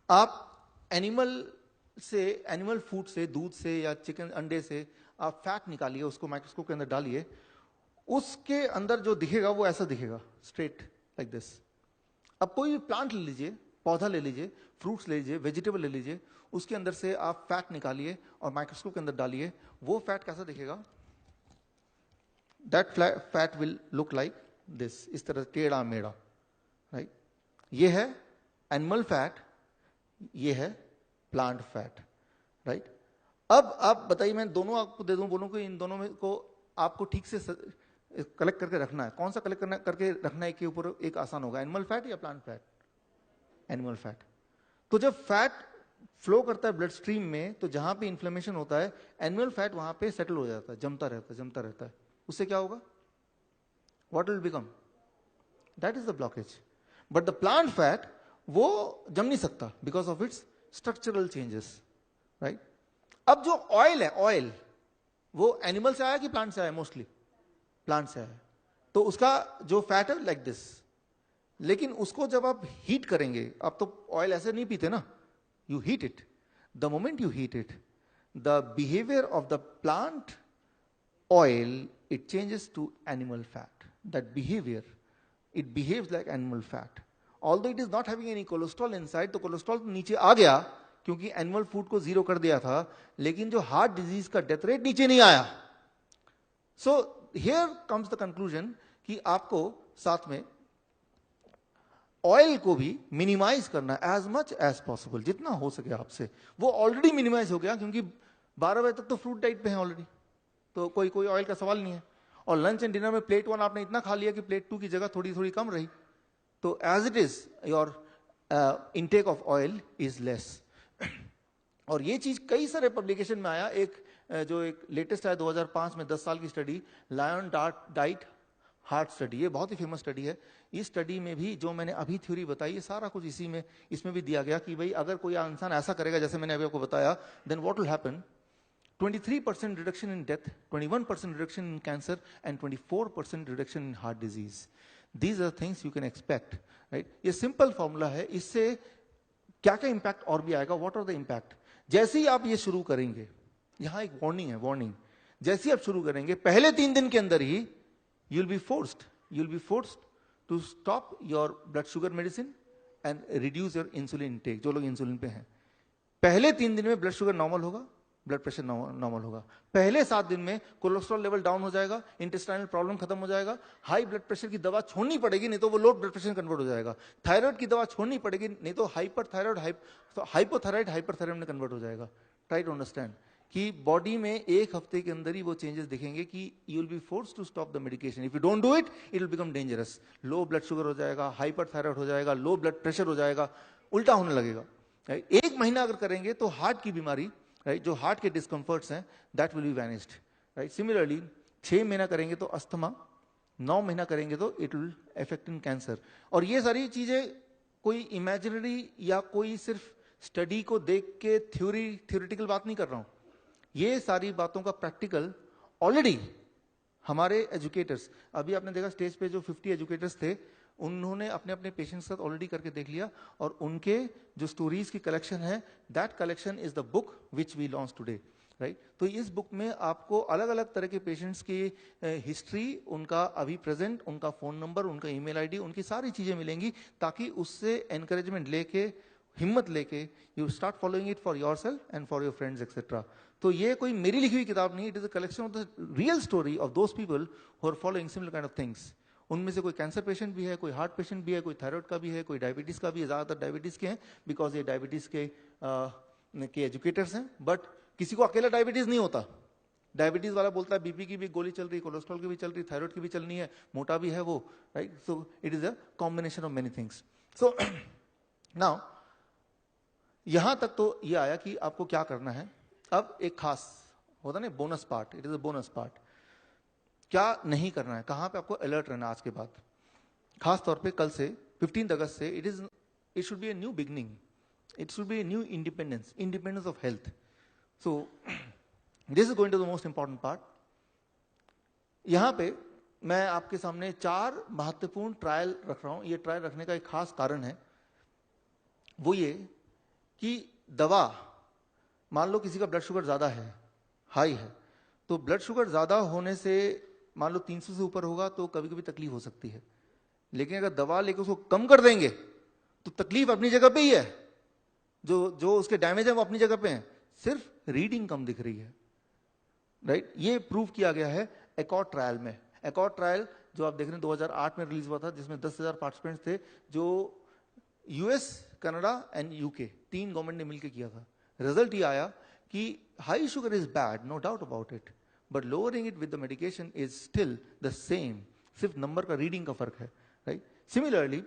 आप एनिमल फूड से, दूध से या चिकन अंडे से आप फैट निकालिए, उसको माइक्रोस्कोप के अंदर डालिए, उसके अंदर जो दिखेगा वो ऐसा दिखेगा, स्ट्रेट लाइक दिस। अब कोई भी प्लांट ले लीजिए, पौधा ले लीजिए, फ्रूट्स ले लीजिए, वेजिटेबल ले लीजिए, उसके अंदर से आप फैट निकालिए और माइक्रोस्कोप के अंदर डालिए, वो फैट कैसा दिखेगा? That fat will look like this, इस तरह टेढ़ा मेढ़ा, राइट। ये है एनिमल फैट, ये है प्लांट फैट, राइट। अब आप बताइए, मैं दोनों आपको दे दूं, बोलूं कि इन दोनों में को आपको ठीक से कलेक्ट करके रखना है, कौन सा कलेक्ट करके रखना है के ऊपर एक आसान होगा, एनिमल फैट या प्लांट फैट? Animal fat. तो जब फैट फ्लो करता है ब्लड स्ट्रीम में, तो जहां पे इन्फ्लेमेशन होता है एनिमल फैट वहां पे सेटल हो जाता है, जमता रहता है। उससे क्या होगा? What will become? That is the blockage. But the plant fat वो जम नहीं सकता because of its structural changes, right? अब जो ऑयल है, ऑयल वो एनिमल से आया कि प्लांट से आया? मोस्टली प्लांट से आया। तो उसका जो फैट है लाइक दिस, लेकिन उसको जब आप हीट करेंगे, आप तो ऑयल ऐसे नहीं पीते ना, you heat it. The moment you heat it, the behavior of the plant oil, it changes to animal fat. That behavior, it behaves like animal fat. Although it is not having any cholesterol inside, तो cholesterol तो नीचे आ गया क्योंकि एनिमल फूड को जीरो कर दिया था, लेकिन जो हार्ट डिजीज का डेथ रेट नीचे नहीं आया। So here comes the conclusion कि आपको साथ में ऑयल को भी मिनिमाइज करना एज मच एज पॉसिबल, जितना हो सके आपसे। वो ऑलरेडी मिनिमाइज हो गया क्योंकि 12 बजे तक तो फ्रूट डाइट पे है ऑलरेडी, तो कोई ऑयल का सवाल नहीं है। और लंच एंड डिनर में प्लेट 1 आपने इतना खा लिया कि प्लेट 2 की जगह थोड़ी थोड़ी कम रही। तो as it is your intake of oil is less. और ये चीज कई सारे पब्लिकेशन में आया। जो एक लेटेस्ट है 2005 में 10 साल की study, Lyon diet heart study, ये बहुत ही फेमस स्टडी है। इस स्टडी में भी जो मैंने अभी थ्योरी बताई, ये सारा कुछ इसमें भी दिया गया कि भाई अगर कोई इंसान ऐसा करेगा जैसे मैंने अभी आपको बताया, then what will happen? 23% reduction in death, 21% reduction in cancer and 24% reduction in heart disease. These are things you can expect, right? ये सिंपल फॉर्मूला है, इससे क्या क्या इंपैक्ट और भी आएगा, व्हाट आर द इंपैक्ट? जैसे ही आप ये शुरू करेंगे, यहां एक वार्निंग है, वार्निंग। जैसे ही आप शुरू करेंगे, पहले 3 दिन के अंदर ही you'll be forced to stop your blood sugar medicine and reduce your insulin intake। जो लोग इंसुलिन पे हैं, पहले 3 दिन में ब्लड शुगर नॉर्मल होगा, ब्लड प्रेशर नॉर्मल होगा। पहले 7 दिन में कोलेस्ट्रॉल लेवल डाउन हो जाएगा, इंटेस्टाइनल प्रॉब्लम खत्म हो जाएगा, हाई ब्लड प्रेशर की दवा छोड़नी पड़ेगी, नहीं तो वो लो ब्लड प्रेशर कन्वर्ट हो जाएगा। थायराइड की दवा छोड़नी पड़ेगी, नहीं तो हाइपोथायराइड हाइपरथायराइड में कन्वर्ट हो जाएगा। ट्राई टू अंडरस्टैंड कि बॉडी में 1 हफ्ते के अंदर ही वो चेंजेस दिखेंगे कि you will be forced to stop the medication. If you don't do it, it will become dangerous. Low blood sugar हो जाएगा, हाइपरथायराइड हो जाएगा, लो ब्लड प्रेशर हो जाएगा, उल्टा होने लगेगा। 1 महीना अगर करेंगे तो हार्ट की बीमारी, राइट, जो हार्ट के डिस्कम्फर्ट्स हैं, that will be vanished, right? Similarly 6 महीना करेंगे तो अस्थमा, 9 महीना करेंगे तो it will affect in cancer. और ये सारी चीजें कोई इमेजिनरी या कोई सिर्फ स्टडी को देख के थ्योरेटिकल बात नहीं कर रहा हूं। ये सारी बातों का प्रैक्टिकल ऑलरेडी हमारे एजुकेटर्स, अभी आपने देखा स्टेज पे जो 50 एजुकेटर्स थे, उन्होंने अपने अपने पेशेंट्स के साथ ऑलरेडी करके देख लिया। और उनके जो स्टोरीज की कलेक्शन है, that collection is the book which we launch today, right? तो इस बुक में आपको अलग अलग तरह के पेशेंट्स की हिस्ट्री, उनका अभी प्रेजेंट, उनका फोन नंबर, उनका ईमेल आईडी, उनकी सारी चीजें मिलेंगी, ताकि उससे एनकरेजमेंट लेके, हिम्मत लेके you start following it for yourself and for your friends etcetera. तो ये कोई मेरी लिखी हुई किताब नहीं, it is a collection of the real story of those people who are following similar kind of things. उनमें से कोई कैंसर पेशेंट भी है, कोई हार्ट पेशेंट भी है, कोई थायराइड का भी है, कोई डायबिटीज का भी है। ज्यादातर डायबिटीज के हैं बिकॉज ये डायबिटीज के एजुकेटर्स हैं। बट किसी को अकेला डायबिटीज नहीं होता। डायबिटीज वाला बोलता है बीपी की भी गोली चल रही, कोलेस्ट्रॉल की भी चल रही, थायराइड की भी चलनी है, मोटा भी है वो, right? So it is a combination of many things. So now यहां तक तो ये आया कि आपको क्या करना है। अब एक खास होता ना bonus part, it is a bonus part. क्या नहीं करना है, कहां पे आपको अलर्ट रहना है आज के बाद, खास तौर पे कल से 15 अगस्त से it should be a new beginning, it should be a new independence of health. So this is going to the most important part. यहां पे मैं आपके सामने 4 महत्वपूर्ण ट्रायल रख रहा हूं। ये ट्रायल रखने का एक खास कारण है, वो ये कि दवा, मान लो किसी का ब्लड शुगर ज्यादा है, हाई है, तो ब्लड शुगर ज्यादा होने से मान लो 300 से ऊपर होगा तो कभी कभी तकलीफ हो सकती है। लेकिन अगर दवा लेकर उसको कम कर देंगे तो तकलीफ अपनी जगह पे ही है, जो उसके डैमेज है वो अपनी जगह पे है, सिर्फ रीडिंग कम दिख रही है, राइट? ये प्रूव किया गया है एकॉर्ड ट्रायल में। एकॉर्ड ट्रायल जो आप देख रहे हैं 2008 में रिलीज हुआ था, जिसमें 10,000 पार्टिसिपेंट्स थे, जो US, Canada and UK 3 government ने मिलकर किया था। रिजल्ट ये आया कि high sugar is bad, no doubt about it, but lowering it with the medication is still the same, सिर्फ नंबर का रीडिंग का फर्क है, राइट। सिमिलरली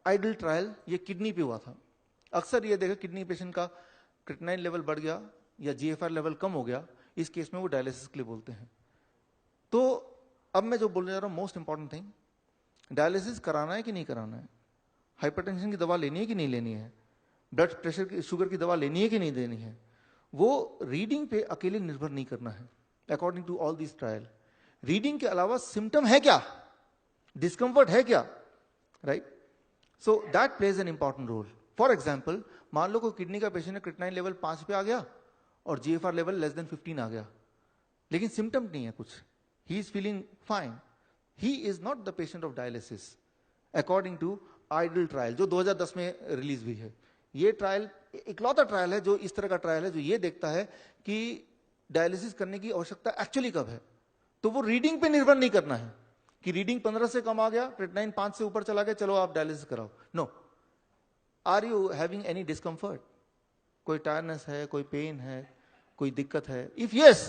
आइडल ट्रायल ये किडनी पे हुआ था। अक्सर ये देखा किडनी पेशेंट का क्रिएटिनिन लेवल बढ़ गया या जीएफआर लेवल कम हो गया, इस केस में वो डायलिसिस के लिए बोलते हैं। तो अब मैं जो बोलने जा रहा हूं, मोस्ट इंपॉर्टेंट थिंग, डायलिसिस कराना है कि नहीं कराना है, हाइपरटेंशन की दवा लेनी है कि नहीं लेनी है, ब्लड प्रेशर की, शुगर की दवा लेनी है कि नहीं देनी है, वो रीडिंग पे अकेले निर्भर नहीं करना है। According to all this trial, reading के अलावा सिम्टम है क्या, डिस्कम्फर्ट है क्या, right. So that plays an important role. For example, मान लो कोई किडनी का पेशेंट है, क्रिएटिनिन लेवल 5 पे आ गया और जीएफआर लेवल लेस देन 15 आ गया, लेकिन सिम्टम नहीं है कुछ, he is feeling fine, he is not the patient of dialysis according to ideal trial जो 2010 में रिलीज हुई है। ये ट्रायल इकलौता ट्रायल है जो इस तरह का ट्रायल है जो ये देखता है कि डायलिसिस करने की आवश्यकता एक्चुअली कब है। तो वो रीडिंग पे निर्भर नहीं करना है कि रीडिंग 15 से कम आ गया, क्रिएटिनिन 5 से ऊपर चला गया, चलो आप डायलिसिस कराओ। No, are you having any discomfort, कोई टायरनेस है, कोई पेन है, कोई दिक्कत है, if yes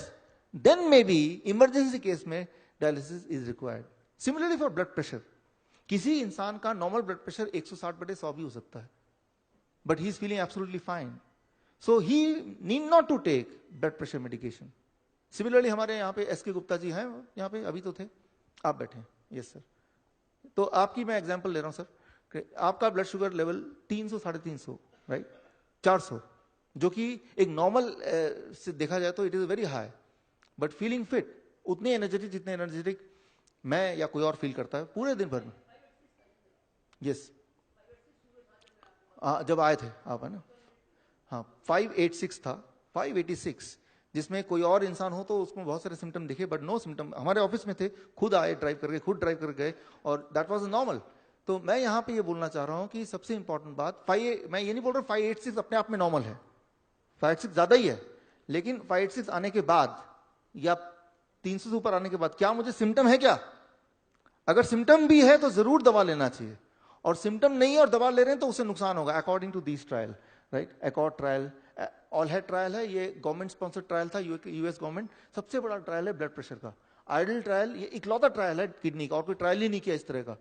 then may be emergency case में dialysis is required. Similarly for blood pressure, किसी इंसान का नॉर्मल ब्लड प्रेशर 160/100 भी हो सकता है, but he is feeling absolutely fine, so he need not to take blood pressure medication. Similarly हमारे यहाँ पे एस के गुप्ता जी हैं, यहाँ पे अभी तो थे, आप बैठे हैं, यस सर। तो आपकी मैं एग्जांपल ले रहा हूँ सर, आपका ब्लड शुगर लेवल 300 350 राइट, 400, जो कि एक नॉर्मल से देखा जाए तो it is very high, but feeling fit, उतने एनर्जेटिक जितने एनर्जेटिक मैं या कोई और फील करता है पूरे दिन भर में। यस, जब आए थे आप, है ना, हाँ 586 था, 586, जिसमें कोई और इंसान हो तो उसमें बहुत सारे सिम्टम दिखे बट नो सिम्टम। हमारे ऑफिस में थे, खुद आए ड्राइव करके, खुद ड्राइव कर गए और दैट वाज नॉर्मल। तो मैं यहाँ पे ये बोलना चाह रहा हूँ कि सबसे इंपॉर्टेंट बात, मैं ये नहीं बोल रहा 586 अपने आप में नॉर्मल है, 586 ज्यादा ही है, लेकिन 586 आने के बाद या 300 से ऊपर आने के बाद क्या मुझे सिम्टम है क्या? अगर सिम्टम भी है तो जरूर दवा लेना चाहिए, और सिम्टम नहीं है और दवा ले रहे हैं तो उससे नुकसान होगा according to this trial, right. ACCORD trial, ALLHAT trial है, ये गवर्नमेंट स्पॉन्सर्ड ट्रायल था, यूएस गवर्नमेंट, सबसे बड़ा ट्रायल है ब्लड प्रेशर का। आइडल ट्रायल ये इकलौता ट्रायल है किडनी का, और कोई ट्रायल ही नहीं किया इस तरह का,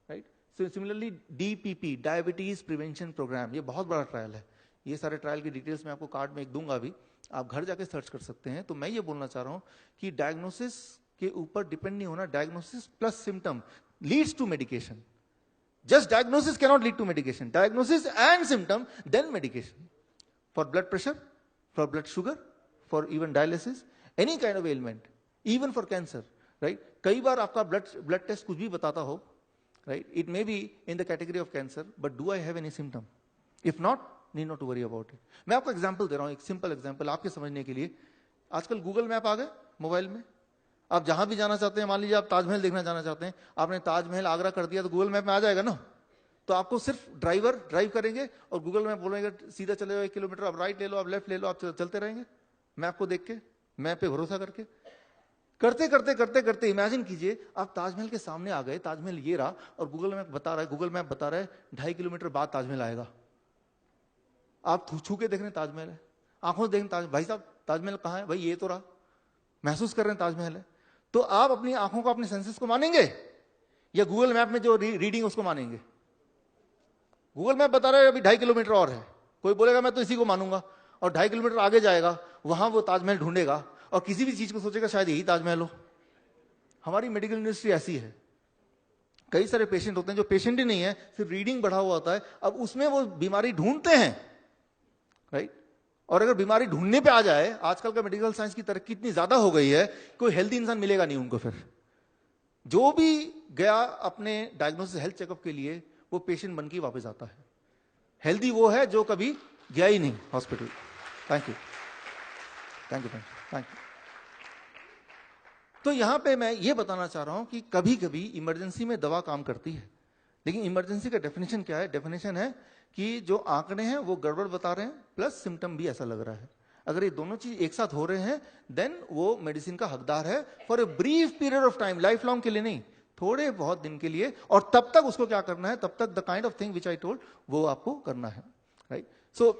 right. So similarly DPP, diabetes prevention program, ये बहुत बड़ा ट्रायल है। ये सारे ट्रायल की डिटेल्स मैं आपको कार्ड में एक दूंगा, अभी आप घर जाके सर्च कर सकते हैं। तो मैं ये बोलना चाह रहा हूं कि डायग्नोसिस के ऊपर डिपेंड नहीं होना, diagnosis plus symptom leads to medication. Just diagnosis cannot lead to medication. Diagnosis and symptom, then medication. For blood pressure, for blood sugar, for even dialysis, any kind of ailment, even for cancer, right? कई बार आपका blood test कुछ भी बताता हो, right? It may be in the category of cancer, but do I have any symptom? If not, need not to worry about it. मैं आपको example दे रहा हूँ, एक simple example आपके समझने के लिए। आजकल Google मैप आ गए मोबाइल में, आप जहां भी जाना चाहते हैं, मान लीजिए आप ताजमहल देखना जाना चाहते हैं, आपने ताजमहल आगरा कर दिया तो गूगल मैप में आ जाएगा ना। तो आपको सिर्फ ड्राइव करेंगे और गूगल मैप बोलेंगे सीधा चले जाओ 1 किलोमीटर, आप राइट ले लो, आप लेफ्ट ले लो, आप चलते रहेंगे मैप को देख के, मैप पे भरोसा करके। करते करते करते करते इमेजिन कीजिए आप ताजमहल के सामने आ गए, ताजमहल ये रहा और गूगल मैप बता रहा है 2.5 किलोमीटर बाद ताजमहल आएगा। आप छू के देख रहे हैं ताजमहल है, आंखों से देख रहे हैं भाई साहब ताजमहल कहाँ है, भाई ये तो रहा, महसूस कर रहे हैं ताजमहल है। तो आप अपनी आंखों को, अपने सेंसेस को मानेंगे या गूगल मैप में जो रीडिंग उसको मानेंगे? गूगल मैप बता रहा है अभी 2.5 किलोमीटर और है, कोई बोलेगा मैं तो इसी को मानूंगा, और 2.5 किलोमीटर आगे जाएगा, वहां वो ताजमहल ढूंढेगा और किसी भी चीज को सोचेगा शायद यही ताजमहल हो। हमारी मेडिकल इंडस्ट्री ऐसी है। कई सारे पेशेंट होते हैं जो पेशेंट ही नहीं है, सिर्फ रीडिंग बढ़ा हुआ होता है, अब उसमें वो बीमारी ढूंढते हैं, राइट। और अगर बीमारी ढूंढने पे आ जाए, आजकल का मेडिकल साइंस की तरक्की इतनी ज्यादा हो गई है, कोई हेल्दी इंसान मिलेगा नहीं उनको। फिर जो भी गया अपने डायग्नोसिस हेल्थ चेकअप के लिए, वो पेशेंट बन के वापस आता है। हेल्दी वो है जो कभी गया ही नहीं hospital. Thank you, thank you, thank you. तो यहां पे मैं ये बताना चाह रहा हूं कि कभी कभी इमरजेंसी में दवा काम करती है, लेकिन इमरजेंसी का डेफिनेशन क्या है? डेफिनेशन है कि जो आंकड़े हैं वो गड़बड़ बता रहे हैं, प्लस सिम्टम भी ऐसा लग रहा है। अगर ये दोनों चीज एक साथ हो रहे हैं, देन वो मेडिसिन का हकदार है for a brief period of time, life long के लिए नहीं, थोड़े बहुत दिन के लिए। और तब तक उसको क्या करना है? तब तक the kind of thing which I told वो आपको करना है, right. So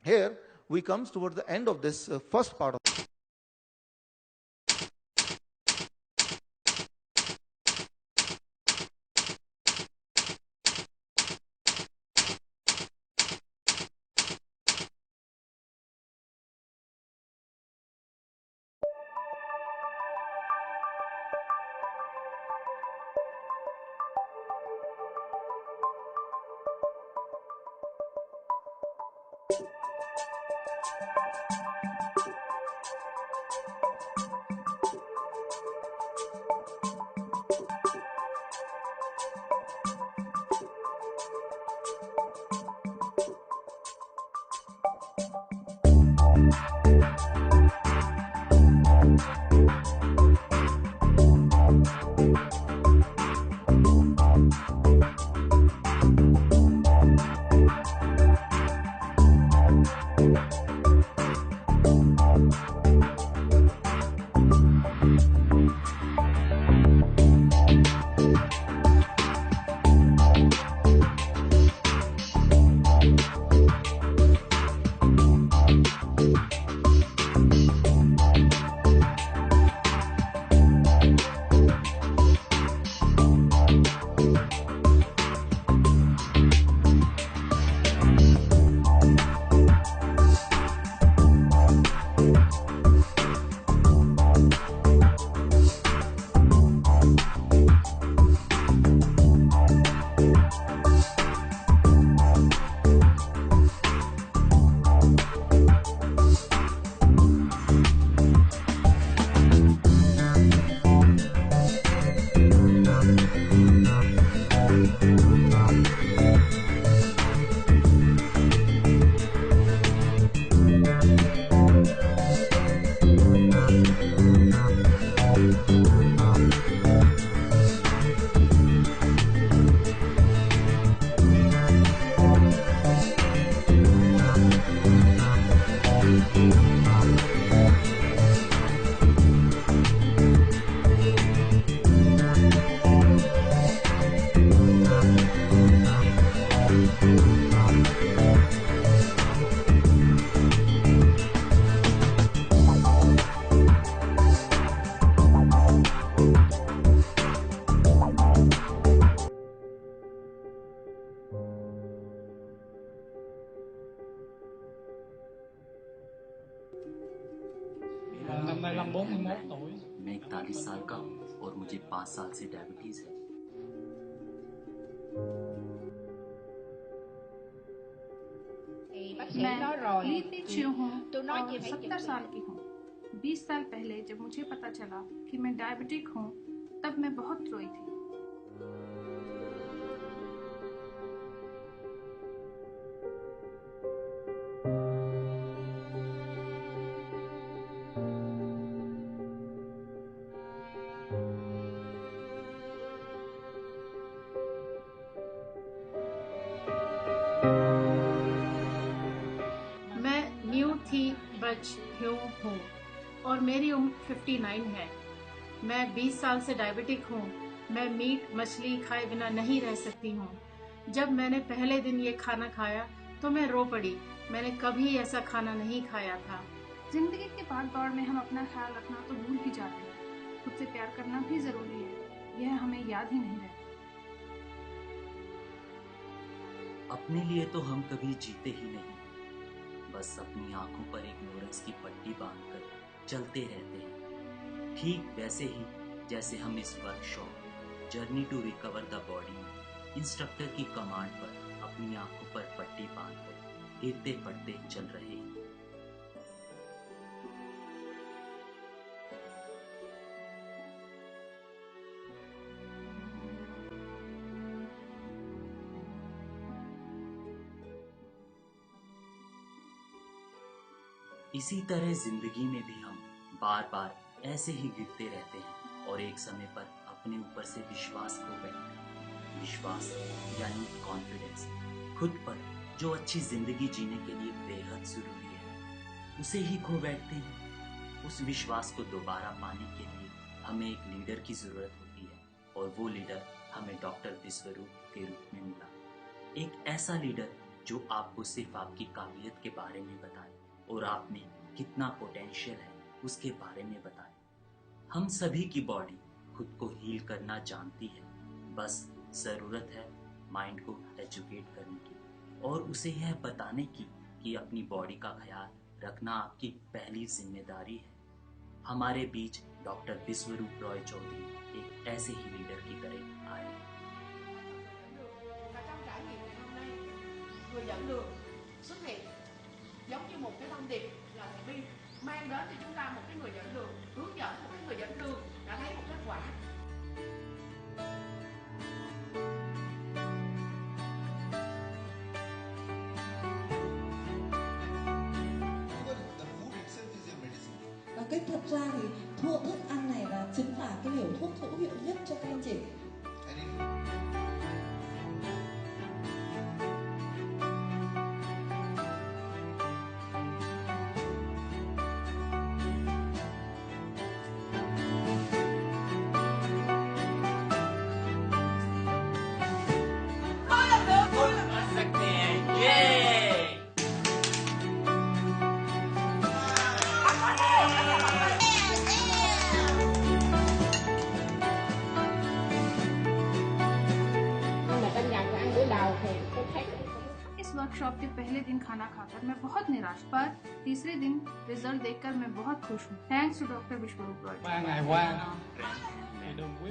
here we comes toward the end of this first part of 5 साल से डायबिटीज है। मैं ली पी च्यू हूँ और 70 साल की हूँ। 20 साल पहले जब मुझे पता चला कि मैं डायबिटिक हूँ, तब मैं बहुत रोई थी। मैं न्यू थी बच ह्यू हूँ और मेरी उम्र 59 है। मैं 20 साल से डायबिटिक हूँ। मैं मीट मछली खाए बिना नहीं रह सकती हूँ। जब मैंने पहले दिन ये खाना खाया तो मैं रो पड़ी। मैंने कभी ऐसा खाना नहीं खाया था। जिंदगी के भाग दौड़ में हम अपना ख्याल रखना तो भूल ही जाते हैं। खुद से प्यार करना भी जरूरी है, यह हमें याद ही नहीं रहता। अपने लिए तो हम कभी जीते ही नहीं, बस अपनी आंखों पर एक नोरेक्स की पट्टी बांधकर चलते रहते हैं। ठीक वैसे ही जैसे हम इस workshop journey to recover the body में इंस्ट्रक्टर की कमांड पर अपनी आंखों पर पट्टी बांधकर गिरते पड़ते चल रहे हैं। इसी तरह जिंदगी में भी हम बार बार ऐसे ही गिरते रहते हैं और एक समय पर अपने ऊपर से विश्वास खो बैठते हैं। विश्वास यानी कॉन्फिडेंस, खुद पर जो अच्छी जिंदगी जीने के लिए बेहद जरूरी है, उसे ही खो बैठते हैं। उस विश्वास को दोबारा पाने के लिए हमें एक लीडर की जरूरत होती है और वो लीडर हमें डॉक्टर विश्वरूप के रूप में मिला। एक ऐसा लीडर जो आपको सिर्फ आपकी काबिलियत के बारे में बताए और आप में कितना पोटेंशियल है उसके बारे में बताए। हम सभी की बॉडी खुद को हील करना जानती है, बस जरूरत है माइंड को एजुकेट करने की और उसे यह बताने की कि अपनी बॉडी का ख्याल रखना आपकी पहली जिम्मेदारी है। हमारे बीच डॉक्टर विश्वरूप रॉय चौधरी एक ऐसे ही लीडर की तरह आए हैं। Người dẫn đường xuất hiện giống như một cái thông điệp là thầy Vi mang đến cho chúng ta một cái người dẫn đường, hướng dẫn một cái người dẫn đường đã thấy một kết quả. Cái thật ra thì thức ăn này là chính là cái liều thuốc hữu hiệu nhất cho các anh chị. इस वर्कशॉप के पहले दिन खाना खाकर मैं बहुत निराश, पर तीसरे दिन रिजल्ट देखकर मैं बहुत खुश हूँ। थैंक्स टू डॉक्टर विश्वरूप रॉय।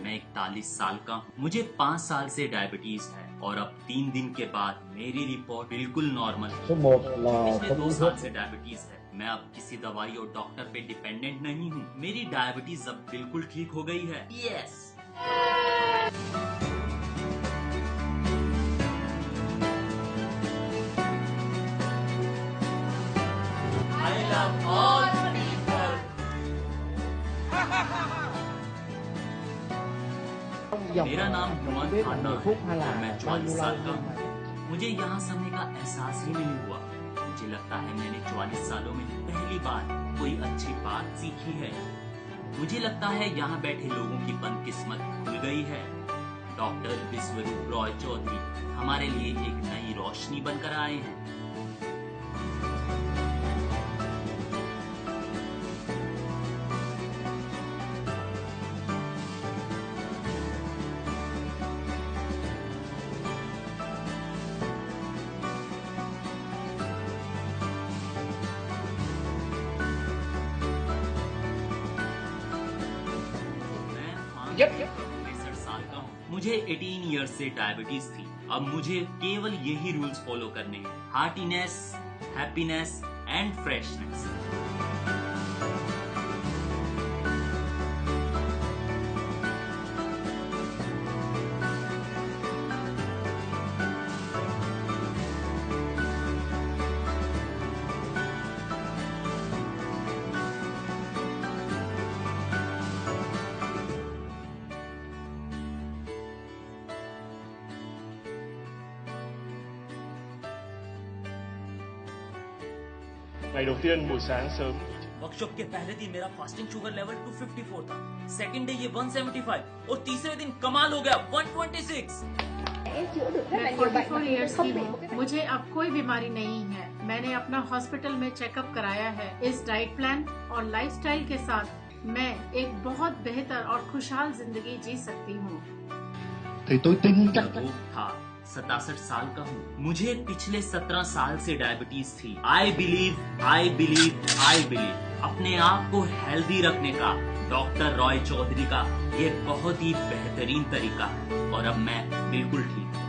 मैं 41 साल का हूँ। मुझे 5 साल से डायबिटीज है और अब 3 दिन के बाद मेरी रिपोर्ट बिल्कुल नॉर्मल है। पिछले 2 साल से डायबिटीज है। मैं अब किसी दवाई और डॉक्टर पे डिपेंडेंट नहीं हूँ। मेरी डायबिटीज अब बिल्कुल ठीक हो गई है। Yes. I love all people. मेरा नाम हेमंत खान्ना है और मैं 44 साल का हूँ। मुझे यहाँ समय का एहसास ही नहीं हुआ। मुझे लगता है मैंने 44 सालों में पहली बार कोई अच्छी बात सीखी है। मुझे लगता है यहाँ बैठे लोगों की बदकिस्मत खुल गई है। डॉक्टर विश्वरूप रॉय चौधरी हमारे लिए एक नई रोशनी बनकर आए हैं। Giúp मुझे 18 इयर्स से डायबिटीज थी। अब मुझे केवल यही रूल्स फॉलो करने हैं, heartiness, happiness and freshness. Ngày đầu tiên buổi sáng sớm workshop के पहले दिन मेरा फास्टिंग शुगर लेवल 254 था, सेकंड डे ये 175 और तीसरे दिन कमाल हो गया 126। मैं 44 इयर्स की हूँ, मुझे अब कोई बीमारी नहीं है। मैंने अपना हॉस्पिटल में चेकअप कराया है। इस डाइट प्लान और लाइफस्टाइल के साथ मैं एक बहुत बेहतर और खुशहाल जिंदगी जी सकती हूँ। thì tôi tin chắc वो था 67 साल का हूँ। मुझे पिछले 17 साल से डायबिटीज थी। आई बिलीव अपने आप को हेल्दी रखने का डॉक्टर रॉय चौधरी का ये बहुत ही बेहतरीन तरीका है और अब मैं बिल्कुल ठीक हूँ।